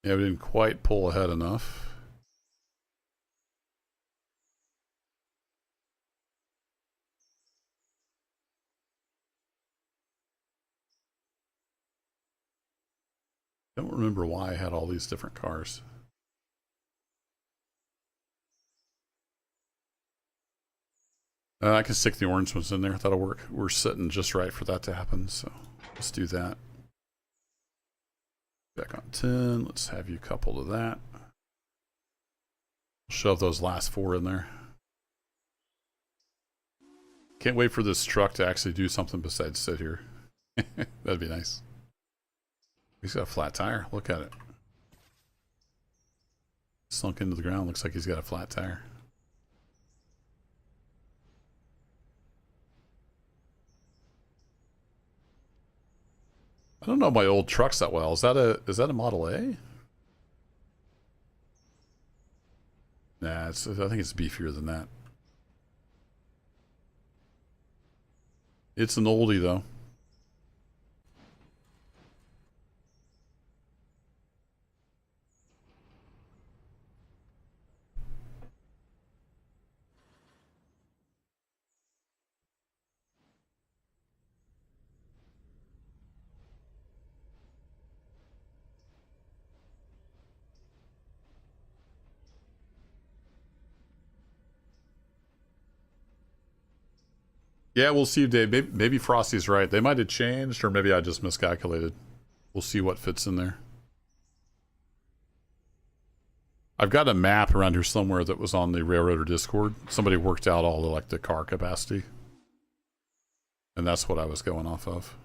A: Yeah, we didn't quite pull ahead enough. Don't remember why I had all these different cars. I can stick the orange ones in there. That'll work. We're sitting just right for that to happen, so let's do that. Back on 10. Let's have you couple to that. Shove those last 4 in there. Can't wait for this truck to actually do something besides sit here. That'd be nice. He's got a flat tire. Look at it. Sunk into the ground. Looks like he's got a flat tire. I don't know my old trucks that well. Is that a Model A? Nah, I think it's beefier than that. It's an oldie though. Yeah, we'll see, Dave. Maybe Frosty's right. They might have changed, or maybe I just miscalculated. We'll see what fits in there. I've got a map around here somewhere that was on the Railroader Discord. Somebody worked out all the car capacity. And that's what I was going off of.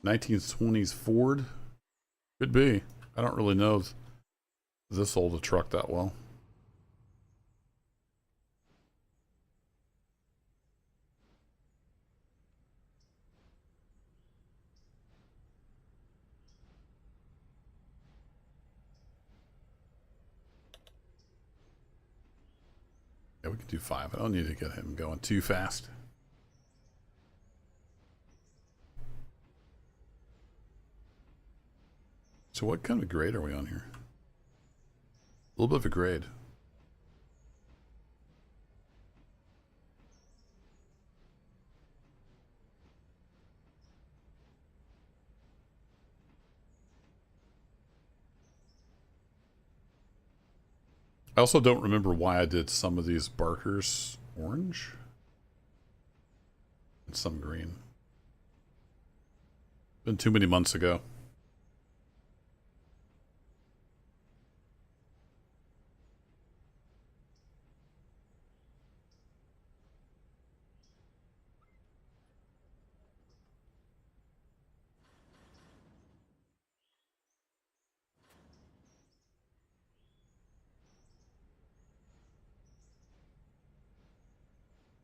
A: '20s Ford? Could be. I don't really know this old a truck that well. Yeah, we can do 5. I don't need to get him going too fast. So what kind of grade are we on here? A little bit of a grade. I also don't remember why I did some of these Barkers orange and some green. Been too many months ago.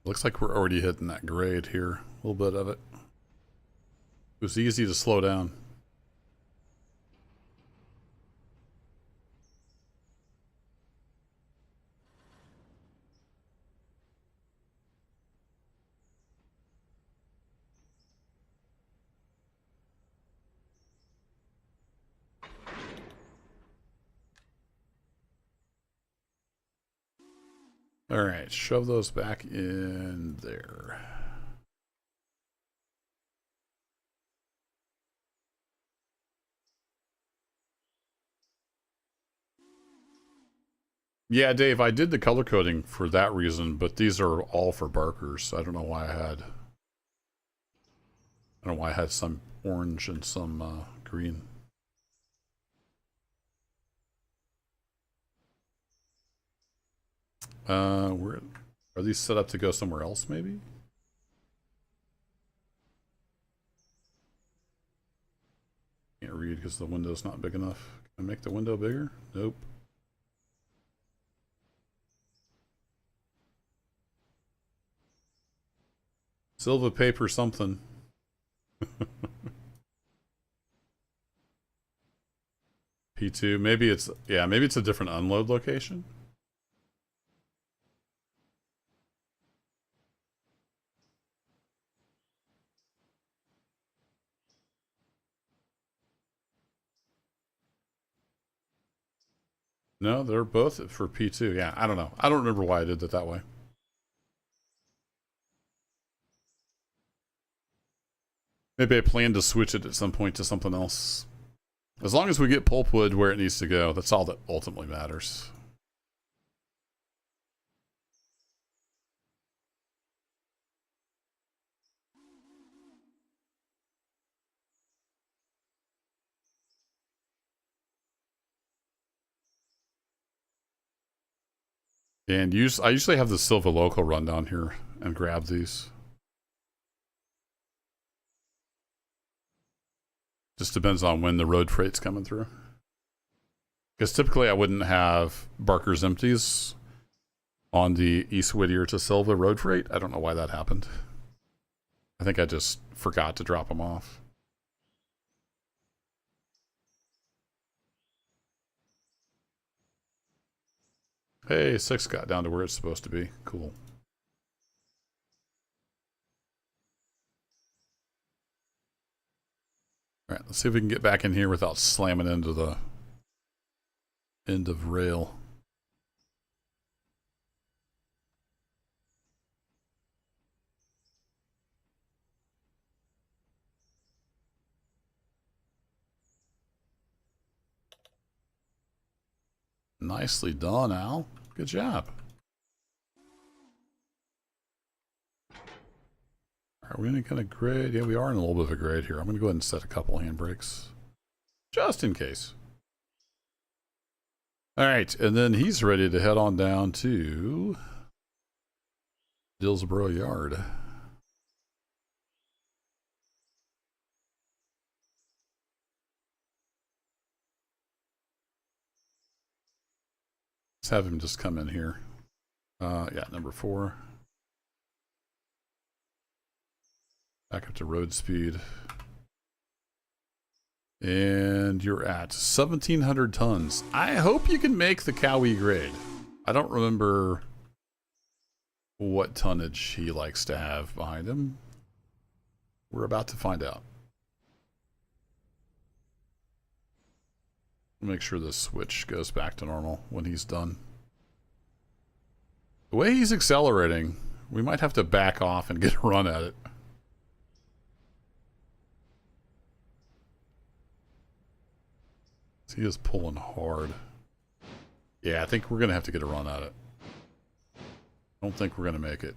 A: Looks like we're already hitting that grade here. A little bit of it. It was easy to slow down. All right, shove those back in there. Yeah, Dave, I did the color coding for that reason, but these are all for Barkers. I don't know why I don't know why I had some orange and some green. Where are these set up to go somewhere else? Maybe. Can't read read because the window's not big enough. Can I make the window bigger? Nope. Silver paper something. P2. Maybe it's, yeah, maybe it's a different unload location. No, they're both for P2. Yeah, I don't know. I don't remember why I did it that way. Maybe I plan to switch it at some point to something else. As long as we get pulpwood where it needs to go, that's all that ultimately matters. And I usually have the Silva Local run down here and grab these. Just depends on when the road freight's coming through. Because typically I wouldn't have Barker's Empties on the East Whittier to Silva road freight. I don't know why that happened. I think I just forgot to drop them off. Hey, 6 got down to where it's supposed to be. Cool. All right, let's see if we can get back in here without slamming into the end of rail. Nicely done, Al. Good job. Are we in any kind of grade? Yeah, we are in a little bit of a grade here. I'm going to go ahead and set a couple handbrakes. Just in case. All right, and then he's ready to head on down to Dillsboro Yard. Let's have him just come in here. Yeah, number 4. Back up to road speed. And you're at 1,700 tons. I hope you can make the Cowie grade. I don't remember what tonnage he likes to have behind him. We're about to find out. Make sure the switch goes back to normal when he's done. The way he's accelerating, we might have to back off and get a run at it. He is pulling hard. Yeah, I think we're going to have to get a run at it. I don't think we're going to make it.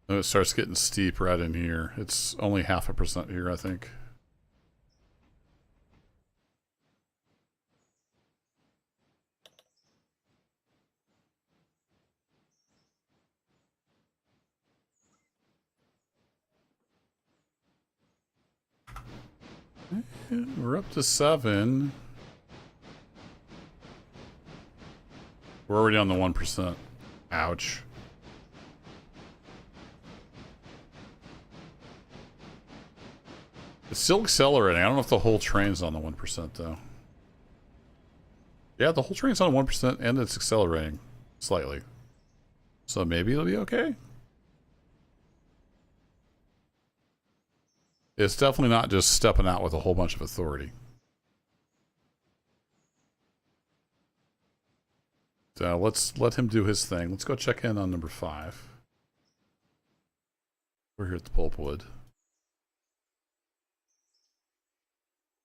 A: Oh, it starts getting steep right in here. It's only 0.5% here, I think. And we're up to 7. We're already on the 1%. Ouch. It's still accelerating. I don't know if the whole train's on the 1% though. Yeah, the whole train's on 1% and it's accelerating slightly. So maybe it'll be okay. It's definitely not just stepping out with a whole bunch of authority. So let's let him do his thing. Let's go check in on number 5. We're here at the pulpwood.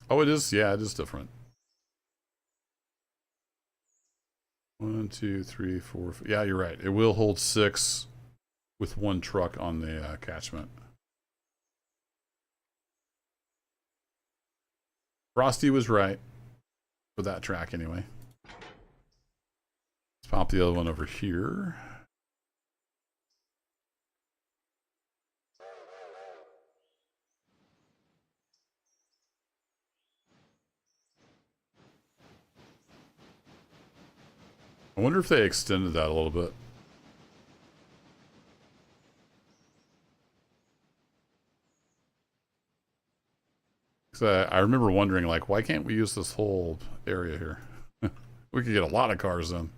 A: Oh, it is? Yeah, it is different. 1, 2, 3, 4. Yeah, you're right. It will hold 6 with 1 truck on the catchment. Frosty was right for that track anyway. Pop the other one over here. I wonder if they extended that a little bit. Because I remember wondering, like, why can't we use this whole area here? We could get a lot of cars in.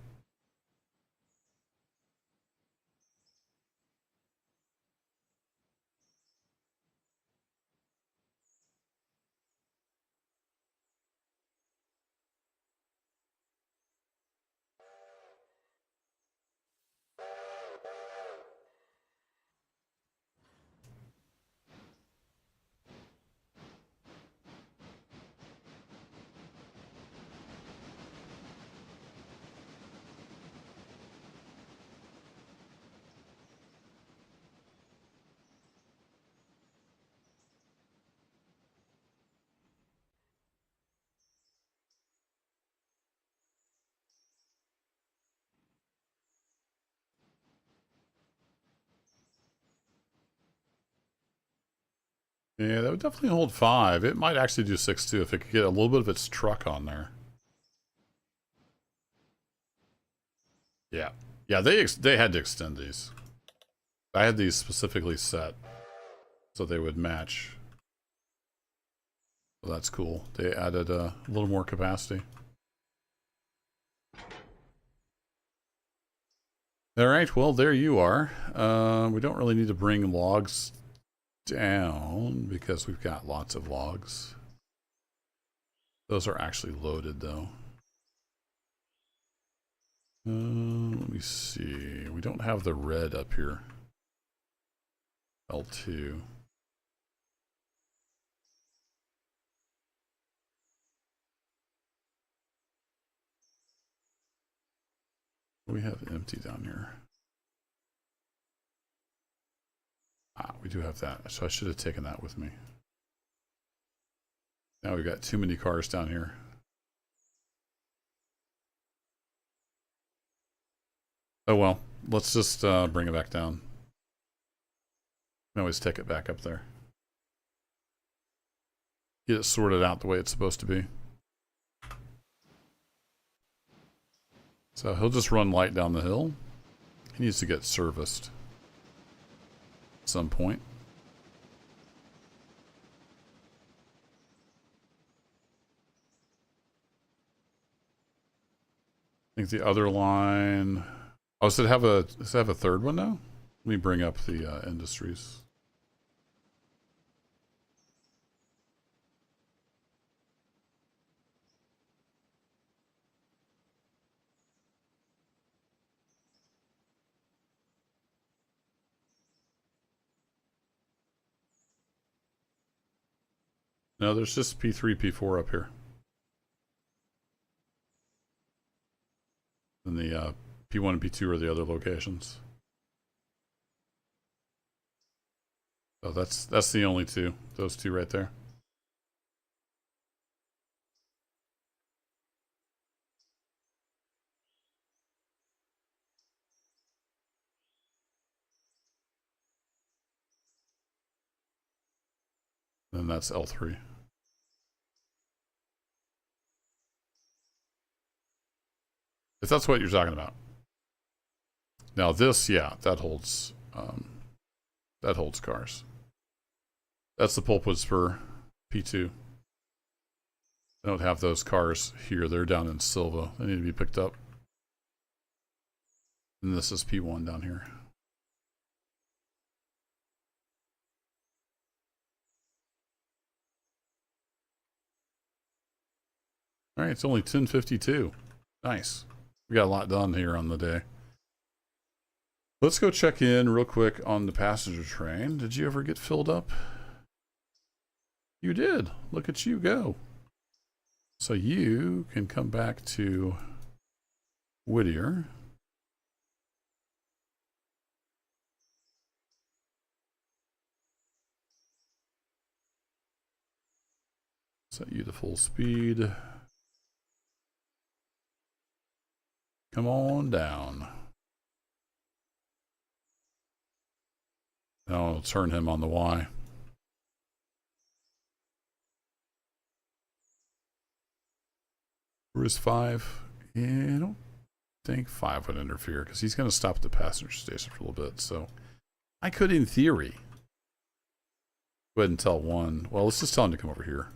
A: Yeah, that would definitely hold 5. It might actually do 6 too if it could get a little bit of its truck on there. Yeah. Yeah, they had to extend these. I had these specifically set so they would match. Well, that's cool. They added a little more capacity. All right, well, there you are. We don't really need to bring logs down because we've got lots of logs. Those are actually loaded, though. Let me see. We don't have the red up here. L2. We have empty down here. Ah, we do have that. So I should have taken that with me. Now we've got too many cars down here. Oh well, let's just bring it back down. We can always take it back up there. Get it sorted out the way it's supposed to be. So he'll just run light down the hill. He needs to get serviced at some point. I think the other line... Oh, does it have a third one now? Let me bring up the industries. No, there's just P3, P4 up here. And the P1 and P2 are the other locations. Oh, that's the only two. Those two right there. And that's L3. If that's what you're talking about. Now this, yeah, that holds cars. That's the Pulpwood Spur P2. I don't have those cars here. They're down in Silva. They need to be picked up. And this is P1 down here. All right, it's only 10:52. Nice. We got a lot done here on the day. Let's go check in real quick on the passenger train. Did you ever get filled up? You did. Look at you go. So you can come back to Whittier. Set you to full speed. Come on down. Now I'll turn him on the Y. Where is 5? Yeah, I don't think 5 would interfere because he's going to stop at the passenger station for a little bit. So I could, in theory, go ahead and tell 1. Well, let's just tell him to come over here,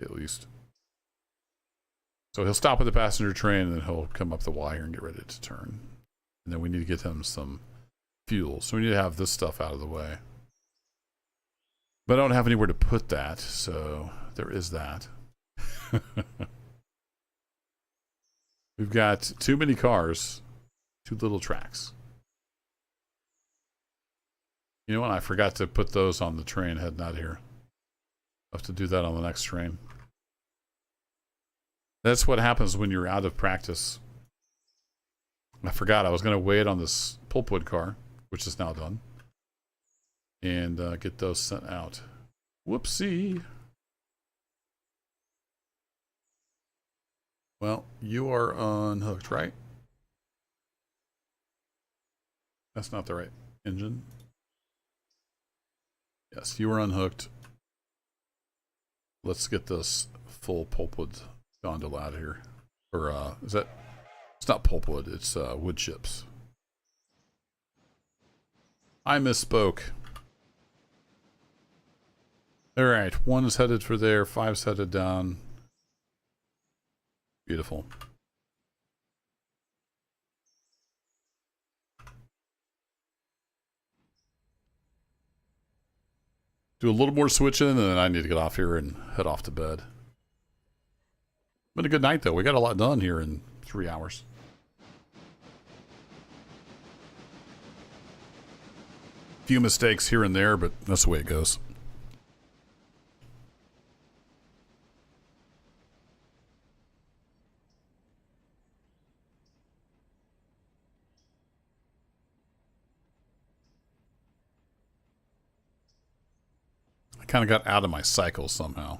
A: at least. So he'll stop at the passenger train and then he'll come up the Y here and get ready to turn. And then we need to get him some fuel. So we need to have this stuff out of the way. But I don't have anywhere to put that, so there is that. We've got too many cars, too little tracks. You know what? I forgot to put those on the train heading out here. I'll have to do that on the next train. That's what happens when you're out of practice. I forgot I was going to wait on this pulpwood car, which is now done, and get those sent out. Whoopsie. Well, you are unhooked, right? That's not the right engine. Yes, you are unhooked. Let's get this full pulpwood gondola out of here. Or, is that... It's not pulpwood, it's wood chips. I misspoke. Alright, 1 is headed for there, 5's headed down. Beautiful. Do a little more switching, and then I need to get off here and head off to bed. Been a good night, though. We got a lot done here in 3 hours. Few mistakes here and there, but that's the way it goes. I kind of got out of my cycle somehow.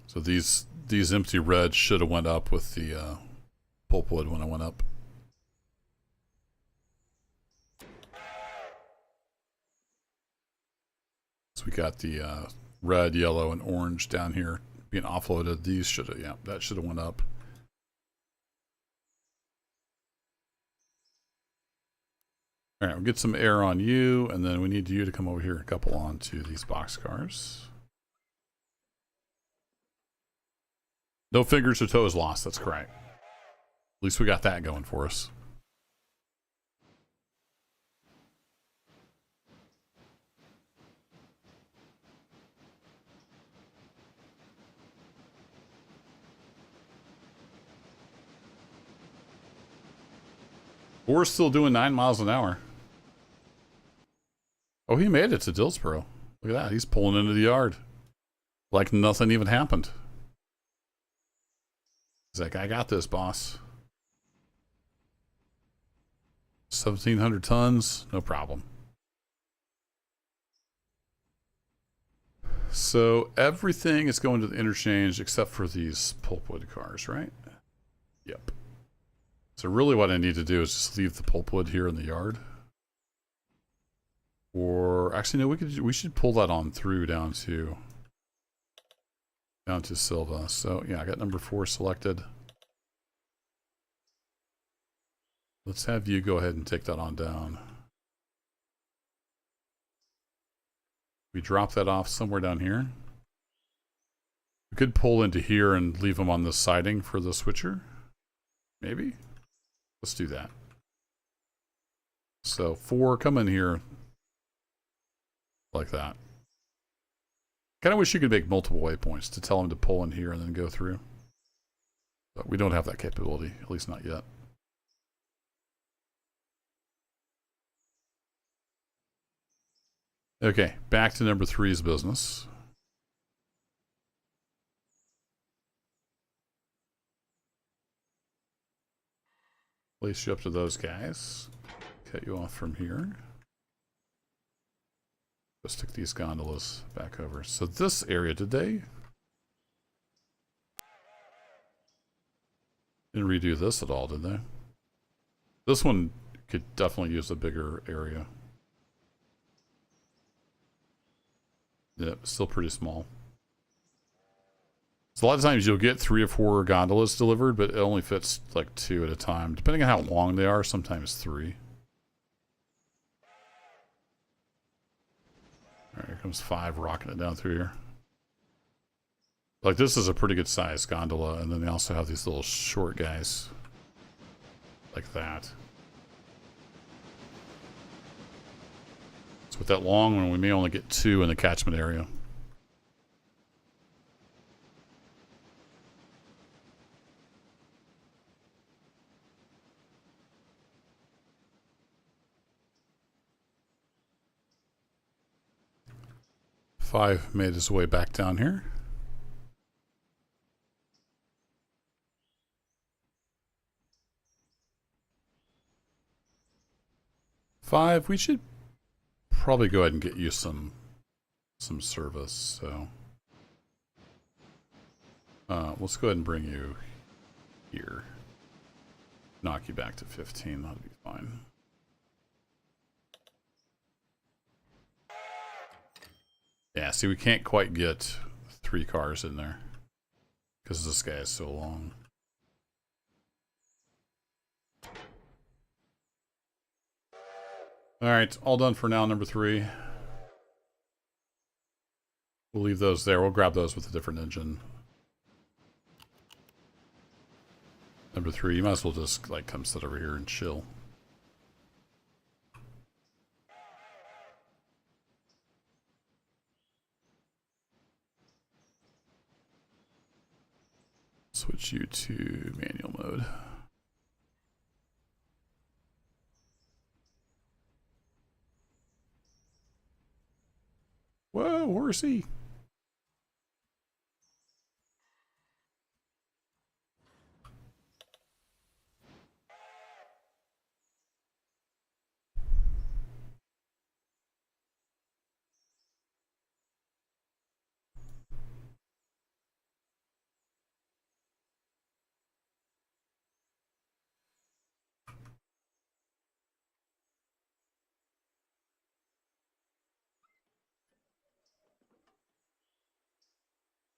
A: So these empty reds should have went up with the pulpwood when I went up. So we got the red, yellow, and orange down here being offloaded. These should have, yeah, that should have went up. All right, we'll get some air on you, and then we need you to come over here and couple onto these boxcars. No fingers or toes lost, that's correct. At least we got that going for us. We're still doing 9 miles an hour. Oh, he made it to Dillsboro. Look at that. He's pulling into the yard. Like nothing even happened. He's like, I got this, boss. 1,700 tons. No problem. So everything is going to the interchange except for these pulpwood cars, right? Yep. So really what I need to do is just leave the pulpwood here in the yard. Or actually no, we should pull that on through down to Silva. So yeah, I got number 4 selected. Let's have you go ahead and take that on down. We drop that off somewhere down here. We could pull into here and leave them on the siding for the switcher. Maybe. Let's do that. So 4, come in here. Like that. Kind of wish you could make multiple waypoints to tell them to pull in here and then go through. But we don't have that capability, at least not yet. Okay, back to number 3's business. Place you up to those guys. Cut you off from here. Let's stick these gondolas back over. So this area, did they? Didn't redo this at all, did they? This one could definitely use a bigger area. Yep, still pretty small. So a lot of times you'll get 3 or 4 gondolas delivered, but it only fits like 2 at a time. Depending on how long they are, sometimes 3. Alright, here comes 5 rocking it down through here. Like, this is a pretty good size gondola, and then they also have these little short guys. Like that. So with that long one, we may only get 2 in the catchment area. Five made his way back down here. Five, we should probably go ahead and get you some service, so let's go ahead and bring you here. Knock you back to 15, that'll be fine. Yeah, see, we can't quite get 3 cars in there because this guy is so long. Alright, all done for now, number 3. We'll leave those there. We'll grab those with a different engine. Number 3, you might as well just like come sit over here and chill. Switch you to manual mode. Whoa, horsey.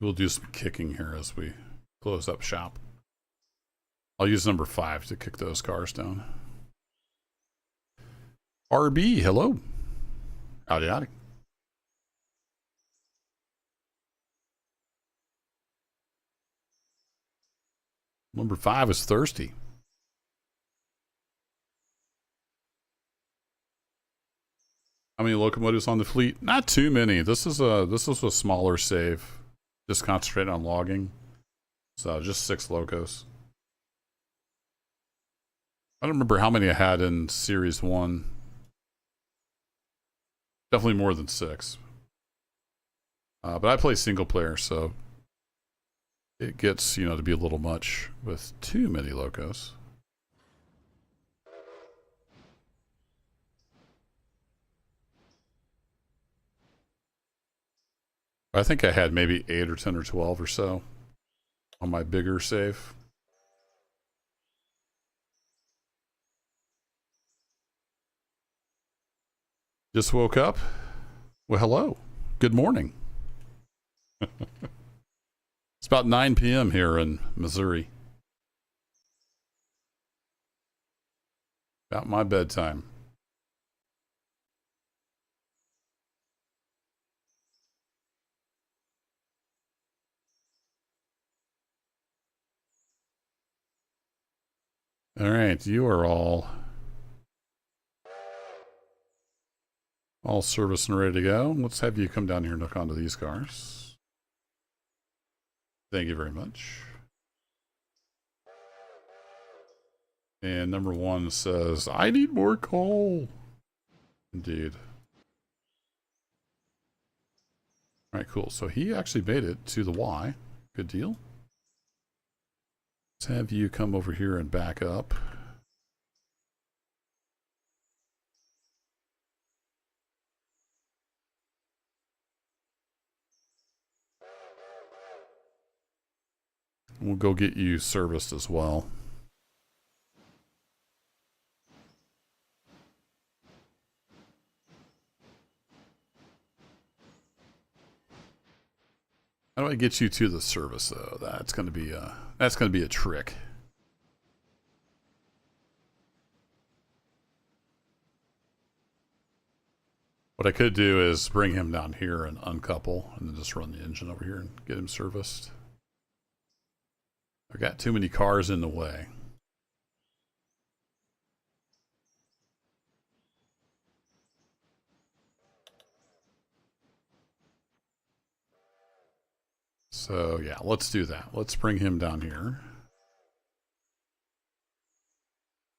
A: We'll do some kicking here as we close up shop. I'll use number 5 to kick those cars down. RB, hello. Howdy, howdy. Number 5 is thirsty. How many locomotives on the fleet? Not too many. This is a smaller save. Just concentrate on logging. So just 6 locos. I don't remember how many I had in Series 1. Definitely more than 6. But I play single player, so it gets, you know, to be a little much with too many locos. I think I had maybe 8 or 10 or 12 or so on my bigger save. Just woke up? Well, hello. Good morning. It's about 9 p.m. here in Missouri. About my bedtime. All right, you are all serviced and ready to go. Let's have you come down here and look onto these cars. Thank you very much. And number 1 says, I need more coal. Indeed. All right, cool. So he actually made it to the Y. Good deal. Let's have you come over here and back up. We'll go get you serviced as well. How do I get you to the service though? That's gonna be a trick. What I could do is bring him down here and uncouple and then just run the engine over here and get him serviced. I've got too many cars in the way. So yeah, let's do that. Let's bring him down here.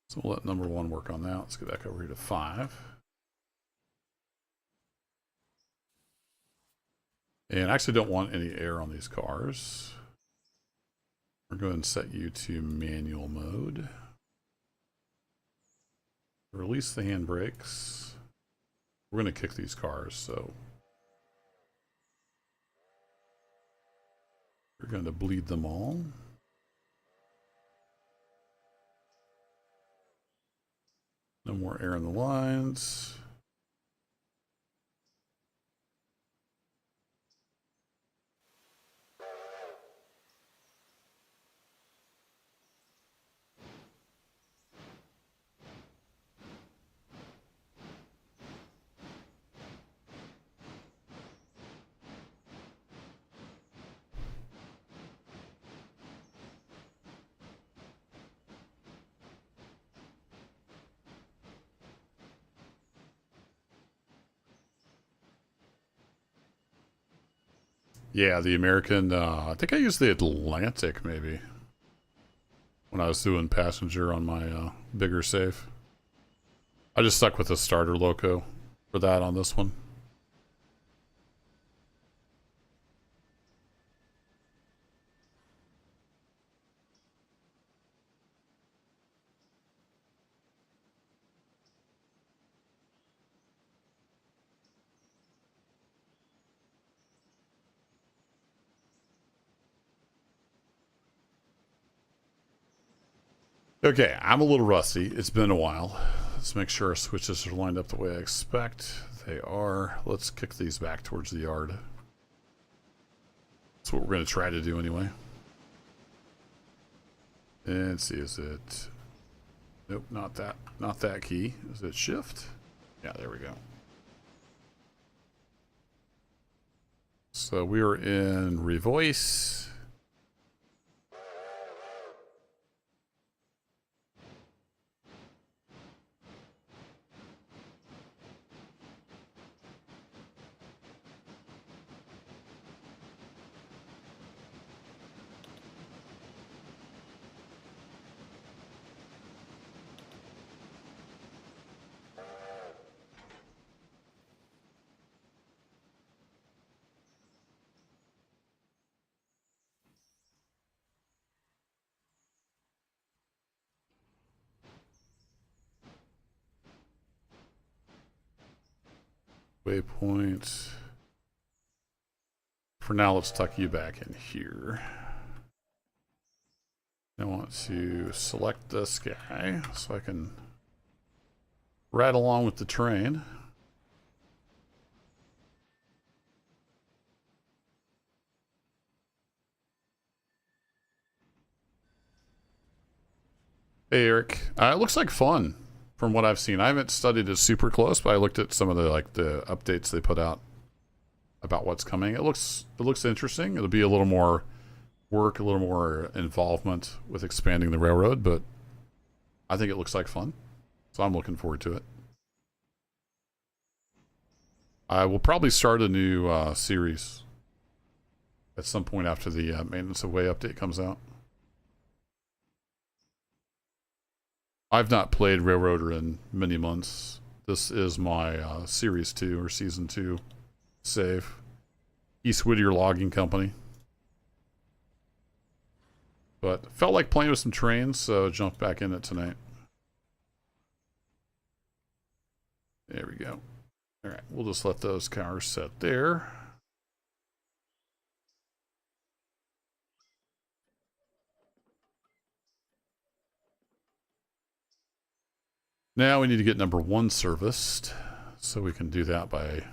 A: So we'll let number 1 work on that. Let's get back over here to 5. And I actually don't want any air on these cars. We're going to set you to manual mode. Release the handbrakes. We're going to kick these cars, so we're going to bleed them all. No more air in the lines. Yeah, the American, I think I used the Atlantic maybe when I was doing passenger on my bigger safe. I just stuck with the starter loco for that on this one. Okay, I'm a little rusty. It's been a while. Let's make sure our switches are lined up the way I expect. They are. Let's kick these back towards the yard. That's what we're going to try to do anyway. And see, is it... Nope, not that. Not that key. Is it shift? Yeah, there we go. So we are in revoice. Waypoint. For now, let's tuck you back in here. I want to select this guy so I can ride along with the train. Hey, Eric. It looks like fun from what I've seen. I haven't studied it super close, but I looked at some of the the updates they put out about what's coming. It looks interesting. It'll be a little more work, a little more involvement with expanding the railroad, but I think it looks like fun. So I'm looking forward to it. I will probably start a new series at some point after the Maintenance of Way update comes out. I've not played Railroader in many months. This is my Series 2 or Season 2 save. East Whittier Logging Company. But felt like playing with some trains, so jumped back in it tonight. There we go. Alright, we'll just let those cars set there. Now we need to get number 1 serviced. So we can do that by...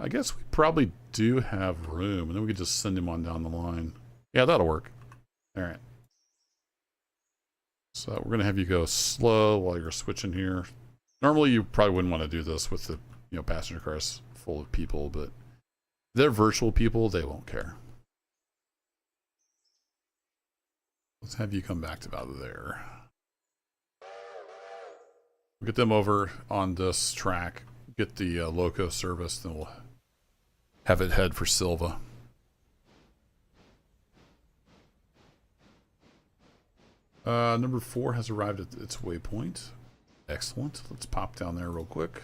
A: I guess we probably do have room, and then we could just send him on down the line. Yeah, that'll work. All right. So we're going to have you go slow while you're switching here. Normally, you probably wouldn't want to do this with the passenger cars full of people, but they're virtual people. They won't care. Let's have you come back to about there. We'll get them over on this track. Get the loco service, then we'll have it head for Silva. Number 4 has arrived at its waypoint. Excellent. Let's pop down there real quick.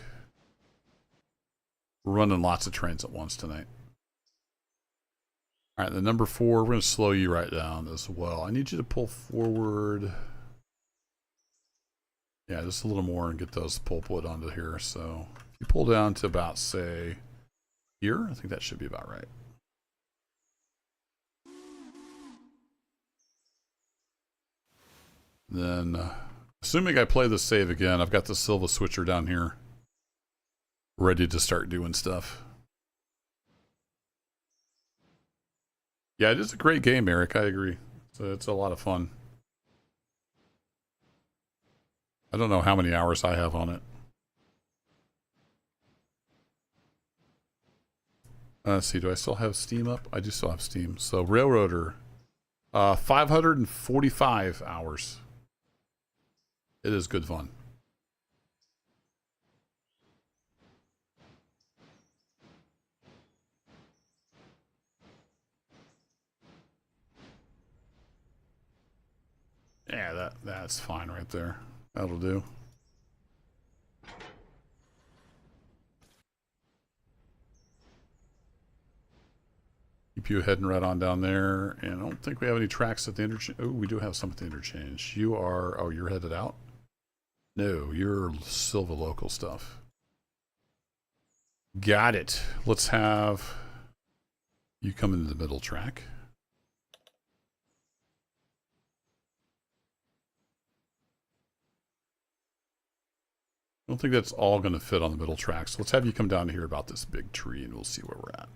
A: We're running lots of trains at once tonight. All right, the number 4, we're going to slow you right down as well. I need you to pull forward. Yeah, just a little more and get those pulpwood onto here. So if you pull down to about, say, here, I think that should be about right. Then, assuming I play the save again, I've got the Silva switcher down here ready to start doing stuff. Yeah, it is a great game, Eric. I agree. So it's a lot of fun. I don't know how many hours I have on it. Let's see, do I still have Steam up? I do still have Steam. So Railroader, 545 hours. It is good fun. Yeah, that's fine right there. That'll do. Keep you heading right on down there. And I don't think we have any tracks at the interchange. Oh, we do have some at the interchange. You are, oh, you're headed out? No, you're Silva local stuff. Got it. Let's have you come into the middle track. I don't think that's all going to fit on the middle track. So let's have you come down here about this big tree and we'll see where we're at.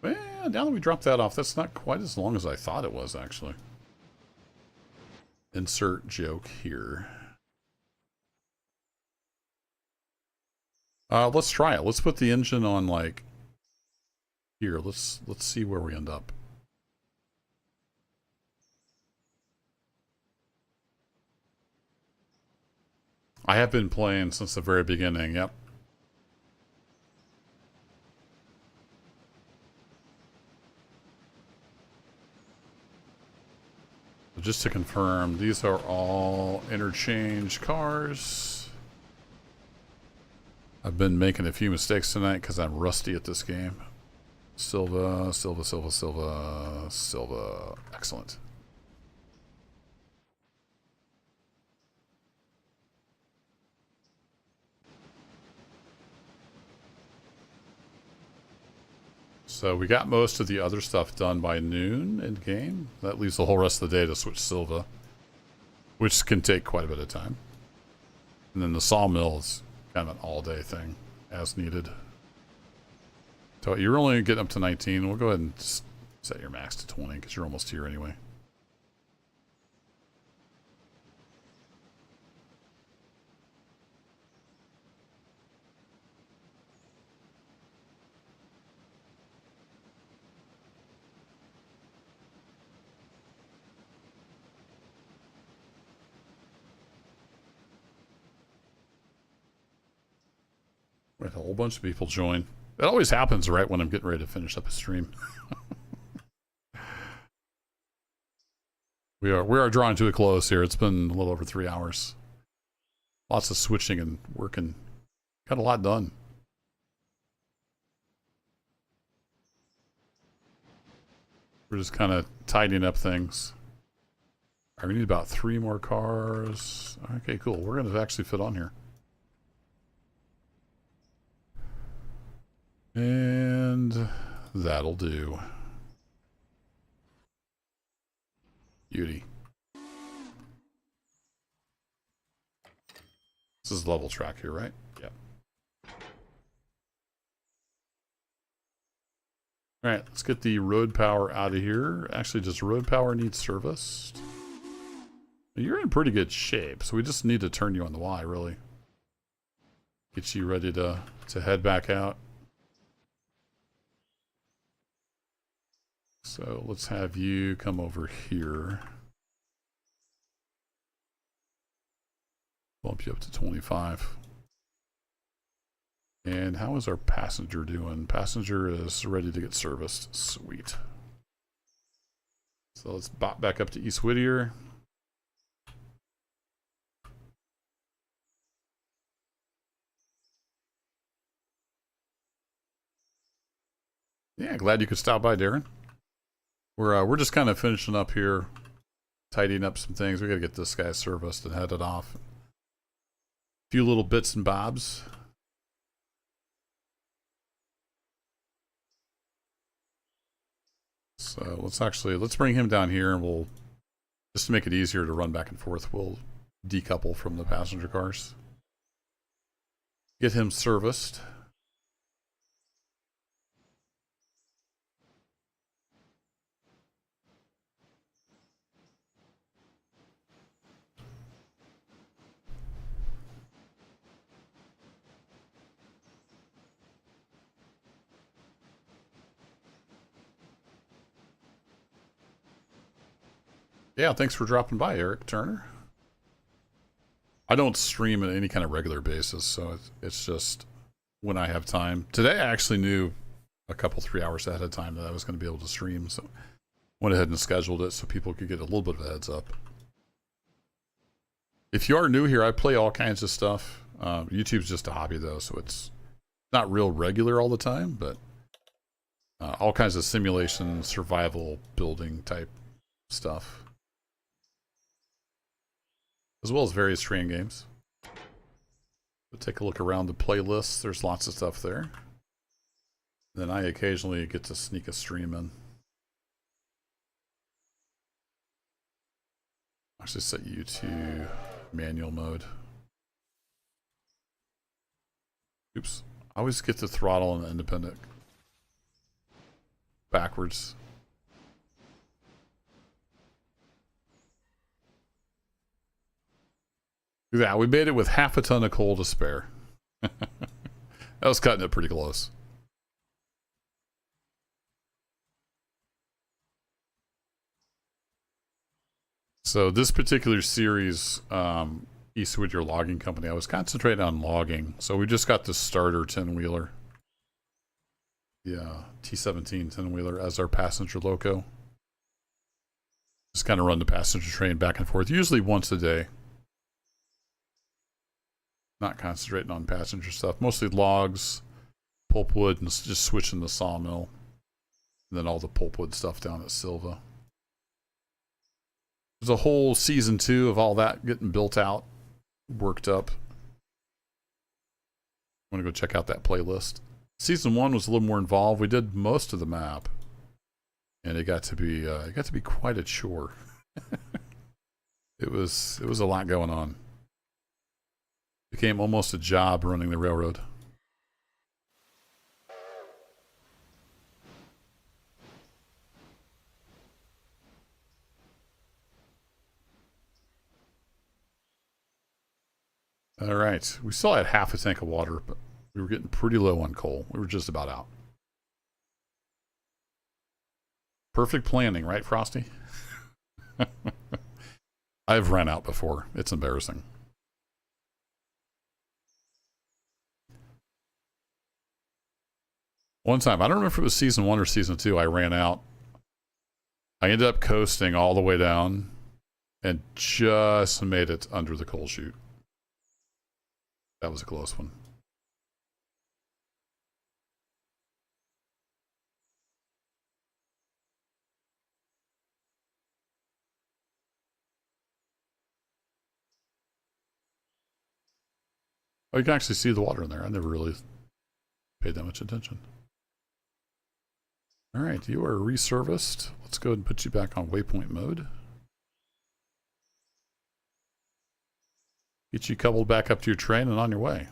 A: Well, now that we dropped that off, that's not quite as long as I thought it was, actually. Insert joke here. Let's try it. Let's put the engine on, like, here. Let's see where we end up. I have been playing since the very beginning, yep. Just to confirm, these are all interchange cars. I've been making a few mistakes tonight because I'm rusty at this game. Silva, Silva, Silva, Silva, Silva. Excellent. So we got most of the other stuff done by noon in game. That leaves the whole rest of the day to switch Silva, which can take quite a bit of time. And then the sawmill is kind of an all-day thing, as needed. So you're only getting up to 19. We'll go ahead and just set your max to 20 because you're almost here anyway. We had a whole bunch of people join. It always happens right when I'm getting ready to finish up a stream. We are drawing to a close here. It's been a little over 3 hours. Lots of switching and working. Got a lot done. We're just kind of tidying up things. All right, we need about 3 more cars. Okay, cool. We're going to actually fit on here. And that'll do. Beauty. This is level track here, right? Yeah. All right, let's get the road power out of here. Actually, does road power need serviced? You're in pretty good shape, so we just need to turn you on the Y, really. Get you ready to head back out. So let's have you come over here. Bump you up to 25. And how is our passenger doing? Passenger is ready to get serviced. Sweet. So let's bop back up to East Whittier. Yeah, glad you could stop by, Darren. We're just kind of finishing up here, tidying up some things. We got to get this guy serviced and headed off. A few little bits and bobs. So let's bring him down here, and we'll, just to make it easier to run back and forth, we'll decouple from the passenger cars. Get him serviced. Yeah, thanks for dropping by, Eric Turner. I don't stream on any kind of regular basis, so it's just when I have time. Today I actually knew a couple, 3 hours ahead of time that I was going to be able to stream, so went ahead and scheduled it so people could get a little bit of a heads up. If you are new here, I play all kinds of stuff. YouTube's just a hobby, though, so it's not real regular all the time, but all kinds of simulation, survival, building type stuff, as well as various train games. We'll take a look around the playlist. There's lots of stuff there. Then I occasionally get to sneak a stream in. Actually set you to manual mode. Oops. I always get the throttle and the independent backwards. Yeah, we made it with half a ton of coal to spare. That was cutting it pretty close. So this particular series, East Whittier Logging Company, I was concentrating on logging. So we just got the starter 10-wheeler. Yeah, T17 10-wheeler as our passenger loco. Just kind of run the passenger train back and forth, usually once a day. Not concentrating on passenger stuff, mostly logs, pulpwood, and just switching the sawmill, and then all the pulpwood stuff down at Silva. There's a whole season 2 of all that getting built out, worked up. I'm gonna go check out that playlist. Season 1 was a little more involved. We did most of the map, and it got to be quite a chore. It was a lot going on. Became almost a job running the railroad. All right, we still had half a tank of water, but we were getting pretty low on coal. We were just about out. Perfect planning, right, Frosty? I've run out before. It's embarrassing. One time, I don't remember if it was season 1 or season 2, I ran out. I ended up coasting all the way down and just made it under the coal chute. That was a close one. Oh, you can actually see the water in there. I never really paid that much attention. All right, you are reserviced. Let's go ahead and put you back on waypoint mode. Get you coupled back up to your train and on your way.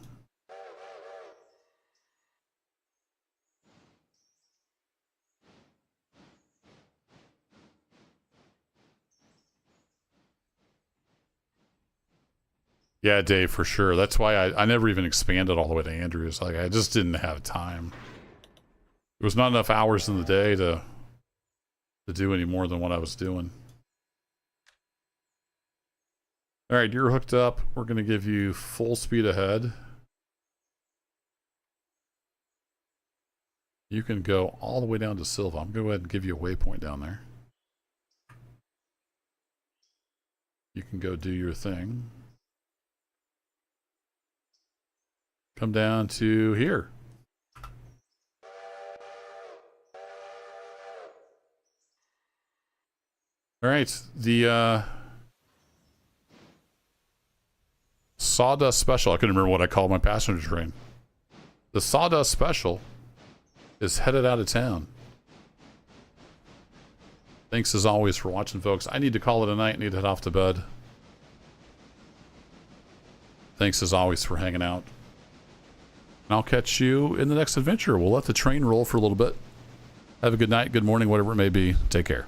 A: Yeah, Dave, for sure. That's why I never even expanded all the way to Andrews. Like, I just didn't have time. There was not enough hours in the day to do any more than what I was doing. All right, you're hooked up. We're going to give you full speed ahead. You can go all the way down to Silva. I'm going to go ahead and give you a waypoint down there. You can go do your thing. Come down to here. All right, the Sawdust Special. I couldn't remember what I called my passenger train. The Sawdust Special is headed out of town. Thanks as always for watching, folks. I need to call it a night. Need to head off to bed. Thanks as always for hanging out. And I'll catch you in the next adventure. We'll let the train roll for a little bit. Have a good night, good morning, whatever it may be. Take care.